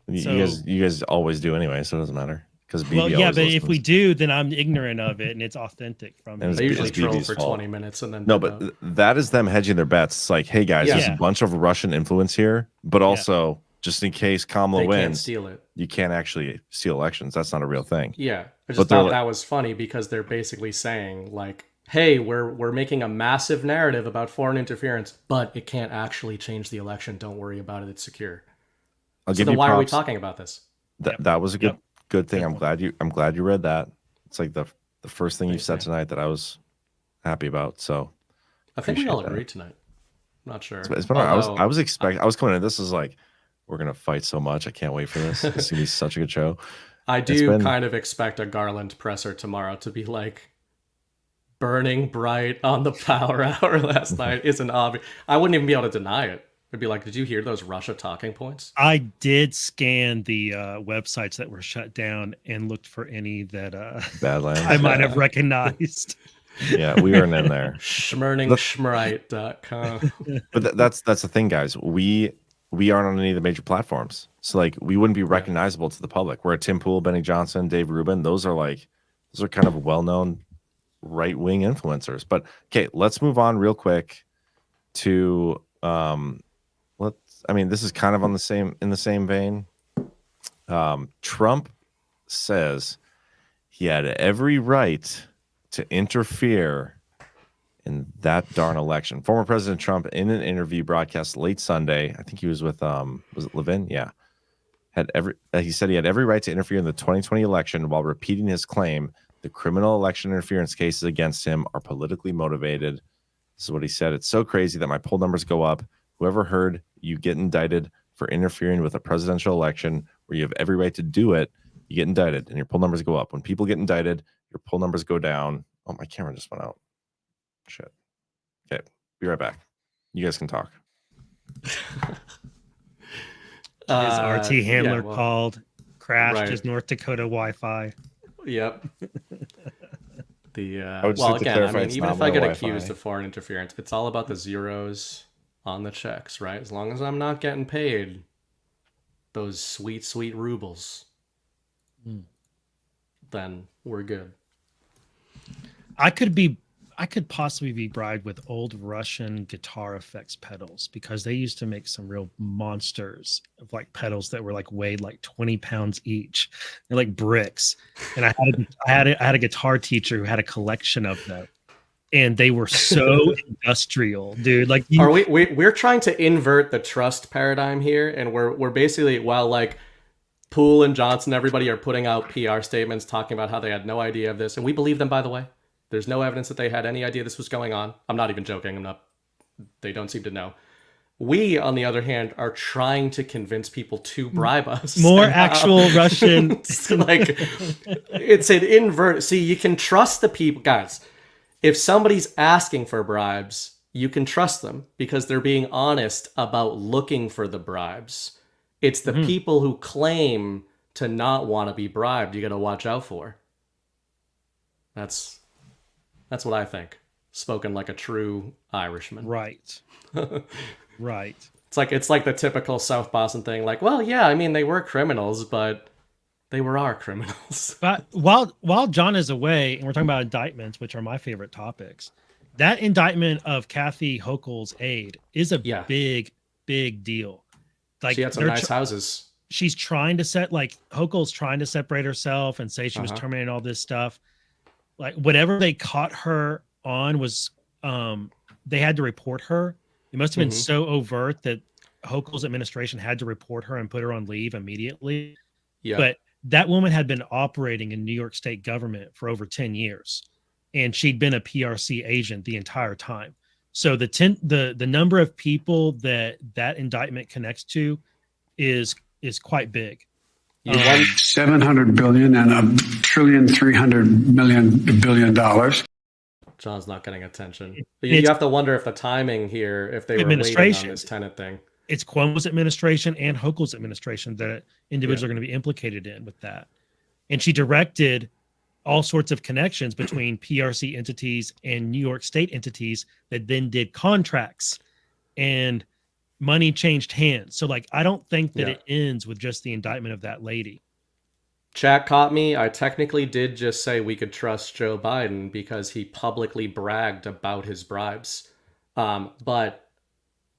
You guys always do anyway, so it doesn't matter. Because but if we do, then I'm ignorant of it, and it's authentic from me. They usually troll for 20 minutes and then but that is them hedging their bets. It's like, hey guys, there's a bunch of Russian influence here, but also just in case Kamala They can't wins. steal it. You can't actually steal elections. That's not a real thing. Yeah, I But just they're thought like- that was funny because they're basically saying like, "Hey, we're making a massive narrative about foreign interference, but it can't actually change the election. Don't worry about it; it's secure." I'll So give then you why are we props. talking about this? That was a good thing. I'm glad you read that. It's like the first thing you said tonight that I was happy about. So I think we all appreciate that. agreed tonight. Not sure. It's been, I was Although- expecting. I was coming in. This is like, we're gonna fight so much. I can't wait for this. It's gonna be such a good show. I It's do been- kind of expect a Garland presser tomorrow to be like burning bright on the Power Hour last night isn't obvious. I wouldn't even be able to deny it. It'd be like, did you hear those Russia talking points? I did scan the websites that were shut down and looked for any that Badlands. I might have recognized. Yeah, we weren't in there. Schmerningschmrite.com. But that's the thing, guys. We aren't on any of the major platforms, so like we wouldn't be recognizable to the public. We're at Tim Pool, Benny Johnson, Dave Rubin. Those are kind of well-known right-wing influencers. But okay, let's move on real quick to this is kind of in the same vein. Trump says he had every right to interfere in that darn election. Former President Trump, in an interview broadcast late Sunday, I think he was with was it Levin? Yeah, he said he had every right to interfere in the 2020 election while repeating his claim the criminal election interference cases against him are politically motivated. This is what he said. It's so crazy that my poll numbers go up. Whoever heard you get indicted for interfering with a presidential election where you have every right to do it, you get indicted and your poll numbers go up. When people get indicted, your poll numbers go down. Oh, my camera just went out. Shit. Okay, be right back. You guys can talk. His RT handler called, crashed right. his North Dakota Wi-Fi. Yep. I would just like to clarify, it's even not if I my get Wi-Fi. accused of foreign interference, it's all about the zeros on the checks, right? As long as I'm not getting paid those sweet, sweet rubles, then we're good. I could possibly be bribed with old Russian guitar effects pedals because they used to make some real monsters of like pedals that were like weighed like 20 pounds each. They're like bricks. And I had a guitar teacher who had a collection of them. And they were so industrial, dude. Like, we're trying to invert the trust paradigm here, and we're basically, while like Poole and Johnson, everybody are putting out PR statements talking about how they had no idea of this, and we believe them, by the way. There's no evidence that they had any idea this was going on. I'm not even joking. They don't seem to know. We, on the other hand, are trying to convince people to bribe us. More actual Russian. It's an invert. See, you can trust the people, guys. If somebody's asking for bribes, you can trust them because they're being honest about looking for the bribes. It's the people who claim to not want to be bribed you got to watch out for. That's what I think. Spoken like a true Irishman. Right. Right. It's like the typical South Boston thing. Like, well, yeah, I mean, they were criminals, but they were our criminals. But while John is away, and we're talking about indictments, which are my favorite topics, that indictment of Kathy Hochul's aide is a big, big deal. Like, she had some nice houses. She's trying to Hochul's trying to separate herself and say she was terminating all this stuff. Like, whatever they caught her on was, they had to report her. It must have been so overt that Hochul's administration had to report her and put her on leave immediately. Yeah. But that woman had been operating in New York State government for over 10 years, and she'd been a PRC agent the entire time. So the number of people that indictment connects to is quite big. $700 billion and $1.3 trillion. John's not getting attention. You have to wonder if the timing here, if they were waiting on this tenant thing. It's Cuomo's administration and Hochul's administration that individuals are going to be implicated in with that. And she directed all sorts of connections between PRC entities and New York State entities that then did contracts, and money changed hands. So like, I don't think that it ends with just the indictment of that lady. Chat caught me. I technically did just say we could trust Joe Biden because he publicly bragged about his bribes. But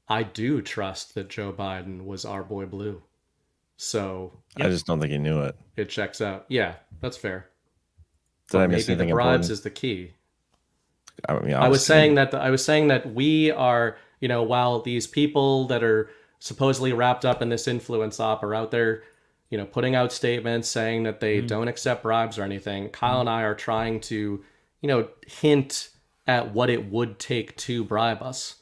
I do trust that Joe Biden was our boy Blue So I just don't think he knew it. it checks out. Yeah, that's fair. Did But I miss maybe the anything bribes important? is the key. I mean, I was saying that we are, while these people that are supposedly wrapped up in this influence op are out there, putting out statements saying that they don't accept bribes or anything, Kyle and I are trying to, hint at what it would take to bribe us,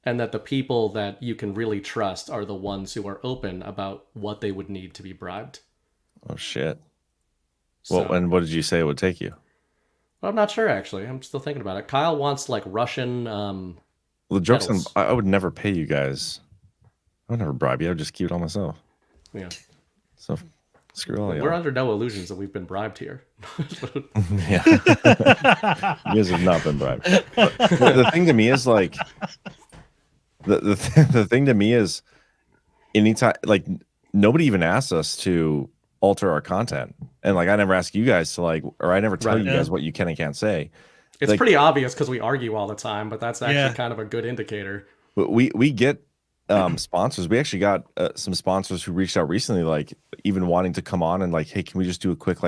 and that the people that you can really trust are the ones who are open about what they would need to be bribed. Oh shit. So- Well, and what did you say it would take you? Well, I'm not sure, actually. I'm still thinking about it. Kyle wants like Russian. Well, the joke's on, medals. I would never pay you guys. I would never bribe you. I would just keep it all myself. Yeah. So screw all We're y'all. under no illusions that we've been bribed here. Yeah. You guys have not been bribed. But the thing to me is like the thing to me is anytime, like, nobody even asks us to alter our content, and like I never ask you guys to or I never tell Right. you guys what you can and can't say. It's Like, pretty obvious because we argue all the time, but that's actually kind of a good indicator. but we get sponsors. We actually got some sponsors who reached out recently, like even wanting to come on and like, hey, can we just do a quick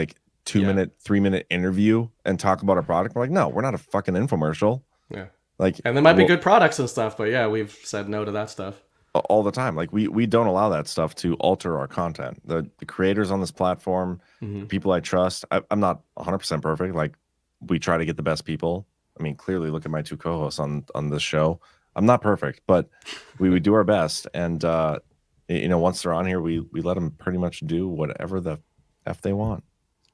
2-minute, 3-minute interview and talk about our product? We're like, no, we're not a fucking infomercial. Yeah. Like, And there might be good products and stuff, but yeah, we've said no to that stuff. all the time. Like we don't allow that stuff to alter our content. The creators on this platform, the people I trust. I'm not 100% perfect. Like, we try to get the best people. I mean, clearly look at my two co-hosts on this show. I'm not perfect, but we do our best. And once they're on here, we let them pretty much do whatever the F they want.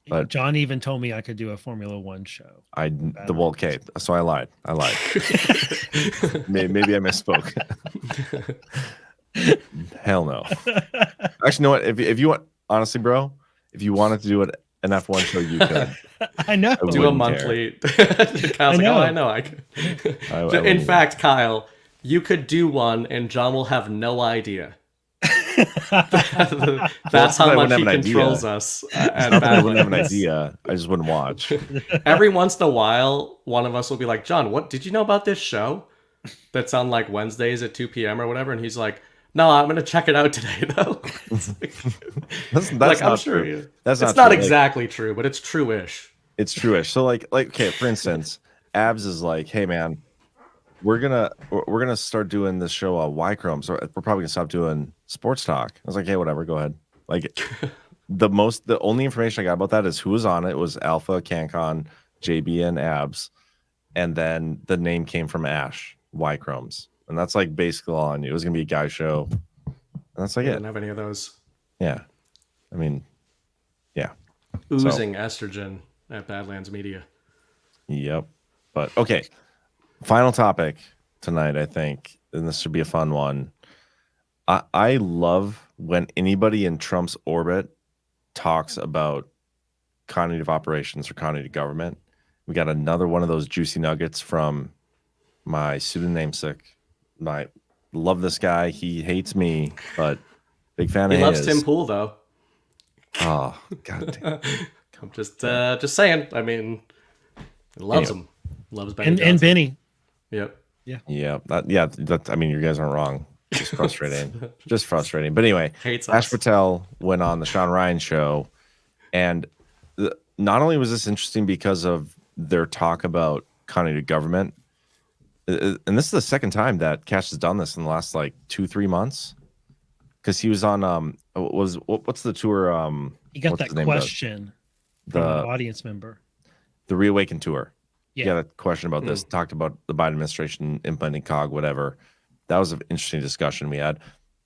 But John even told me I could do a Formula One show. okay, so I lied. Maybe I misspoke. Hell no. Actually, you know what? If you want, honestly, bro, if you wanted to do an F1 show, you could. I know. Do a monthly. Kyle's like, I know. I could. In fact, Kyle, you could do one, and John will have no idea. That's how much he controls us. I wouldn't have an idea. I just wouldn't watch. Every once in a while, one of us will be like, John, what did you know about this show that's on like Wednesdays at 2 p.m. or whatever? And he's like, no, I'm gonna check it out today though. That's like, not I'm sure true. It's not true. exactly true, but it's true-ish. It's true-ish. So like okay, for instance, Abs is like, hey man, we're gonna start doing this show Y Chrome. So we're probably gonna stop doing sports talk. I was like, hey, whatever, go ahead. Like the only information I got about that is who was on it. It was Alpha, CanCon, JB, and Abs, and then the name came from Ash, Y Chromes. And that's like basically all I knew. It was gonna be a guy show. And that's like I it. didn't have any of those. Yeah. I mean, yeah. Oozing estrogen at Badlands Media. Yep. But okay. Final topic tonight, I think, and this should be a fun one. I love when anybody in Trump's orbit talks about continuity of operations or continuity of government. We got another one of those juicy nuggets from my student namesake. Love this guy. He hates me, but big fan of his. He loves Tim Pool, though. Oh, god damn. I'm just saying. I mean, he loves him. Loves Benny and Benny. Yep. Yeah. I mean, you guys aren't wrong. Just frustrating. Just frustrating. But anyway, Hates Ash us. Patel went on the Sean Ryan show, and not only was this interesting because of their talk about continuity of government, and this is the second time that Cash has done this in the last like 2-3 months, because he was on what's the tour? He got what's that his name question does? from an audience member. The Reawaken tour. Yeah. He got a question about this. Talked about the Biden administration implementing COG, whatever. That was an interesting discussion we had.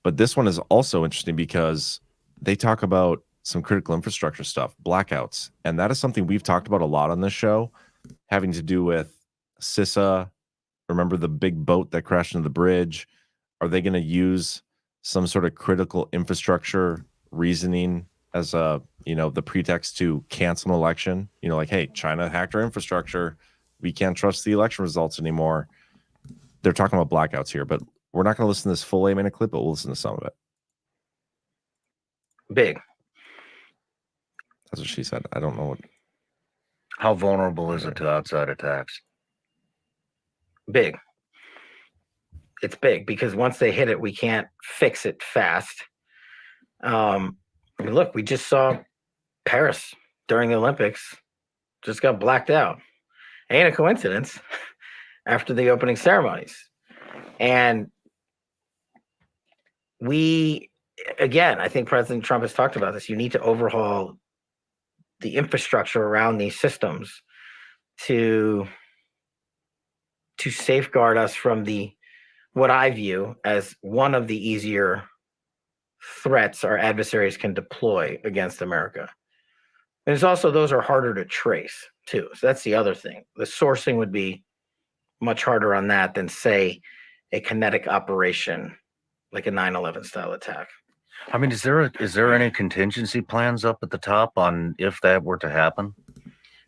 But this one is also interesting because they talk about some critical infrastructure stuff, blackouts, and that is something we've talked about a lot on this show, having to do with CISA. Remember the big boat that crashed into the bridge? Are they going to use some sort of critical infrastructure reasoning as the pretext to cancel an election? Like, hey, China hacked our infrastructure. We can't trust the election results anymore. They're talking about blackouts here, but we're not going to listen to this full 8-minute clip, but we'll listen to some of it. Big. That's what she said. I don't know what. How vulnerable is it to outside attacks? Big. It's big because once they hit it, we can't fix it fast. I mean, look, we just saw Paris during the Olympics just got blacked out. Ain't a coincidence after the opening ceremonies. And again, I think President Trump has talked about this. You need to overhaul the infrastructure around these systems to safeguard us from what I view as one of the easier threats our adversaries can deploy against America. And it's also, those are harder to trace too. So that's the other thing. The sourcing would be much harder on that than, say, a kinetic operation like a 9/11 style attack. I mean, is there any contingency plans up at the top on if that were to happen?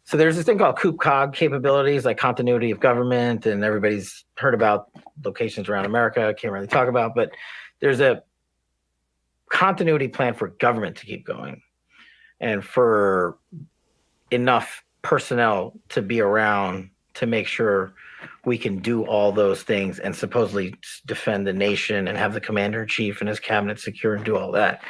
So there's this thing called COOP-COG capabilities, like continuity of government, and everybody's heard about locations around America. Can't really talk about, but there's a continuity plan for government to keep going, and for enough personnel to be around to make sure we can do all those things and supposedly defend the nation and have the commander in chief and his cabinet secure and do all that.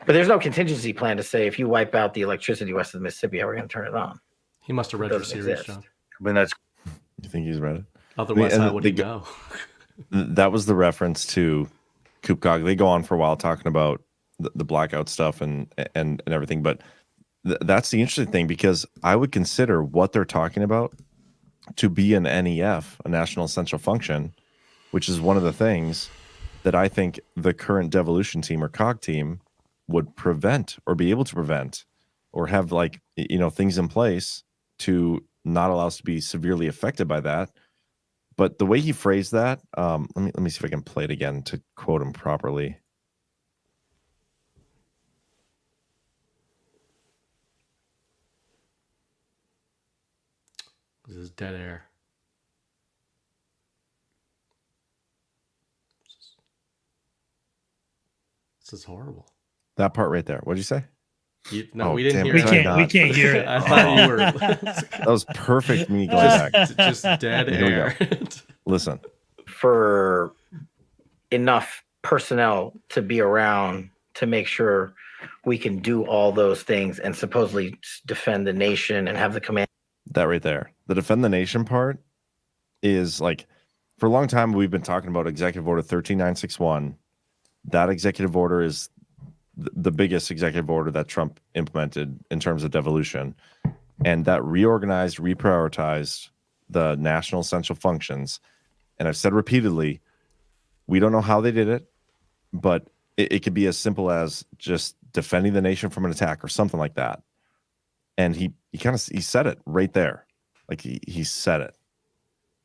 But there's no contingency plan to say, if you wipe out the electricity west of the Mississippi, how are we going to turn it on? He must have read your series, John. I mean, that's. You think he's read it? Otherwise, how would he know? That was the reference to COOP-COG. They go on for a while talking about the blackout stuff and everything, but that's the interesting thing, because I would consider what they're talking about to be an NEF, a national essential function, which is one of the things that I think the current devolution team or COG team would prevent, or be able to prevent, or have, like, things in place to not allow us to be severely affected by that. But the way he phrased that, let me see if I can play it again to quote him properly. This is dead air. This is horrible. That part right there. What did you say? We didn't hear it. We can't hear it. I thought you were. That was perfect. Me going back. Just dead air. Listen. For enough personnel to be around to make sure we can do all those things and supposedly defend the nation and have the command. That right there. The defend the nation part is, like, for a long time, we've been talking about Executive Order 13961. That executive order is the biggest executive order that Trump implemented in terms of devolution. And that reorganized, reprioritized the national essential functions. And I've said repeatedly, we don't know how they did it, but it could be as simple as just defending the nation from an attack or something like that. And he said it right there. Like he said it.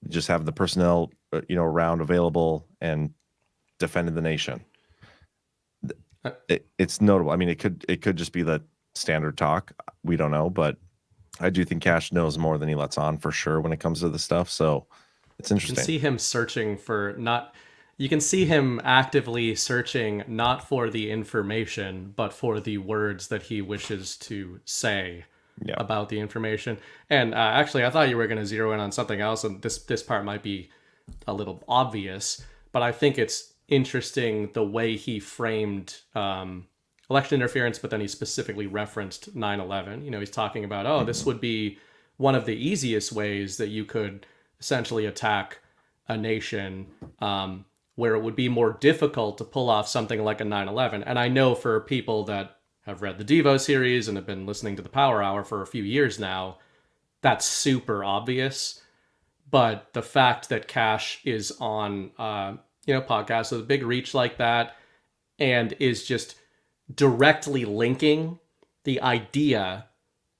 Just have the personnel, around, available, and defending the nation. It's notable. I mean, it could just be the standard talk. We don't know, but I do think Cash knows more than he lets on, for sure, when it comes to the stuff. So it's interesting. You can see him searching for you can see him actively searching not for the information, but for the words that he wishes to say about the information. And actually, I thought you were going to zero in on something else, and this part might be a little obvious, but I think it's interesting the way he framed election interference, but then he specifically referenced 9/11. He's talking about, this would be one of the easiest ways that you could essentially attack a nation, where it would be more difficult to pull off something like a 9/11. And I know for people that have read the Devo series and have been listening to the Power Hour for a few years now, that's super obvious. But the fact that Cash is on podcasts with a big reach like that and is just directly linking the idea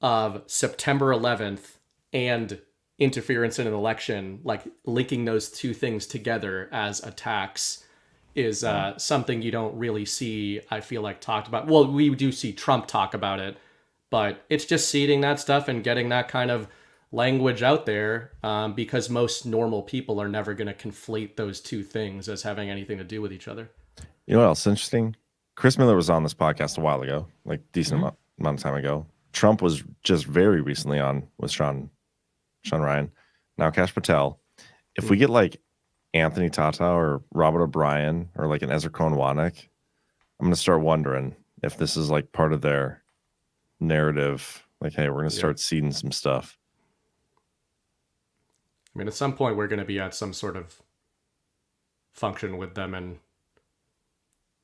of September 11th and interference in an election, like linking those two things together as attacks, is something you don't really see, I feel like, talked about. Well, we do see Trump talk about it, but it's just seeding that stuff and getting that kind of language out there, because most normal people are never going to conflate those two things as having anything to do with each other. You know what else interesting? Chris Miller was on this podcast a while ago, like decent amount of time ago. Trump was just very recently on with Sean Ryan. Now Cash Patel. If we get like Anthony Tata or Robert O'Brien or like an Ezra Cohen-Wannick, I'm going to start wondering if this is like part of their narrative, like, hey, we're going to start seeding some stuff. I mean, at some point we're going to be at some sort of function with them, and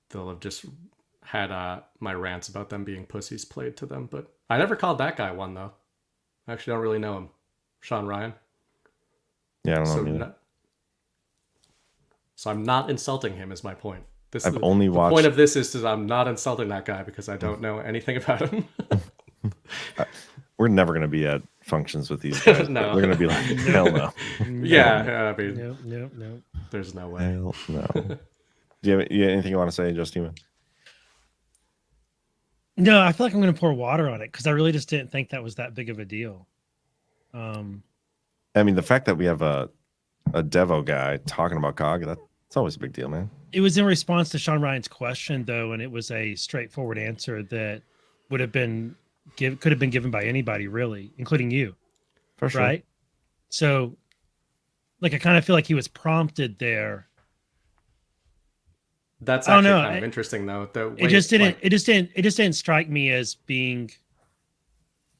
they'll have just had my rants about them being pussies played to them. But I never called that guy one, though. I actually don't really know him. Sean Ryan. Yeah, I don't know either. So I'm not insulting him, is my point. I've only watched... The point of this is I'm not insulting that guy because I don't know anything about him. We're never going to be at functions with these guys. No. We're going to be like, hell no. Yeah, I mean, no. There's no way. Hell no. Do you have anything you want to say, Justin? No, I feel like I'm going to pour water on it because I really just didn't think that was that big of a deal. I mean, the fact that we have a Devo guy talking about COG, that's always a big deal, man. It was in response to Sean Ryan's question, though, and it was a straightforward answer that would have been could have been given by anybody, really, including you. For sure. Right? So, like, I kind of feel like he was prompted there. That's actually kind of interesting, though. It just didn't strike me as being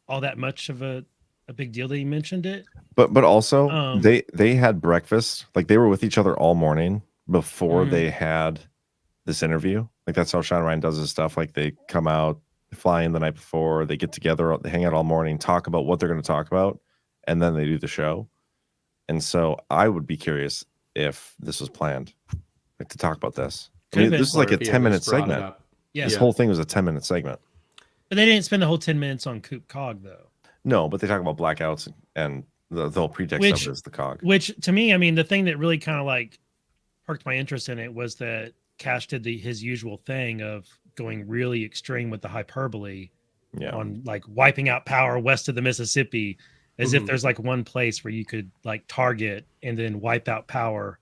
all that much of a big deal that he mentioned it. But also they had breakfast, like they were with each other all morning before they had this interview. Like that's how Sean Ryan does his stuff. Like they come out, fly in the night before, they get together, they hang out all morning, talk about what they're going to talk about, and then they do the show. And so I would be curious if this was planned, like to talk about this. I mean, this is like a 10-minute segment. Yeah. This whole thing was a 10-minute segment. But they didn't spend the whole 10 minutes on Coop Cog, though. No, but they talk about blackouts and the whole pretext of it is the COG. Which, to me, I mean, the thing that really kind of like perked my interest in it was that Cash did his usual thing of going really extreme with the hyperbole on like wiping out power west of the Mississippi, as if there's like one place where you could like target and then wipe out power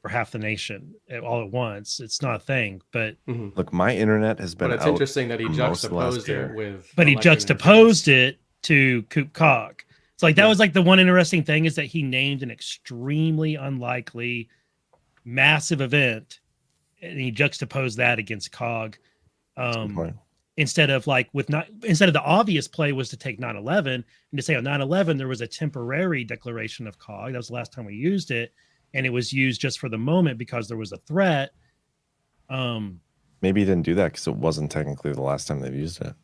for half the nation all at once. It's not a thing, but look, my internet has been. But it's interesting that he juxtaposed it with. But he juxtaposed it to Coop Cog. It's like that was like the one interesting thing is that he named an extremely unlikely, massive event, and he juxtaposed that against Cog. Instead of the obvious play was to take 9/11 and to say on 9/11 there was a temporary declaration of COG. That was the last time we used it, and it was used just for the moment because there was a threat. Maybe he didn't do that because it wasn't technically the last time they've used it.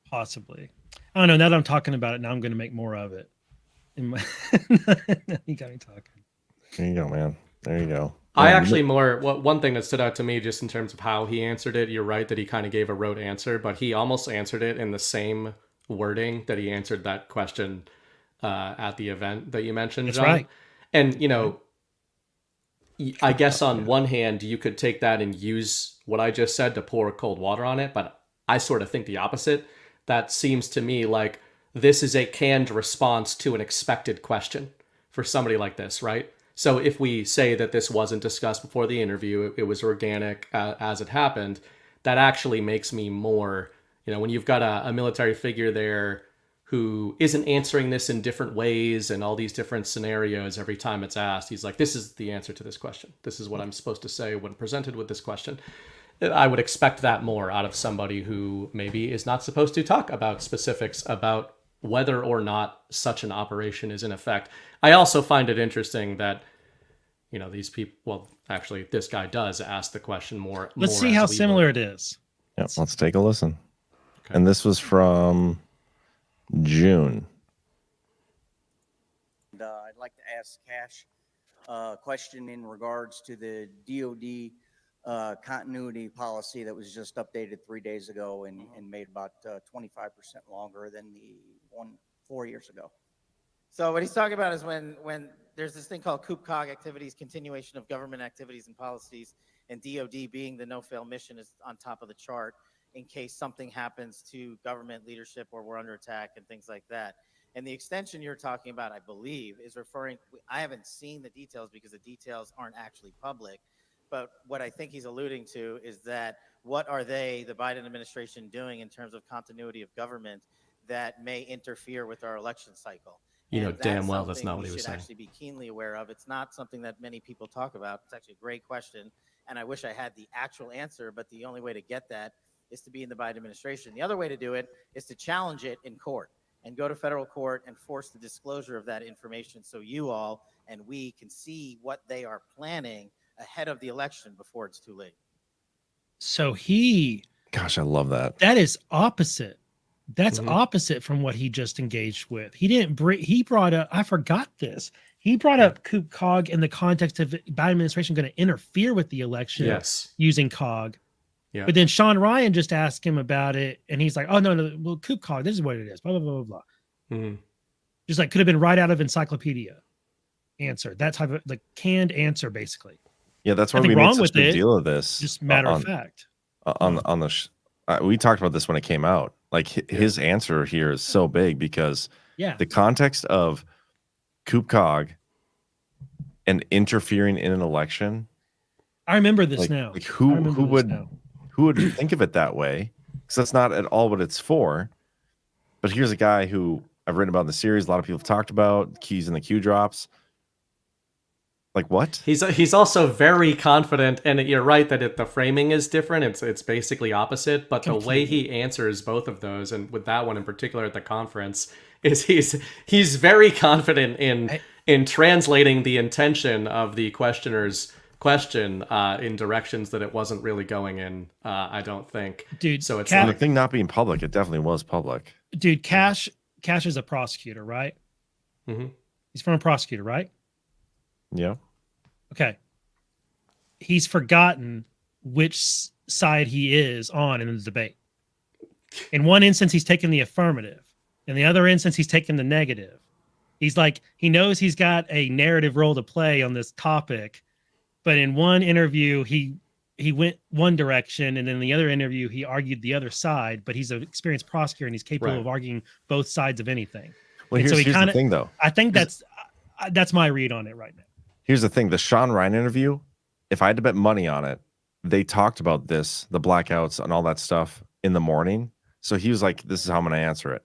Possibly. I don't know. Now that I'm talking about it, now I'm going to make more of it. You got me talking. There you go, man. There you go. I actually one thing that stood out to me just in terms of how he answered it, you're right that he kind of gave a rote answer, but he almost answered it in the same wording that he answered that question at the event that you mentioned, That's John. right. And, you know, I guess on one hand, you could take that and use what I just said to pour cold water on it, but I sort of think the opposite. That seems to me like this is a canned response to an expected question for somebody like this, right? So if we say that this wasn't discussed before the interview, it was organic as it happened, that actually makes me more, you know, when you've got a military figure there who isn't answering this in different ways and all these different scenarios every time it's asked, he's like, this is the answer to this question. This is what I'm supposed to say when presented with this question. I would expect that more out of somebody who maybe is not supposed to talk about specifics about whether or not such an operation is in effect. I also find it interesting that, you know, these people, well, actually, this guy does ask the question more. Let's see how similar it is. Yeah, let's take a listen. Okay. And this was from June. I'd like to ask Cash a question in regards to the DoD continuity policy that was just updated 3 days ago and made about 25% longer than the one 4 years ago. So what he's talking about is when there's this thing called Coop Cog activities, continuation of government activities and policies, and DoD being the no-fail mission is on top of the chart in case something happens to government leadership or we're under attack and things like that. And the extension you're talking about, I believe, is referring, I haven't seen the details because the details aren't actually public, but what I think he's alluding to is that what are they, the Biden administration, doing in terms of continuity of government that may interfere with our election cycle? You know damn well that's not what he was saying. We should actually be keenly aware of. It's not something that many people talk about. It's actually a great question, and I wish I had the actual answer, but the only way to get that is to be in the Biden administration. The other way to do it is to challenge it in court and go to federal court and force the disclosure of that information so you all and we can see what they are planning ahead of the election before it's too late. So gosh, I love that. That is opposite. That's opposite from what he just engaged with. He brought up, I forgot this. He brought up Coop Cog in the context of Biden administration going to interfere with the election using Cog. Yeah. But then Sean Ryan just asked him about it, and he's like, "Oh no, well, Coop Cog, this is what it is." Blah blah blah blah blah. Just like could have been right out of encyclopedia answer. That type of like canned answer, basically. Yeah, that's why we made such a big deal of this. Just matter of fact. We talked about this when it came out. Like his answer here is so big because the context of Coop Cog and interfering in an election. I remember this now. Like who would think of it that way? Because that's not at all what it's for. But here's a guy who I've written about in the series. A lot of people have talked about keys in the Q drops. Like what? He's also very confident, and you're right that the framing is different. It's basically opposite, but the way he answers both of those, and with that one in particular at the conference, is he's very confident in translating the intention of the questioner's question in directions that it wasn't really going in. I don't think, dude. So it's the thing not being public. It definitely was public, dude. Cash is a prosecutor, right? He's from a prosecutor, right? Yeah. Okay. He's forgotten which side he is on in the debate. In one instance, he's taken the affirmative. In the other instance, he's taken the negative. He's like, he knows he's got a narrative role to play on this topic, but in one interview, he went one direction, and in the other interview, he argued the other side, but he's an experienced prosecutor, and he's capable of arguing both sides of anything. Well, here's the thing, though. I think that's my read on it right now. Here's the thing. The Sean Ryan interview, if I had to bet money on it, they talked about this, the blackouts and all that stuff in the morning. So he was like, this is how I'm going to answer it.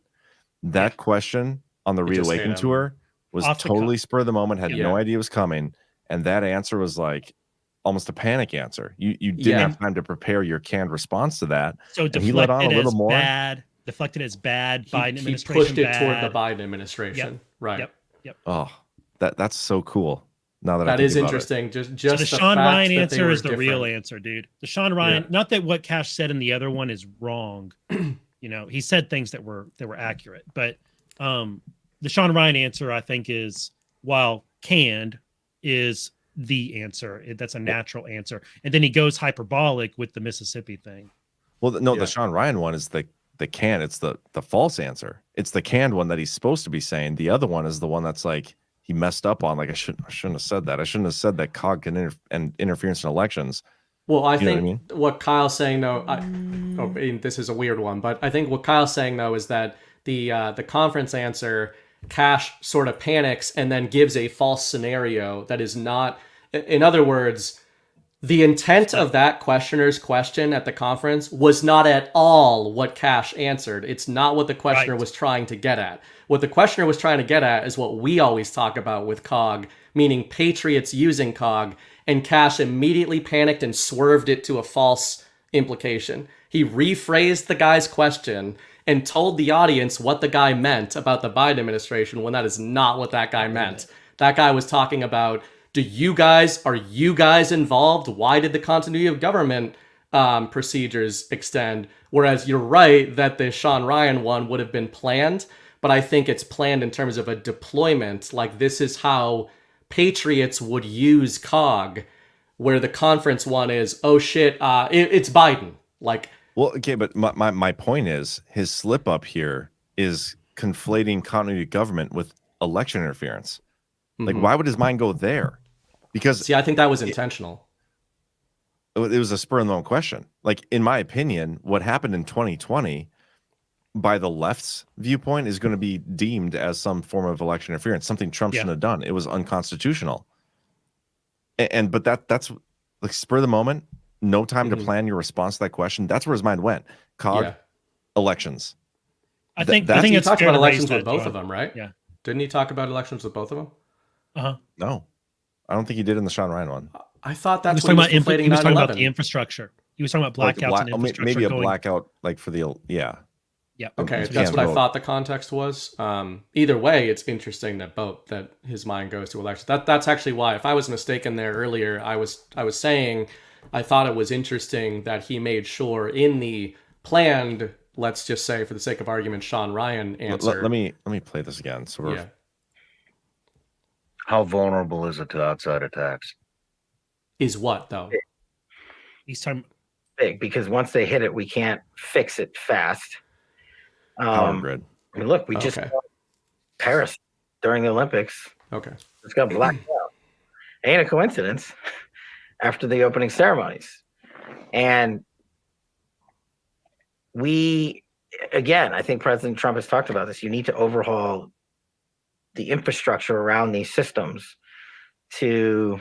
That question on the Reawaken tour was totally spur of the moment, had no idea it was coming. And that answer was like almost a panic answer. You didn't have time to prepare your canned response to that. So and he let on a little more. Deflected as bad. Biden He administration pushed it bad. toward the Biden administration. Yep. Right. Yep. Oh, that's so cool. Now that that I think is about interesting. it. Just the Sean Ryan answer is the real answer, dude. The Sean Ryan, not that what Cash said in the other one is wrong. You know, he said things that were accurate, but the Sean Ryan answer, I think, is while canned is the answer. That's a natural answer, and then he goes hyperbolic with the Mississippi thing. Well, no, the Sean Ryan one is the canned. It's the false answer. It's the canned one that he's supposed to be saying. The other one is the one that's like he messed up on. Like I shouldn't have said that. I shouldn't have said that COG can and interference in elections. Well, I think what Kyle's saying though, this is a weird one, but I think what Kyle's saying though is that the conference answer, Cash sort of panics and then gives a false scenario that is not. In other words, the intent of that questioner's question at the conference was not at all what Cash answered. It's not what the questioner was trying to get at. What the questioner was trying to get at is what we always talk about with COG, meaning patriots using COG, and Cash immediately panicked and swerved it to a false implication. He rephrased the guy's question and told the audience what the guy meant about the Biden administration when that is not what that guy meant. That guy was talking about, are you guys involved? Why did the continuity of government procedures extend? Whereas you're right that the Sean Ryan one would have been planned, but I think it's planned in terms of a deployment. Like this is how patriots would use COG, where the conference one is, oh shit, it's Biden. Like, well, okay, but my point is his slip up here is conflating continuity of government with election interference. Like, why would his mind go there? Because I think that was intentional. It was a spur of the moment question. Like, in my opinion, what happened in 2020 by the left's viewpoint is going to be deemed as some form of election interference, something Trump shouldn't have done. It was unconstitutional. But that's like spur of the moment, no time to plan your response to that question. That's where his mind went. COG, elections. I think he talked about elections with both of them, right? Yeah. Didn't he talk about elections with both of them? No, I don't think he did in the Sean Ryan one. I thought that's he was what talking about the infrastructure. He was talking about blackouts and infrastructure. Maybe a going... blackout, like for the Yeah. Okay, that's what I thought the context was. Either way, it's interesting that his mind goes to election. That's actually why, if I was mistaken there earlier, I was saying I thought it was interesting that he made sure in the planned, let's just say for the sake of argument, Sean Ryan answer. Let me play this again. So we're... How vulnerable is it to outside attacks? Is what though? He's talking big, because once they hit it, we can't fix it fast. Power grid. I mean, look, we just saw Paris during the Olympics. Okay, it's got blacked out. Ain't a coincidence. After the opening ceremonies, and I think President Trump has talked about this. You need to overhaul the infrastructure around these systems to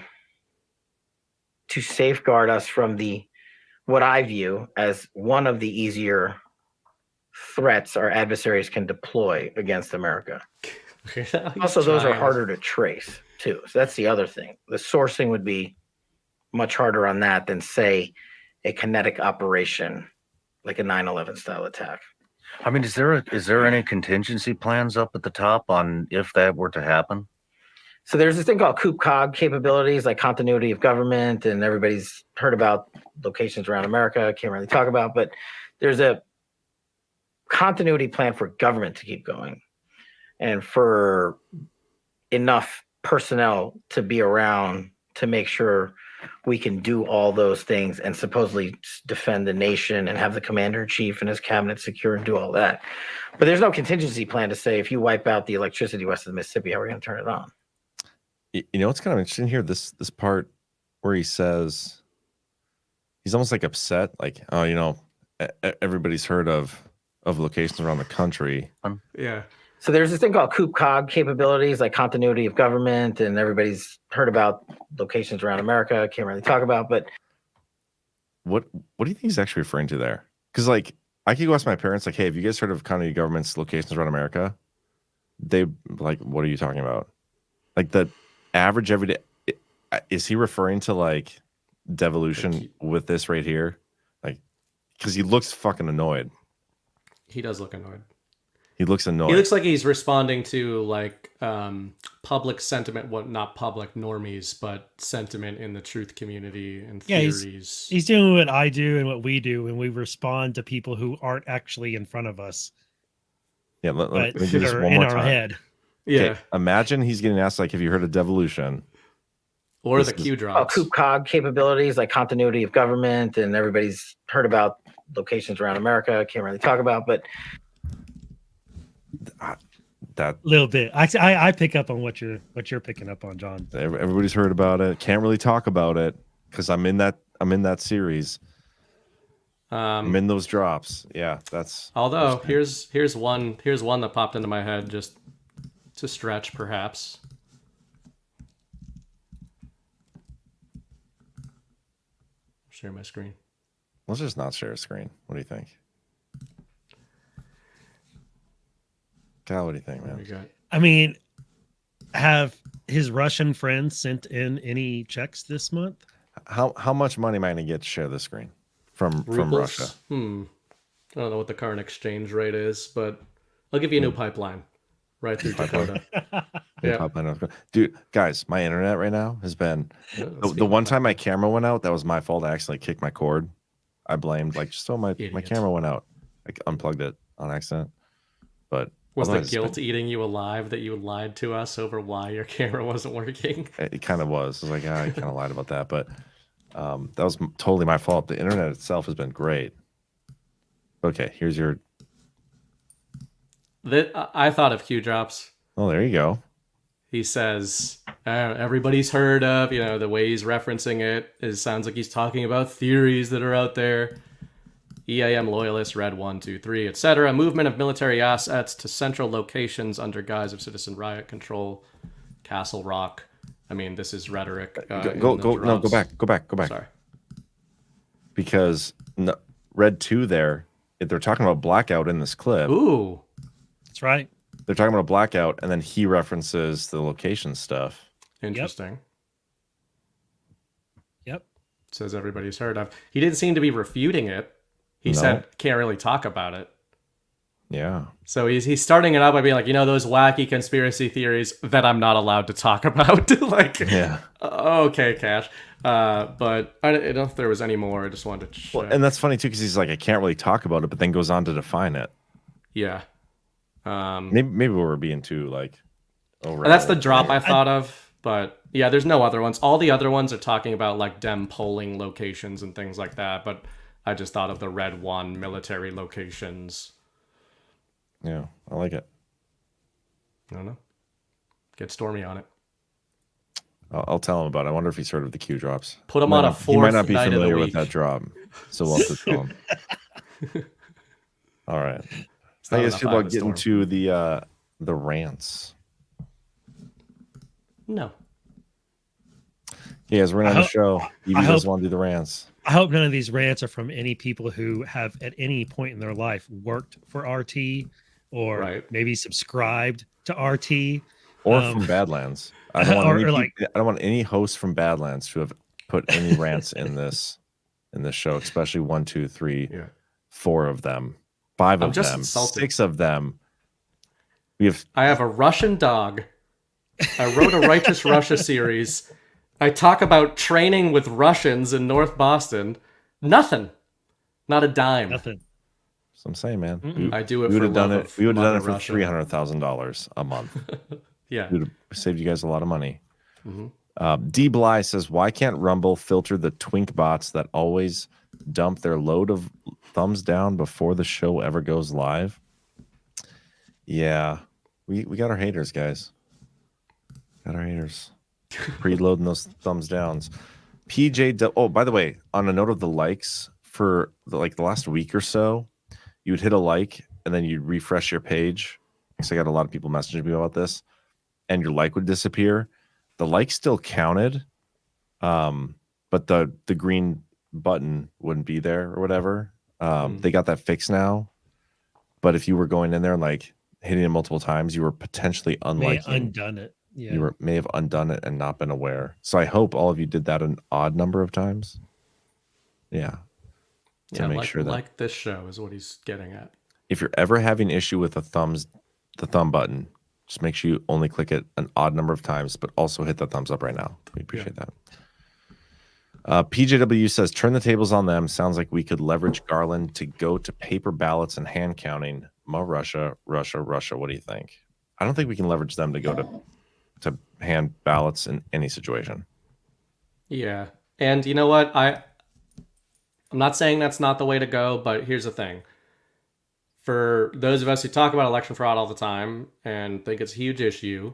safeguard us from what I view as one of the easier threats our adversaries can deploy against America. Also, those are harder to trace too. So that's the other thing. The sourcing would be much harder on that than, say, a kinetic operation like a 9/11 style attack. I mean, is there any contingency plans up at the top on if that were to happen? So there's this thing called COOP-COG capabilities, like continuity of government, and everybody's heard about locations around America. Can't really talk about, but there's a continuity plan for government to keep going and for enough personnel to be around to make sure we can do all those things and supposedly defend the nation and have the commander in chief and his cabinet secure and do all that. But there's no contingency plan to say, if you wipe out the electricity west of the Mississippi, how are we going to turn it on? You know, it's kind of interesting here, this part where he says, he's almost like upset, like, oh, you know, everybody's heard of locations around the country. Yeah. So there's this thing called COOP-COG capabilities, like continuity of government, and everybody's heard about locations around America. Can't really talk about, but what do you think he's actually referring to there? Because like I could go ask my parents, like, hey, have you guys heard of continuity of government's locations around America? They like, what are you talking about? Like the average everyday, is he referring to like devolution with this right here? Like, because he looks fucking annoyed. He does look annoyed. He looks annoyed. He looks like he's responding to like public sentiment, not public normies, but sentiment in the truth community and theories. He's doing what I do and what we do when we respond to people who aren't actually in front of us. Yeah, let me do this are one in more our time. head. Yeah. Okay, imagine he's getting asked, like, have you heard of devolution? Or the Q drops. COOP-COG capabilities, like continuity of government, and everybody's heard about locations around America. Can't really talk about, but that little bit. I pick up on what you're picking up on, John. Everybody's heard about it. Can't really talk about it because I'm in that series. I'm in those drops. Yeah, that's. Although here's one that popped into my head just to stretch, perhaps. Share my screen. Let's just not share a screen. What do you think? Cal, what do you think, man? I mean, have his Russian friends sent in any checks this month? How much money am I going to get to share the screen from Russia? I don't know what the current exchange rate is, but I'll give you a new pipeline right through Dakota. Yeah. Dude, guys, my internet right now has been the one time my camera went out, that was my fault. I accidentally kicked my cord. I blamed my camera went out. I unplugged it on accident. But was the guilt eating you alive that you lied to us over why your camera wasn't working? It kind of was. I was like, I kind of lied about that, but that was totally my fault. The internet itself has been great. Okay, here's your. I thought of Q drops. Oh, there you go. He says, everybody's heard of, the way he's referencing it sounds like he's talking about theories that are out there. EAM loyalists, Red 1, 2, 3, etc. Movement of military assets to central locations under guise of citizen riot control. Castle Rock. I mean, this is rhetoric. Go back. Sorry. Because Red 2 there, they're talking about blackout in this clip. Ooh. That's right. They're talking about a blackout, and then he references the location stuff. Interesting. Yep. says everybody's heard of. He didn't seem to be refuting it. He No. said, can't really talk about it. Yeah. So he's starting it out by being like, those wacky conspiracy theories that I'm not allowed to talk about. Like, Yeah. Okay, Cash. But I don't know if there was any more. I just wanted to check. Well, and that's funny too, because he's like, I can't really talk about it, but then goes on to define it. Yeah. Maybe we're being too like over. And that's the drop I thought of. But yeah, there's no other ones. All the other ones are talking about like Dem polling locations and things like that. But I just thought of the Red One military locations. Yeah, I like it. I don't know. Get Stormy on it. I'll tell him about it. I wonder if he's heard of the Q drops. Put him on a He might fourth not be night of the familiar with week. that drop, so we'll have to tell him. All right. How not you guys enough feel out of about the getting to the rants? No. Yeah, as we're on the show, you I guys hope- want to do the rants. I hope none of these rants are from any people who have at any point in their life worked for RT or maybe subscribed to RT. Or from Badlands. I don't want or I don't want any hosts from Badlands to have put any rants in this show, especially 1, 2, 3, 4 of them, 5 I'm of just them, insulted. 6 of them. I have a Russian dog. I wrote a Righteous Russia series. I talk about training with Russians in North Boston. Nothing. Not a dime. Nothing. So I'm saying, man, I do it we would for have done love it. of We would have done it Mother for Russia. $300,000 a month. Yeah. We would have saved you guys a lot of money. Mhm. D. Bly says, "Why can't Rumble filter the twink bots that always dump their load of thumbs down before the show ever goes live?" Yeah, we got our haters, guys. Got our haters. Preloading those thumbs downs. PJ. Oh, by the way, on a note of the likes for the last week or so, you would hit a like and then you'd refresh your page. Because I got a lot of people messaging me about this, and your like would disappear. The like still counted, but the green button wouldn't be there or whatever. They got that fixed now. But if you were going in there and like hitting it multiple times, you were potentially May unliking. undone it. Yeah. You may have undone it and not been aware. So I hope all of you did that an odd number of times. Yeah. To make sure that like this show is what he's getting at. if you're ever having issue with the thumb button, just make sure you only click it an odd number of times, but also hit the thumbs up right now. We appreciate that. PJW says, turn the tables on them. Sounds like we could leverage Garland to go to paper ballots and hand counting. Russia. What do you think? I don't think we can leverage them to go to hand ballots in any situation. Yeah. And you know what? I'm not saying that's not the way to go, but here's the thing. For those of us who talk about election fraud all the time and think it's a huge issue,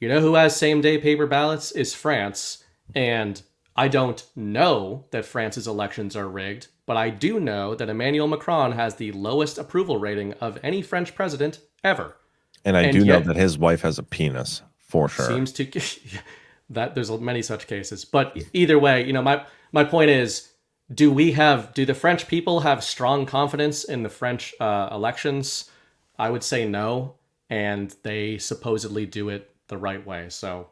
you know who has same-day paper ballots is France. And I don't know that France's elections are rigged, but I do know that Emmanuel Macron has the lowest approval rating of any French president ever. And I do know that his wife has a penis, for sure. Seems to that there's many such cases. But either way, my point is, do the French people have strong confidence in the French elections? I would say no, and they supposedly do it the right way. So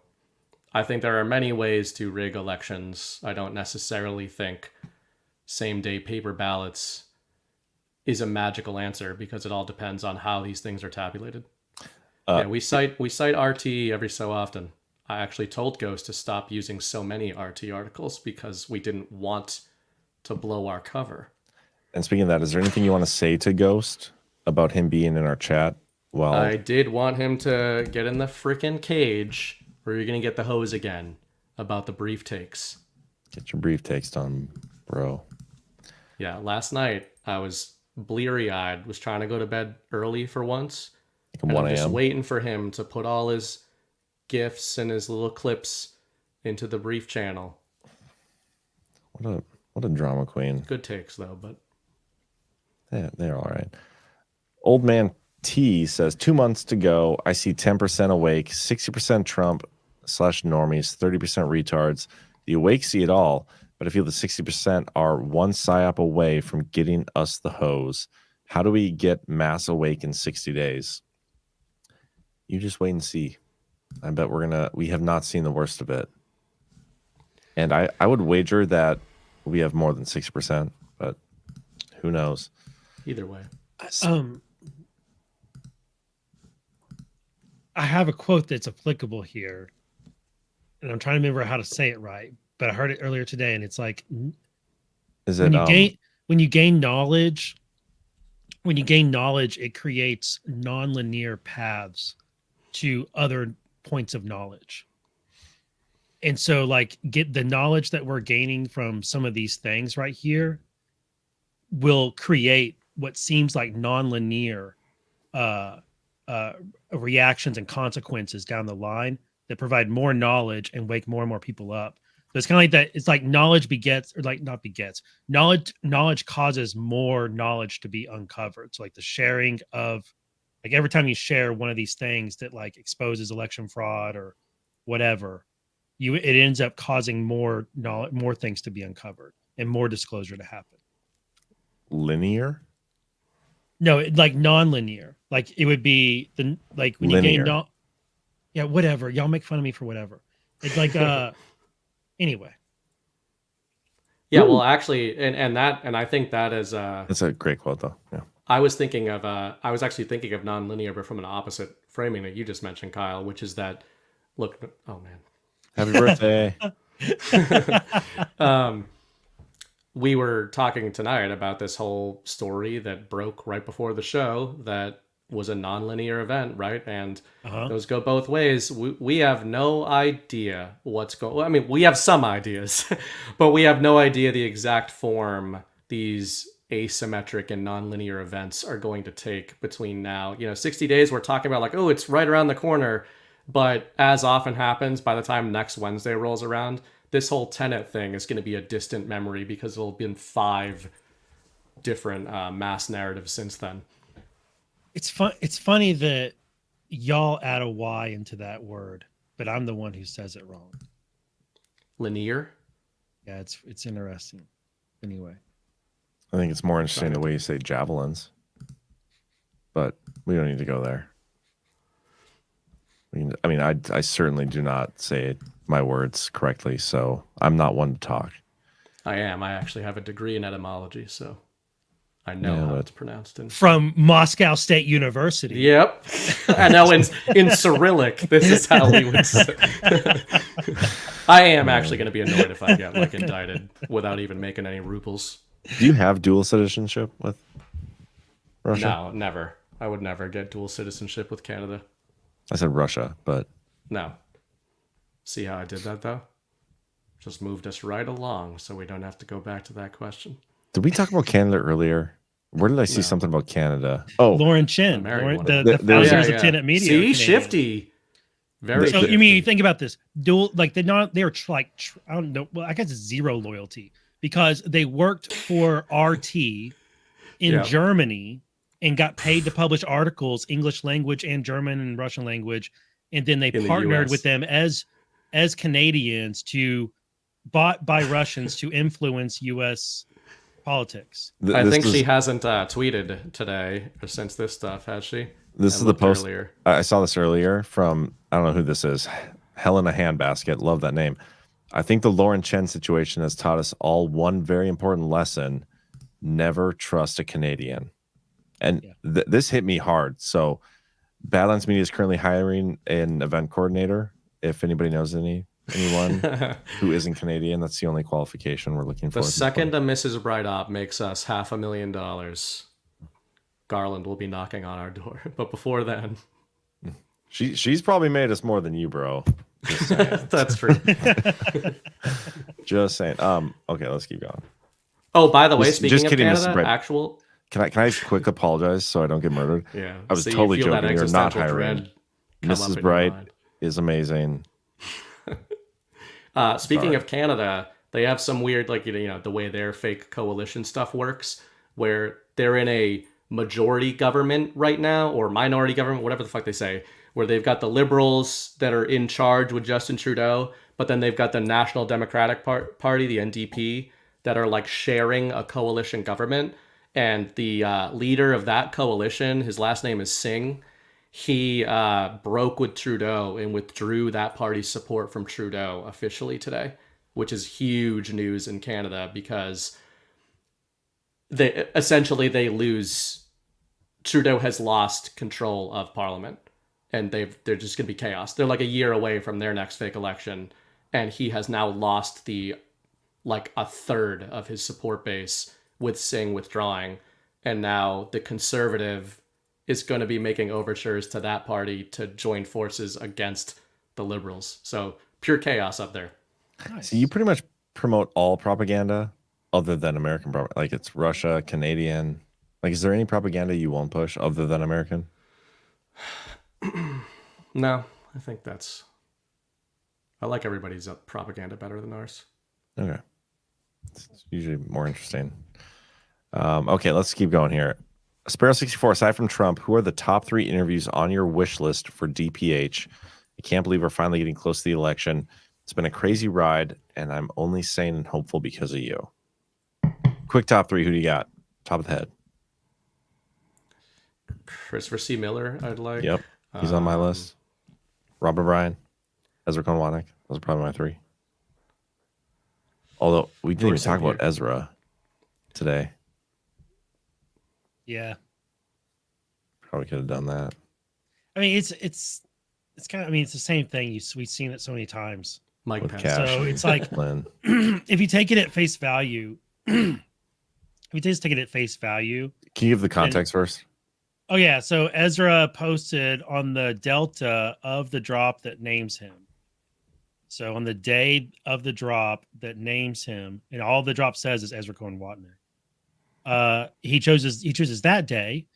I think there are many ways to rig elections. I don't necessarily think same-day paper ballots is a magical answer because it all depends on how these things are tabulated. Yeah, we cite RT every so often. I actually told Ghost to stop using so many RT articles because we didn't want to blow our cover. And speaking of that, is there anything you want to say to Ghost about him being in our chat? Well, I did want him to get in the freaking cage where you're going to get the hose again about the brief takes. Get your brief takes done, bro. Yeah, last night I was bleary-eyed, was trying to go to bed early for once. Like and 1 I'm just a.m.? waiting for him to put all his GIFs and his little clips into the brief channel. What a drama queen. Good takes, though, but... Yeah, they're all right. Old Man T says, 2 months to go. I see 10% awake, 60% Trump / normies, 30% retards. The awake see it all, but I feel the 60% are one psyop away from getting us the hose. How do we get mass awake in 60 days? You just wait and see. I bet we have not seen the worst of it. And I would wager that we have more than 6%, but who knows? Either way. I have a quote that's applicable here, and I'm trying to remember how to say it right, but I heard it earlier today, and it's like, Is when it you gain knowledge, it creates nonlinear paths to other points of knowledge. And so, like, get the knowledge that we're gaining from some of these things right here will create what seems like nonlinear reactions and consequences down the line that provide more knowledge and wake more and more people up. So it's kind of like that. It's like knowledge begets, or like not begets. Knowledge causes more knowledge to be uncovered. So like the sharing of, like every time you share one of these things that like exposes election fraud or whatever, it ends up causing more knowledge, more things to be uncovered and more disclosure to happen. Linear? No, like non-linear. Like it would be when you gain yeah, whatever. Y'all make fun of me for whatever. It's like anyway. Yeah, well, actually, and I think that is That's a great quote, though. Yeah. I was actually thinking of non-linear, but from an opposite framing that you just mentioned, Kyle, which is that oh man. Happy birthday. We were talking tonight about this whole story that broke right before the show that was a non-linear event, right? And those go both ways. We have no idea what's going. I mean, we have some ideas, but we have no idea the exact form these asymmetric and non-linear events are going to take between now. 60 days. We're talking about like, oh, it's right around the corner. But as often happens, by the time next Wednesday rolls around, this whole Tenet thing is going to be a distant memory because it'll have been 5 different mass narratives since then. It's funny that y'all add a Y into that word, but I'm the one who says it wrong. Linear? Yeah, it's interesting. Anyway. I think it's more interesting the way you say javelins, but we don't need to go there. I mean, I certainly do not say my words correctly, so I'm not one to talk. I am. I actually have a degree in etymology, so I know how it's pronounced. From Moscow State University. Yep. I know in Cyrillic, this is how we would say. I am actually going to be annoyed if I get like indicted without even making any rubles. Do you have dual citizenship with Russia? No, never. I would never get dual citizenship with Canada. I said Russia, but no. See how I did that though? Just moved us right along so we don't have to go back to that question. Did we talk about Canada earlier? Where did I see something about Canada? Oh, Lauren Chen, the founders of Tenet Media. See, shifty. Very. So you mean, you think about this dual, like they're like I don't know. Well, I guess it's zero loyalty because they worked for RT in Germany and got paid to publish articles, English language and German and Russian language, and then they partnered with them as Canadians bought by Russians to influence U.S. politics. I think she hasn't tweeted today or since this stuff, has she? This is the post. Earlier. I saw this earlier from, I don't know who this is, Helena Handbasket. Love that name. I think the Lauren Chen situation has taught us all one very important lesson: never trust a Canadian. And this hit me hard. So Badlands Media is currently hiring an event coordinator. If anybody knows anyone who isn't Canadian, that's the only qualification we're looking for. The second a Mrs. Brightop makes us $500,000, Garland will be knocking on our door. But before then, she's probably made us more than you, bro. Just saying. That's true. Just saying. Okay, let's keep going. Oh, by the way, speaking of Canada, actual. Can I quick apologize so I don't get murdered? Yeah, I was totally joking. You're not hiring. Mrs. Bright is amazing. Speaking of Canada, they have some weird, like, the way their fake coalition stuff works, where they're in a majority government right now, or minority government, whatever the fuck they say, where they've got the Liberals that are in charge with Justin Trudeau, but then they've got the National Democratic Party, the NDP, that are like sharing a coalition government. And the leader of that coalition, his last name is Singh, he broke with Trudeau and withdrew that party's support from Trudeau officially today. which is huge news in Canada because they lose. Trudeau has lost control of Parliament, and they're just going to be chaos. They're like a year away from their next fake election, and he has now lost a third of his support base with Singh withdrawing, and now the Conservative is going to be making overtures to that party to join forces against the Liberals. So pure chaos up there. Nice. So you pretty much promote all propaganda other than American propaganda. Like it's Russia, Canadian. Like, is there any propaganda you won't push other than American? No, I think I like everybody's propaganda better than ours. Okay. It's usually more interesting. Okay, let's keep going here. Sparrow64, aside from Trump, who are the top 3 interviews on your wish list for DPH? I can't believe we're finally getting close to the election. It's been a crazy ride, and I'm only sane and hopeful because of you. Quick top 3, who do you got? Top of the head. Christopher C. Miller, I'd like. Yep, he's on my list. Robert Bryan, Ezra Cohen Watnick. Those are probably my 3. Although we didn't even talk about Ezra today. Yeah. Probably could have done that. I mean, it's kind of, I mean, it's the same thing. We've seen it so many times. Mike With Pence. Cash So and it's like, Flynn. if you take it at face value, if you just take it at face value. Can you give the context first? Oh yeah. So Ezra posted on the Delta of the drop that names him. So on the day of the drop that names him, and all the drop says is Ezra Cohen Watnick. He chooses that day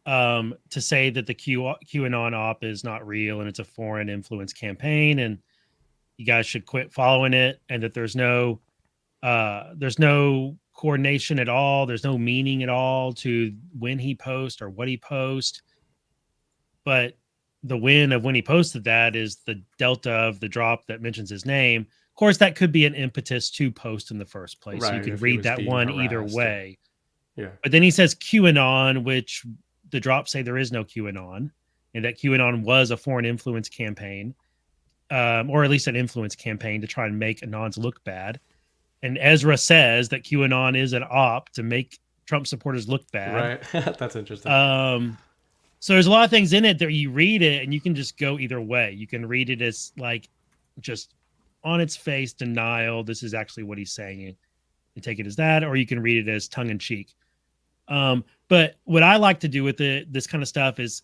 to say that the QAnon op is not real and it's a foreign influence campaign, and you guys should quit following it, and that there's no coordination at all, there's no meaning at all to when he posts or what he posts. But the win of when he posted that is the Delta of the drop that mentions his name. Of course, that could be an impetus to post in the first place. Right, So you could if he read was that being one either harassed. way. Yeah. But then he says QAnon, which the drops say there is no QAnon, and that QAnon was a foreign influence campaign, or at least an influence campaign to try and make Anons look bad. And Ezra says that QAnon is an op to make Trump supporters look bad. Right. That's interesting. So there's a lot of things in it that you read it and you can just go either way. You can read it as like just on its face denial. This is actually what he's saying, and take it as that, or you can read it as tongue in cheek. But what I like to do with this kind of stuff is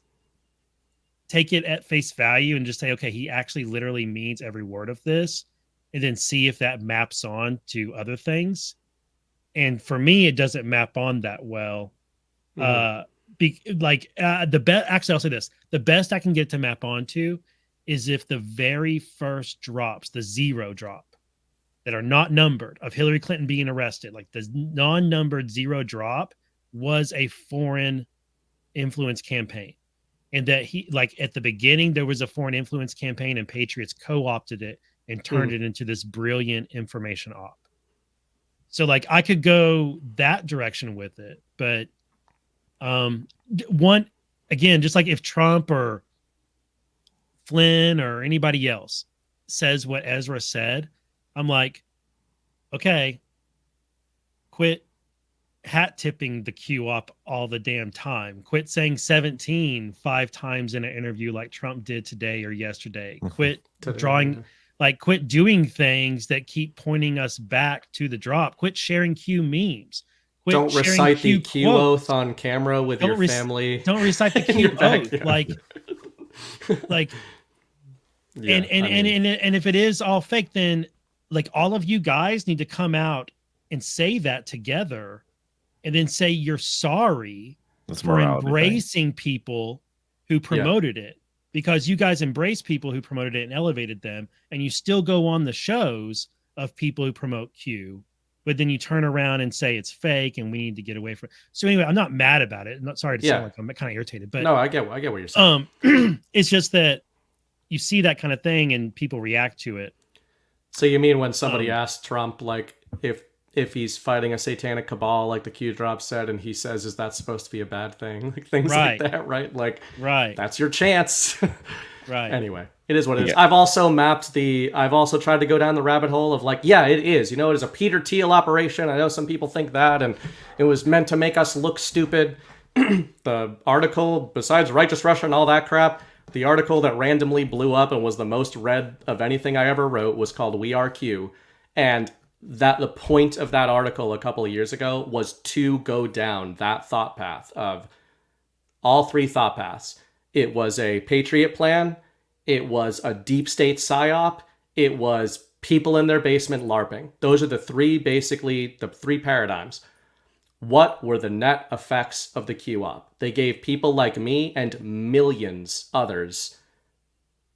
take it at face value and just say, okay, he actually literally means every word of this, and then see if that maps on to other things. And for me, it doesn't map on that well. Mhm. Actually, I'll say this: the best I can get to map onto is if the very first drops, the 0 drop that are not numbered of Hillary Clinton being arrested, like the non-numbered 0 drop, was a foreign influence campaign. And that he, like at the beginning, there was a foreign influence campaign and Patriots co-opted it and turned it into this brilliant information op. So like I could go that direction with it, but one, again, just like if Trump or Flynn or anybody else says what Ezra said, I'm like, okay, quit hat tipping the Q up all the damn time. Quit saying 17 5 times in an interview like Trump did today or yesterday. Quit quit doing things that keep pointing us back to the drop. Quit sharing Q memes. Quit Don't sharing recite the Q quotes. oath on camera with your family. Don't recite the in Q your oath. backyard. Yeah, And if it is all fake, then like all of you guys need to come out and say that together, and then say you're sorry That's for morality thing. embracing people who promoted it, because you guys embrace people who promoted it and elevated them, and you still go on the shows of people who promote Q, but then you turn around and say it's fake and we need to get away from it. So anyway, I'm not mad about it. I'm not sorry to sound like I'm kind of irritated, but no, I get what you're saying. It's just that you see that kind of thing and people react to it. So you mean when somebody asked Trump, like, if he's fighting a satanic cabal, like the Q drop said, and he says, is that supposed to be a bad thing? Like things like that, right? Like, right. That's your chance. Right. Anyway, it is what it is. I've also tried to go down the rabbit hole of like, yeah, it is. It is a Peter Thiel operation. I know some people think that, and it was meant to make us look stupid. The article, besides Righteous Russia and all that crap, the article that randomly blew up and was the most read of anything I ever wrote was called We Are Q. And that the point of that article a couple of years ago was to go down that thought path of all three thought paths. It was a Patriot plan. It was a deep state psyop. It was people in their basement LARPing. Those are the three paradigms. What were the net effects of the Q-op? They gave people like me and millions others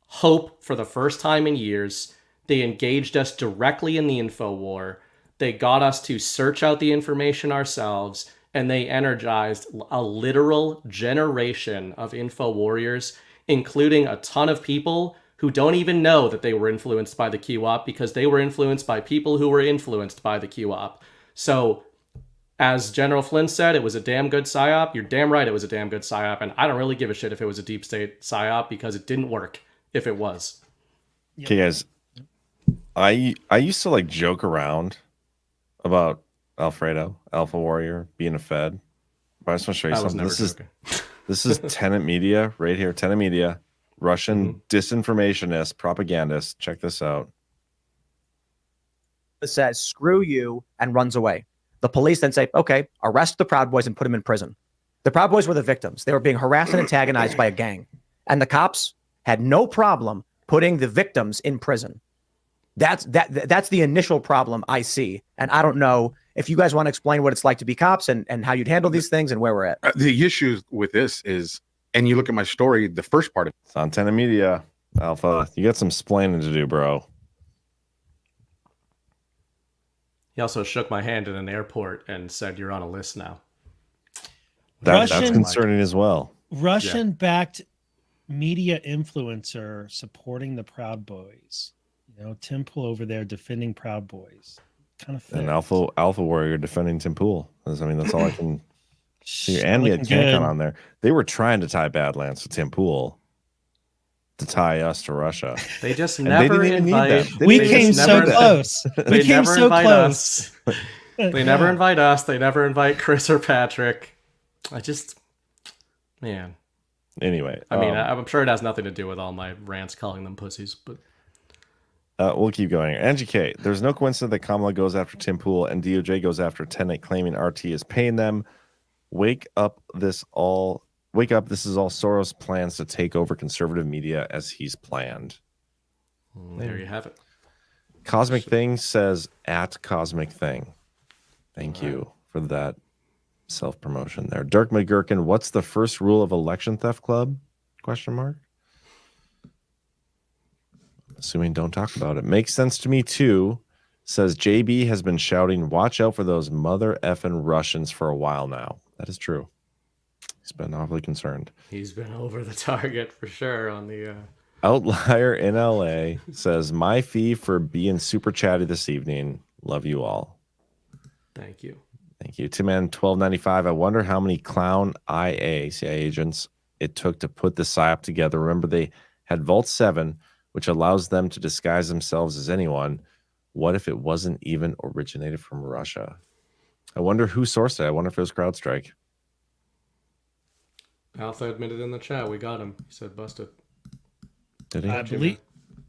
hope for the first time in years. They engaged us directly in the info war. They got us to search out the information ourselves, and they energized a literal generation of info warriors, including a ton of people who don't even know that they were influenced by the Q-op because they were influenced by people who were influenced by the Q-op. So, as General Flynn said, it was a damn good psyop. You're damn right it was a damn good psyop, and I don't really give a shit if it was a deep state psyop because it didn't work if it was. Okay, guys. I used to like joke around about Alfredo, Alpha Warrior, being a Fed. But I just want to show you something. This is Tenet Media right here. Tenet Media, Russian disinformationist, propagandist. Check this out. It says, screw you, and runs away. The police then say, okay, arrest the Proud Boys and put them in prison. The Proud Boys were the victims. They were being harassed and antagonized by a gang. And the cops had no problem putting the victims in prison. That's the initial problem I see. And I don't know if you guys want to explain what it's like to be cops and how you'd handle these things and where we're at. The issue with this is, and you look at my story, the first part of it's on Tenet Media, Alpha. You got some splaining to do, bro. He also shook my hand in an airport and said, "You're on a list now." That's concerning as well. Russian-backed media influencer supporting the Proud Boys. Tim Pool over there defending Proud Boys. Kind of. And Alpha Warrior defending Tim Pool. That's all I can see. And we had Cancon on there. They were trying to tie Badlands to Tim Pool to tie us to Russia. They just never invite. We came so close. We came so close. They never invite us. They never invite Chris or Patrick. Man. Anyway, I mean, I'm sure it has nothing to do with all my rants calling them pussies, but. We'll keep going. Angie K. There's no coincidence that Kamala goes after Tim Pool and DOJ goes after Tenet, claiming RT is paying them. Wake up! This is all Soros' plans to take over conservative media as he's planned. There you have it. Cosmic Thing says at Cosmic Thing. Thank you for that self-promotion there. Dirk McGurkin, what's the first rule of Election Theft Club? ? Assuming don't talk about it. Makes sense to me too. Says JB has been shouting, watch out for those mother effing Russians for a while now. That is true. He's been awfully concerned. He's been over the target for sure on the Outlier in LA says my fee for being super chatty this evening. Love you all. Thank you. Thank you. Timman 1295. I wonder how many clown CIA agents it took to put the PSYOP together. Remember, they had Vault 7, which allows them to disguise themselves as anyone. What if it wasn't even originated from Russia? I wonder who sourced it. I wonder if it was CrowdStrike. Alpha admitted in the chat. We got him. He said busted. Did he?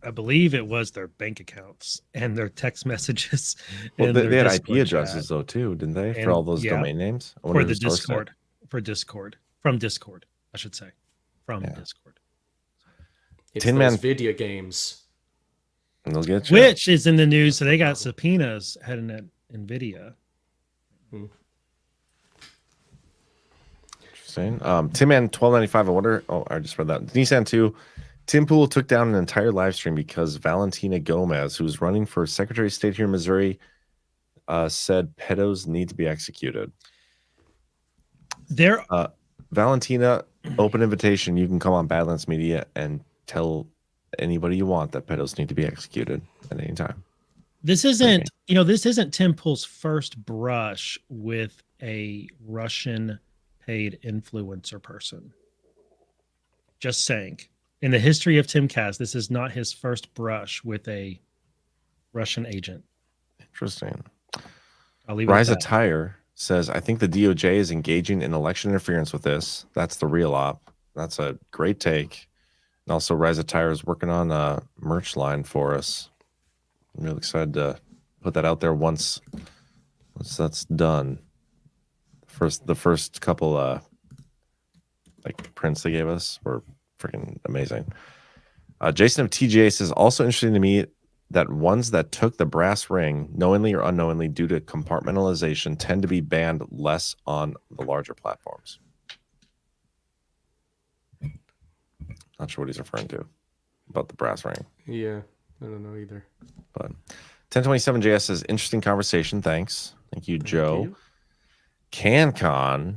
I believe it was their bank accounts and their text messages. Well, they had IP addresses though too, didn't they? For all those domain names? For the Discord. From Discord, I should say. From Discord. It's those video games. And they'll get you. Which is in the news, so they got subpoenas heading at NVIDIA. Interesting. Timman 1295. I wonder. Oh, I just read that. Nissan 2. Tim Pool took down an entire live stream because Valentina Gomez, who's running for Secretary of State here in Missouri, said pedos need to be executed. Valentina, open invitation. You can come on Badlands Media and tell anybody you want that pedos need to be executed at any time. This isn't, this isn't Tim Pool's first brush with a Russian paid influencer person. Just saying. In the history of Timcast, this is not his first brush with a Russian agent. Interesting. I'll leave it Rise at of Tire says, I think the DOJ is engaging in election interference with this. That's the real op. That's a great take. And also, Rise of Tire is working on a merch line for us. I'm really excited to put that out there once that's done. The first couple like prints they gave us were freaking amazing. Jason of TGA says, also interesting to me that ones that took the brass ring, knowingly or unknowingly, due to compartmentalization, tend to be banned less on the larger platforms. Not sure what he's referring to about the brass ring. Yeah, I don't know either. But 1027JS says, interesting conversation. Thanks. Thank you, Joe. CanCon,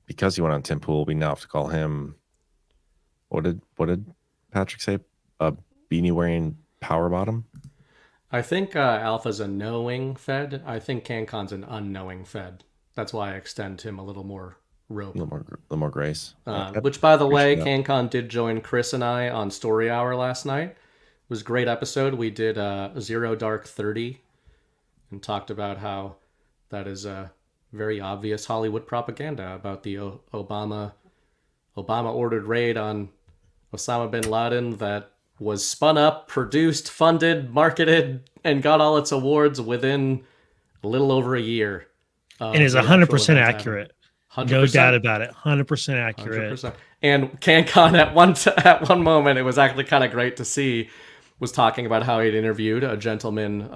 because he went on Tim Pool, we now have to call him. What did Patrick say? A beanie wearing power bottom? I think Alpha's a knowing Fed. I think CanCon's an unknowing Fed. That's why I extend him a little more rope. A little more grace. Which, by the way, CanCon did join Chris and I on Story Hour last night. It was a great episode. We did Zero Dark 30 and talked about how that is a very obvious Hollywood propaganda about the Obama ordered raid on Osama bin Laden that was spun up, produced, funded, marketed, and got all its awards within a little over a year. And is 100% accurate. 100%. No doubt about it. 100% accurate. 100%. And CanCon at one moment, it was actually kind of great to see, was talking about how he'd interviewed a gentleman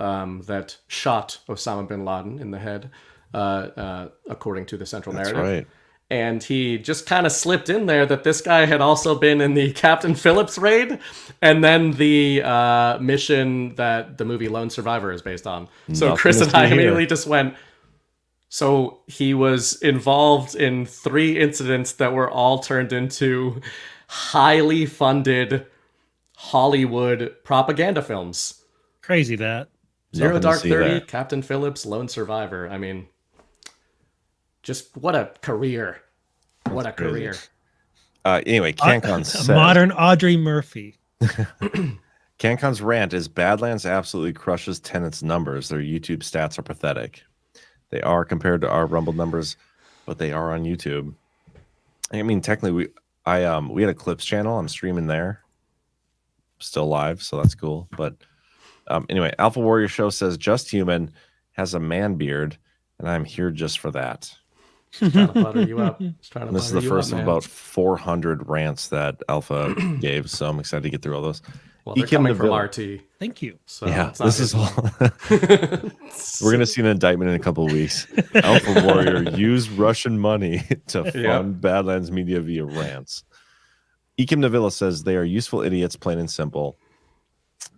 that shot Osama bin Laden in the head, according to the central narrative. That's right. And he just kind of slipped in there that this guy had also been in the Captain Phillips raid and then the mission that the movie Lone Survivor is based on. So Chris and I immediately just went, so he was involved in 3 incidents that were all turned into highly funded Hollywood propaganda films. Crazy that. Zero Dark 30, Captain Phillips, Lone Survivor. I mean, just what a career. What a career. Anyway, CanCon says, modern Audrey Murphy. CanCon's rant is Badlands absolutely crushes Tenet's numbers. Their YouTube stats are pathetic. They are compared to our Rumble numbers, but they are on YouTube. I mean, technically, we had a Clips channel. I'm streaming there. Still live, so that's cool. But anyway, Alpha Warrior Show says, Just Human has a man beard, and I'm here just for that. Just trying to butter you up. This is the first of about 400 rants that Alpha gave, so I'm excited to get through all those. Well, they're coming from RT. Thank you. So yeah, this is all. We're going to see an indictment in a couple of weeks. Alpha Warrior used Russian money to fund Badlands Media via rants. Ekim Navilla says they are useful idiots, plain and simple.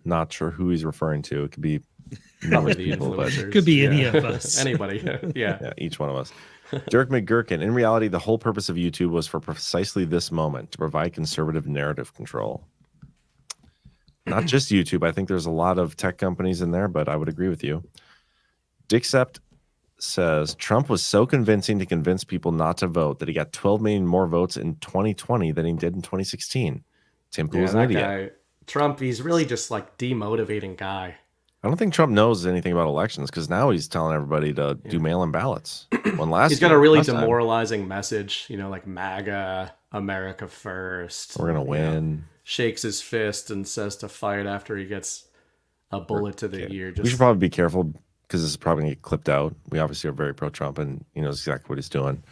Not sure who he's referring to. It could be numerous people, but could be any of us. Anybody. Yeah, each one of us. Dirk McGurkin. In reality, the whole purpose of YouTube was for precisely this moment, to provide conservative narrative control. Not just YouTube. I think there's a lot of tech companies in there, but I would agree with you. Dixept says Trump was so convincing to convince people not to vote that he got 12 million more votes in 2020 than he did in 2016. Tim Pool's an idiot. Guy, Trump, he's really just like demotivating guy. I don't think Trump knows anything about elections because now he's telling everybody to do mail-in ballots. He's got a really demoralizing message, like MAGA, America first. We're gonna win. Shakes his fist and says to fight after he gets a bullet to the ear. We should probably be careful because this is probably gonna get clipped out. We obviously are very pro-Trump, and he knows exactly what he's doing.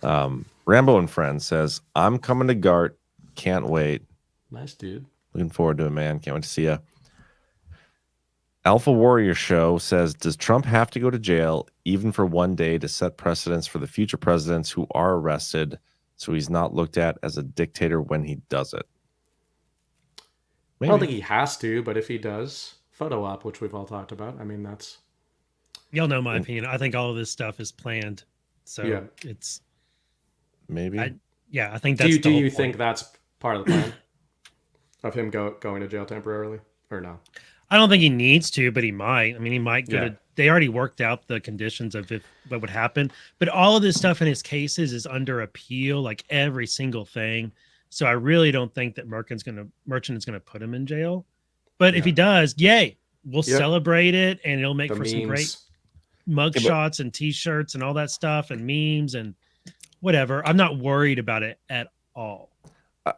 Rambo and Friends says, "I'm coming to Gart. Can't wait. Nice dude. Looking forward to it, man. Can't wait to see you." Alpha Warrior Show says, does Trump have to go to jail even for one day to set precedents for the future presidents who are arrested so he's not looked at as a dictator when he does it? Maybe. I don't think he has to, but if he does, photo op, which we've all talked about, I mean, that's... Y'all know my opinion. I think all of this stuff is planned. So it's... Maybe. I think that's Do you think that's part of the plan? Of him going to jail temporarily? Or no? I don't think he needs to, but he might. I mean, he might go to... They already worked out the conditions of what would happen. But all of this stuff in his cases is under appeal, like every single thing. So I really don't think that Merchant is gonna put him in jail. But if he does, yay, we'll celebrate it, and it'll make The for some great memes. mug shots and T-shirts and all that stuff and memes and whatever. I'm not worried about it at all.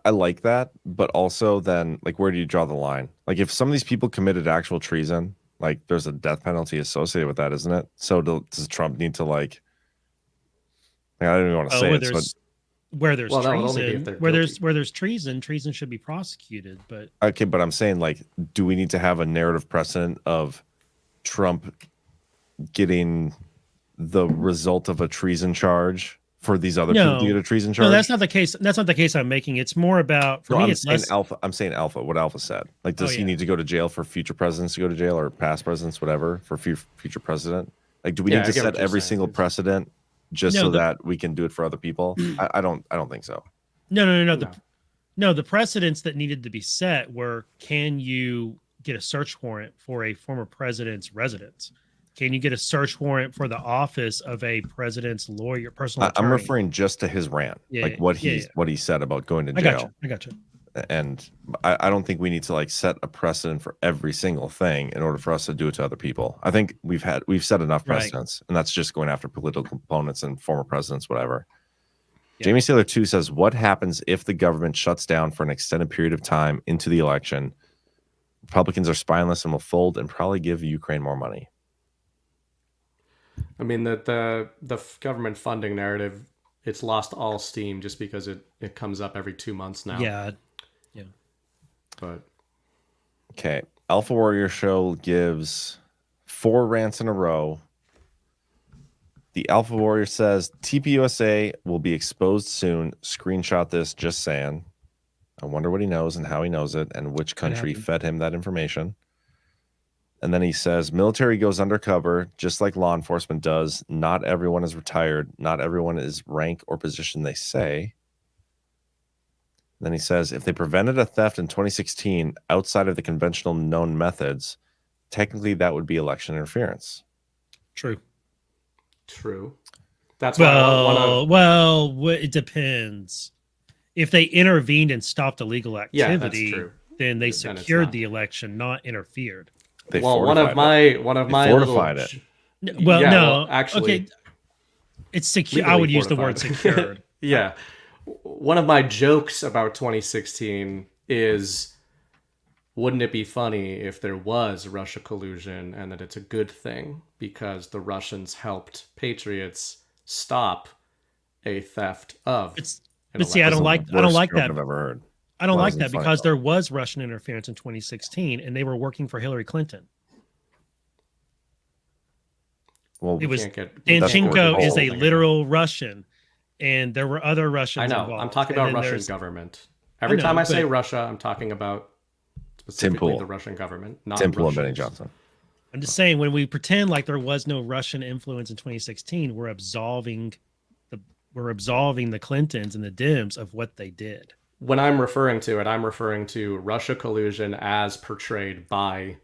I like that, but also then, like, where do you draw the line? Like, if some of these people committed actual treason, like, there's a death penalty associated with that, isn't it? So does Trump need to, like I don't even want to say it. But where there's Well, that would only be if treason, they're where there's treason should be prosecuted. But okay, but I'm saying, like, do we need to have a narrative precedent of Trump getting the result of a treason charge for these other people to get a treason charge? No, that's not the case. That's not the case I'm making. It's more about for me. It's less Alpha. I'm saying Alpha. What Alpha said. Like, does he need to go to jail for future presidents to go to jail, or past presidents, whatever, for future president? Like, do we need to set every single precedent just so that we can do it for other people? I don't think so. No. The precedents that needed to be set were: can you get a search warrant for a former president's residence? Can you get a search warrant for the office of a president's lawyer, personal attorney? I'm referring just to his rant, what he said about going to jail. I got you. And I don't think we need to, like, set a precedent for every single thing in order for us to do it to other people. I think we've set enough precedents, and that's just going after political opponents and former presidents, whatever. Yeah. Jamie Sailor 2 says, what happens if the government shuts down for an extended period of time into the election? Republicans are spineless and will fold and probably give Ukraine more money. I mean, the government funding narrative, it's lost all steam just because it comes up every 2 months now. Yeah. But okay, Alpha Warrior Show gives 4 rants in a row. The Alpha Warrior says TPUSA will be exposed soon. Screenshot this, just saying. I wonder what he knows and how he knows it and which country fed him that information. And then he says, military goes undercover, just like law enforcement does. Not everyone is retired. Not everyone is rank or position they say. And then he says, if they prevented a theft in 2016 outside of the conventional known methods, technically that would be election interference. True. That's it depends. If they intervened and stopped illegal activity, then they secured the election, not interfered. One of my fortified it. Well, no, actually, okay. It's secure. I would use the word secured. Yeah. One of my jokes about 2016 is, wouldn't it be funny if there was Russia collusion and that it's a good thing because the Russians helped patriots stop a theft of. But see, I don't like that. I've ever heard. I don't like that because there was Russian interference in 2016 and they were working for Hillary Clinton. Well, it was Danchenko is a literal Russian, and there were other Russians. I know. Involved. I'm talking about Russian government. Every time I say Russia, I'm talking about specifically the Russian government, not Tim Pool and Benny Johnson. I'm just saying, when we pretend like there was no Russian influence in 2016, we're absolving the Clintons and the Dems of what they did. When I'm referring to it, I'm referring to Russia collusion as portrayed by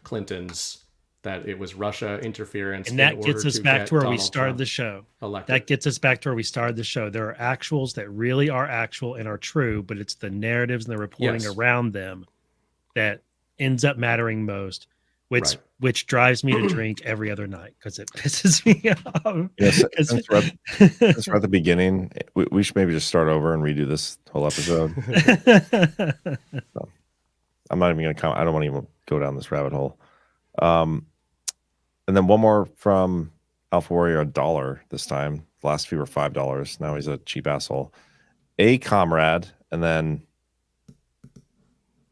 Clintons, that it was Russia interference. And that gets us back to where we started the show. Elected. That gets us back to where we started the show. There are actuals that really are actual and are true, but it's the narratives and the reporting around them that ends up mattering most, which drives me to drink every other night because it pisses me off. Yes, since we're at the beginning, we should maybe just start over and redo this whole episode. So, I'm not even going to comment. I don't want to even go down this rabbit hole. And then one more from Alpha Warrior, $1 this time. The last few were $5. Now he's a cheap asshole. A comrade, and then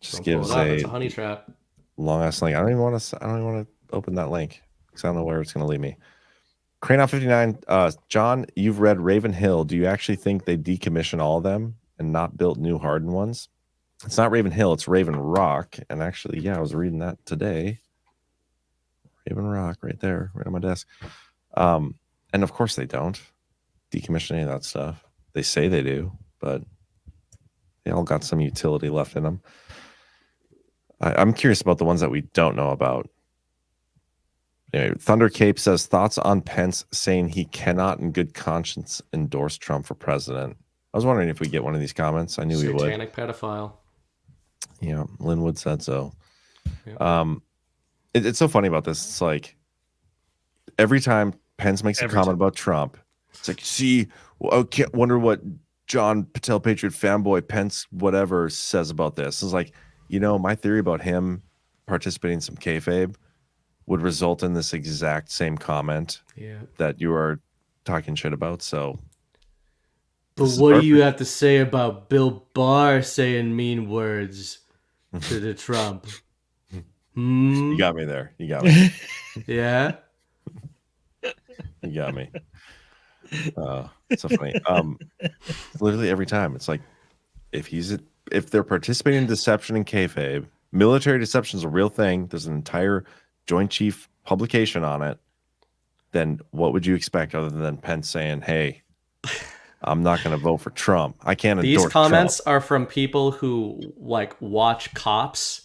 just gives it's a honey trap. Long ass link. I don't even want to open that link because I don't know where it's going to lead me. Cranon 59. John, you've read Raven Hill. Do you actually think they decommission all of them and not built new hardened ones? It's not Raven Hill. It's Raven Rock. And actually, yeah, I was reading that today. Raven Rock right there, right on my desk. And of course they don't decommission any of that stuff. They say they do, but they all got some utility left in them. I'm curious about the ones that we don't know about. Anyway, Thunder Cape says, thoughts on Pence saying he cannot in good conscience endorse Trump for president. I was wondering if we get one of these comments. I knew we would. Satanic pedophile. Yeah, Linwood said so. Yeah. It's so funny about this. It's like every time Pence makes a comment about Trump, it's like, see, well, I can't wonder what John Patel Patriot fanboy Pence whatever says about this. It's like, my theory about him participating in some kayfabe would result in this exact same comment that you are talking shit about. So, but what do you have to say about Bill Barr saying mean words to the Trump? You got me there. You got me. Yeah. You got me. It's so funny. Literally every time, it's like if they're participating in deception and kayfabe, military deception is a real thing. There's an entire Joint Chief publication on it. Then what would you expect other than Pence saying, "Hey, I'm not going to vote for Trump. I can't endorse These comments Trump." are from people who watch Cops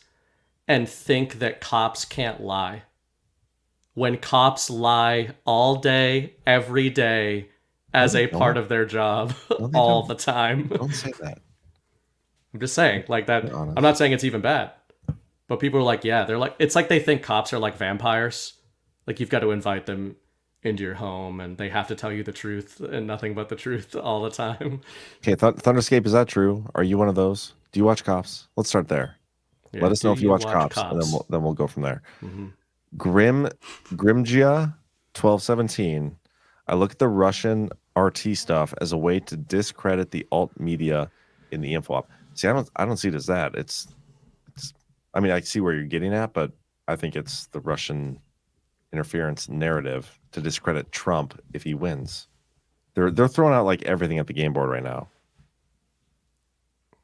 and think that cops can't lie. When cops lie all day, every day, as a part of their job, all the time. Don't say that. I'm just saying, like that. I'm not saying it's even bad, but people are like, yeah, they're like, it's like they think cops are like vampires. Like you've got to invite them into your home and they have to tell you the truth and nothing but the truth all the time. Okay, Thunderscape, is that true? Are you one of those? Do you watch Cops? Let's start there. Yeah, Let us know if you watch watch Cops, and then we'll go from there. Mm-hmm. Grimgia 1217. I look at the Russian RT stuff as a way to discredit the alt media in the info op. See, I don't see it as that. It's I mean, I see where you're getting at, but I think it's the Russian interference narrative to discredit Trump if he wins. They're throwing out like everything at the game board right now.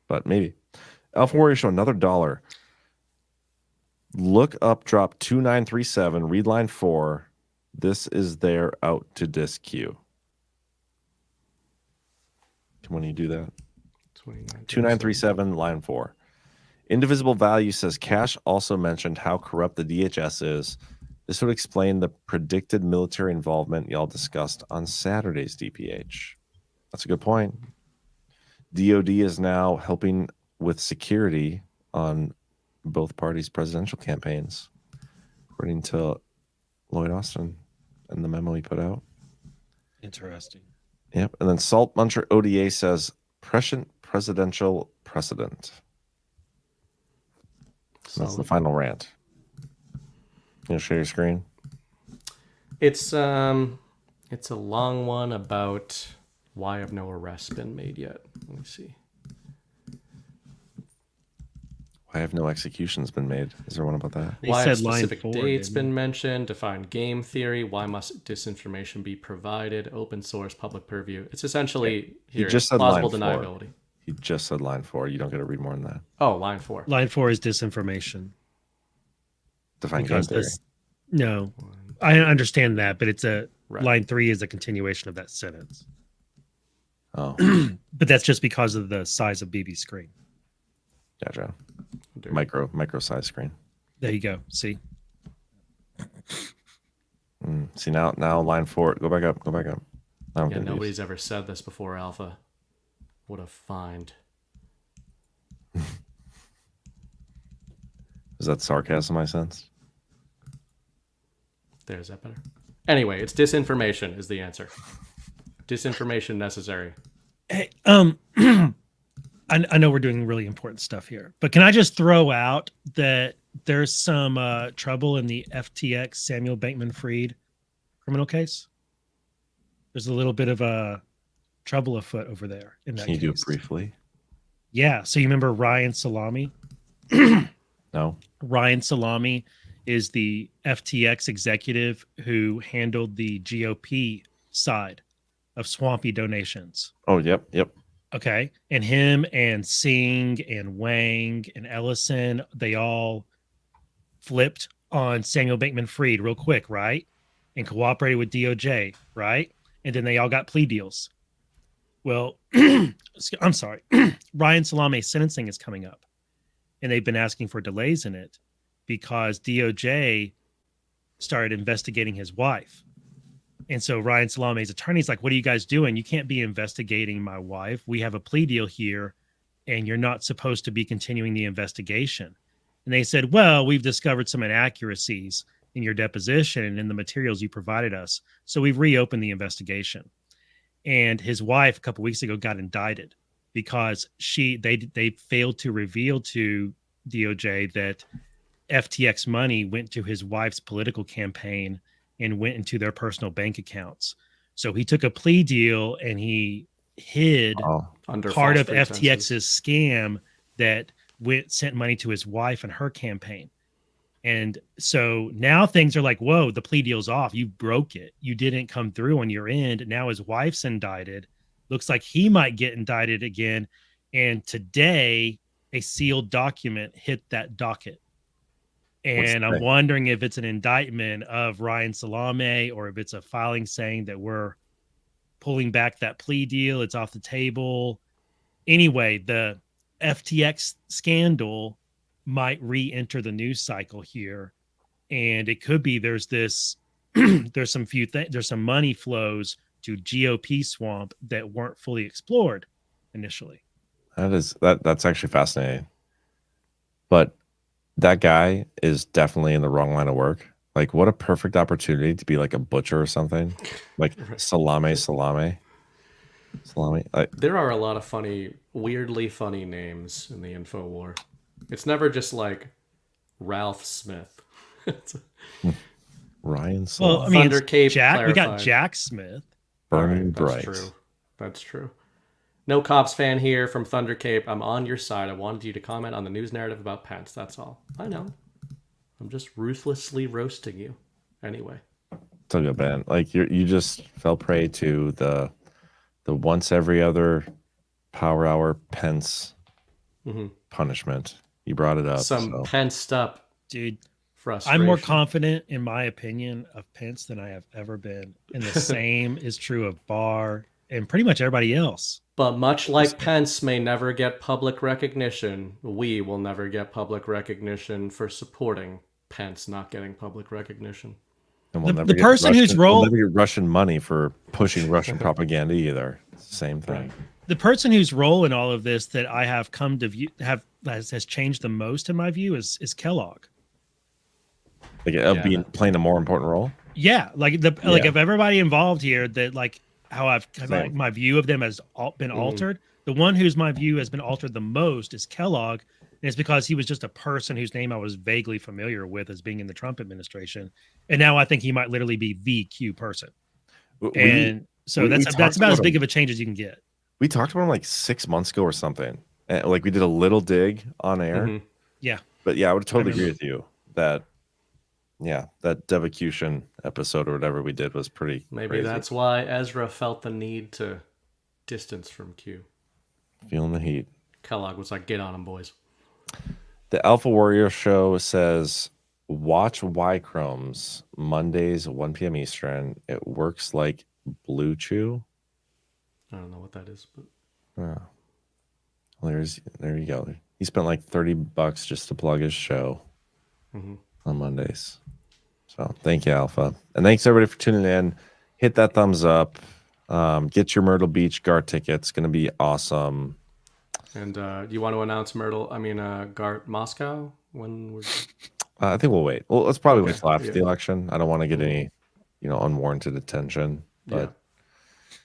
But maybe. Alpha Warrior Show, another $1. Look up, drop 2937, read line 4. This is their out to disk queue. When you do that? 2937, line 4. Indivisible Value says Cash also mentioned how corrupt the DHS is. This would explain the predicted military involvement y'all discussed on Saturday's DPH. That's a good point. DOD is now helping with security on both parties' presidential campaigns, according to Lloyd Austin and the memo he put out. Interesting. Yep. And then Salt Muncher ODA says prescient presidential precedent. That's the final rant. You share your screen? It's a long one about why have no arrests been made yet. Let me see. Why have no executions been made? Is there one about that? Why have specific dates been mentioned? Define game theory. Why must disinformation be provided? Open source, public purview. It's essentially He just said plausible line 4. deniability. He just said line 4. You don't get to read more than that. Oh, line 4. Line 4 is disinformation. Define game theory. No, I understand that, but it's Right. line 3 is a continuation of that sentence. Oh, but that's just because of the size of BB's screen. Gotcha. Micro size screen. There you go. See. See now line 4. Go back up. I don't Yeah, confused. nobody's ever said this before, Alpha. What a find. Is that sarcasm I sense? There's that better. Anyway, it's disinformation is the answer. Disinformation necessary. Hey, I know we're doing really important stuff here, but can I just throw out that there's some trouble in the FTX Samuel Bankman-Fried criminal case? There's a little bit of a trouble afoot over there in that Can you case. do it briefly? Yeah. So you remember Ryan Salami? No. Ryan Salami is the FTX executive who handled the GOP side of swampy donations. Oh, yep. Okay. And him and Singh and Wang and Ellison, they all flipped on Samuel Bankman-Fried real quick, right? And cooperated with DOJ, right? And then they all got plea deals. Well, I'm sorry. Ryan Salami's sentencing is coming up. And they've been asking for delays in it because DOJ started investigating his wife. And so Ryan Salame's attorney's like, what are you guys doing? You can't be investigating my wife. We have a plea deal here, and you're not supposed to be continuing the investigation. And they said, well, we've discovered some inaccuracies in your deposition and in the materials you provided us. So we've reopened the investigation. And his wife a couple weeks ago got indicted because they failed to reveal to DOJ that FTX money went to his wife's political campaign and went into their personal bank accounts. So he took a plea deal and he hid Under part false of pretenses. FTX's scam that sent money to his wife and her campaign. And so now things are like, whoa, the plea deal's off. You broke it. You didn't come through on your end. Now his wife's indicted. Looks like he might get indicted again. And today, a sealed document hit that docket. And I'm wondering if it's an indictment of Ryan Salame or if it's a filing saying that we're pulling back that plea deal. It's off the table. Anyway, the FTX scandal might re-enter the news cycle here, and it could be there's some money flows to GOP swamp that weren't fully explored initially. That's actually fascinating. But that guy is definitely in the wrong line of work. Like, what a perfect opportunity to be like a butcher or something, like salami. There are a lot of weirdly funny names in the info war. It's never just like Ralph Smith. Ryan Smith. Well, I mean, Thunder Cape we got clarified. Jack Smith. Burning That's bright. true. That's true. No Cops fan here from Thunder Cape. I'm on your side. I wanted you to comment on the news narrative about Pence. That's all. I know. I'm just ruthlessly roasting you. Anyway. So good, man. Like you just fell prey to the once every other power hour Pence punishment. You brought it up. Some Pence up, dude. Frustration. I'm more confident in my opinion of Pence than I have ever been. And the same is true of Barr and pretty much everybody else. But much like Pence may never get public recognition, we will never get public recognition for supporting Pence not getting public recognition. And we'll The person whose role- we'll never get Russian money for pushing Russian propaganda either. Same thing. The person whose role in all of this that I have come to view has changed the most in my view is Kellogg. Like playing a more important role. Yeah, like of everybody involved here, that like how my view of them has been altered. The one whose my view has been altered the most is Kellogg, and it's because he was just a person whose name I was vaguely familiar with as being in the Trump administration, and now I think he might literally be the Q person. That's about as big of a change as you can get. We talked about him like 6 months ago or something. And, like we did a little dig on air. Yeah, but yeah, I would totally agree with you that. Yeah, that Devolution episode or whatever we did was pretty Maybe crazy. that's why Ezra felt the need to distance from Q. Feeling the heat. Kellogg was like, get on him, boys. The Alpha Warrior Show says, watch Y-Chromes Mondays, 1 p.m. Eastern. It works like Blue Chew. I don't know what that is, but Oh. Well, there you go. He spent like $30 just to plug his show on Mondays. So thank you, Alpha. And thanks everybody for tuning in. Hit that thumbs up. Get your Myrtle Beach GART tickets. Going to be awesome. And do you want to announce GART Moscow when we're? I think we'll wait. Well, let's probably wait till after the election. I don't want to get any, unwarranted attention. But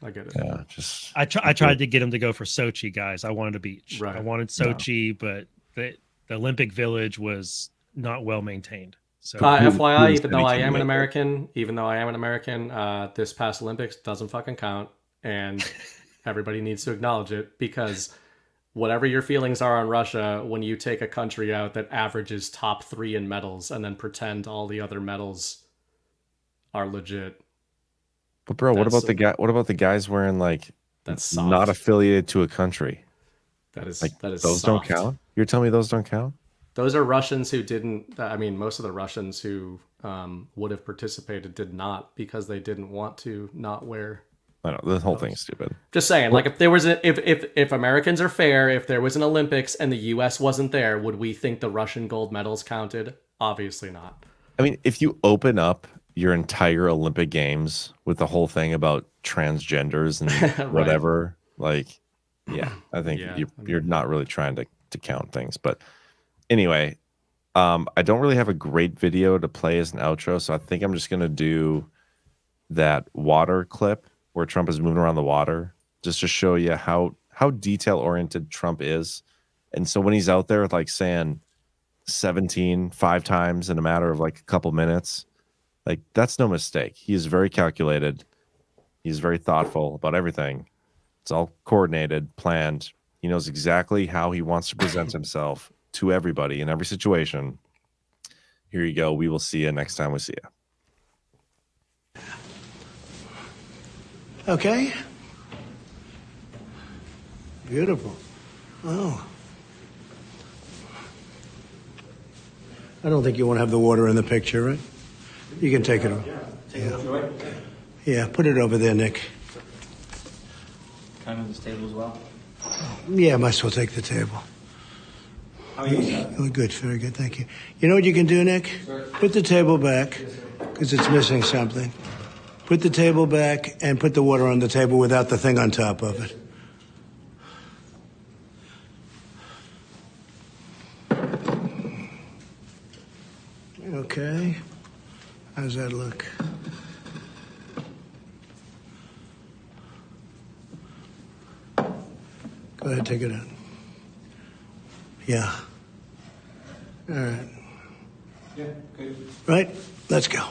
I get it. Yeah, just I tried to get him to go for Sochi, guys. I wanted a beach. Right. I wanted Sochi, but the Olympic Village was not well maintained. So FYI, even though I am an American, this past Olympics doesn't fucking count, and everybody needs to acknowledge it, because whatever your feelings are on Russia, when you take a country out that averages top 3 in medals and then pretend all the other medals are legit. But bro, what about the guys wearing like that's not affiliated to a country? That is those soft. don't count. You're telling me those don't count? Those are Russians who didn't. I mean, most of the Russians who would have participated did not, because they didn't want to not wear. I know the whole thing's stupid. Just saying, like if there was if Americans are fair, if there was an Olympics and the U.S. wasn't there, would we think the Russian gold medals counted? Obviously not. I mean, if you open up your entire Olympic Games with the whole thing about transgenders and Right. whatever. Like, yeah, I think Yeah, you're not really trying to count things. But anyway, I don't really have a great video to play as an outro, so I think I'm just gonna do that water clip where Trump is moving around the water, just to show you how detail oriented Trump is. And so when he's out there like saying 17 5 times in a matter of like a couple minutes, like that's no mistake. He is very calculated. He's very thoughtful about everything. It's all coordinated, planned. He knows exactly how he wants to present himself to everybody in every situation. Here you go. We will see you next time we see you. Okay. Beautiful. Oh. I don't think you want to have the water in the picture, right? You can take it off. Yeah. Yeah, put it over there, Nick. Can I move this table as well? Yeah, might as well take the table. How are you? Oh, good, very good, thank you. You know what you can do, Nick? Put the table back, because it's missing something. Put the table back and put the water on the table without the thing on top of it. Okay. How's that look? Go ahead, take it out. Yeah. All right. Yeah, good. Right? Let's go.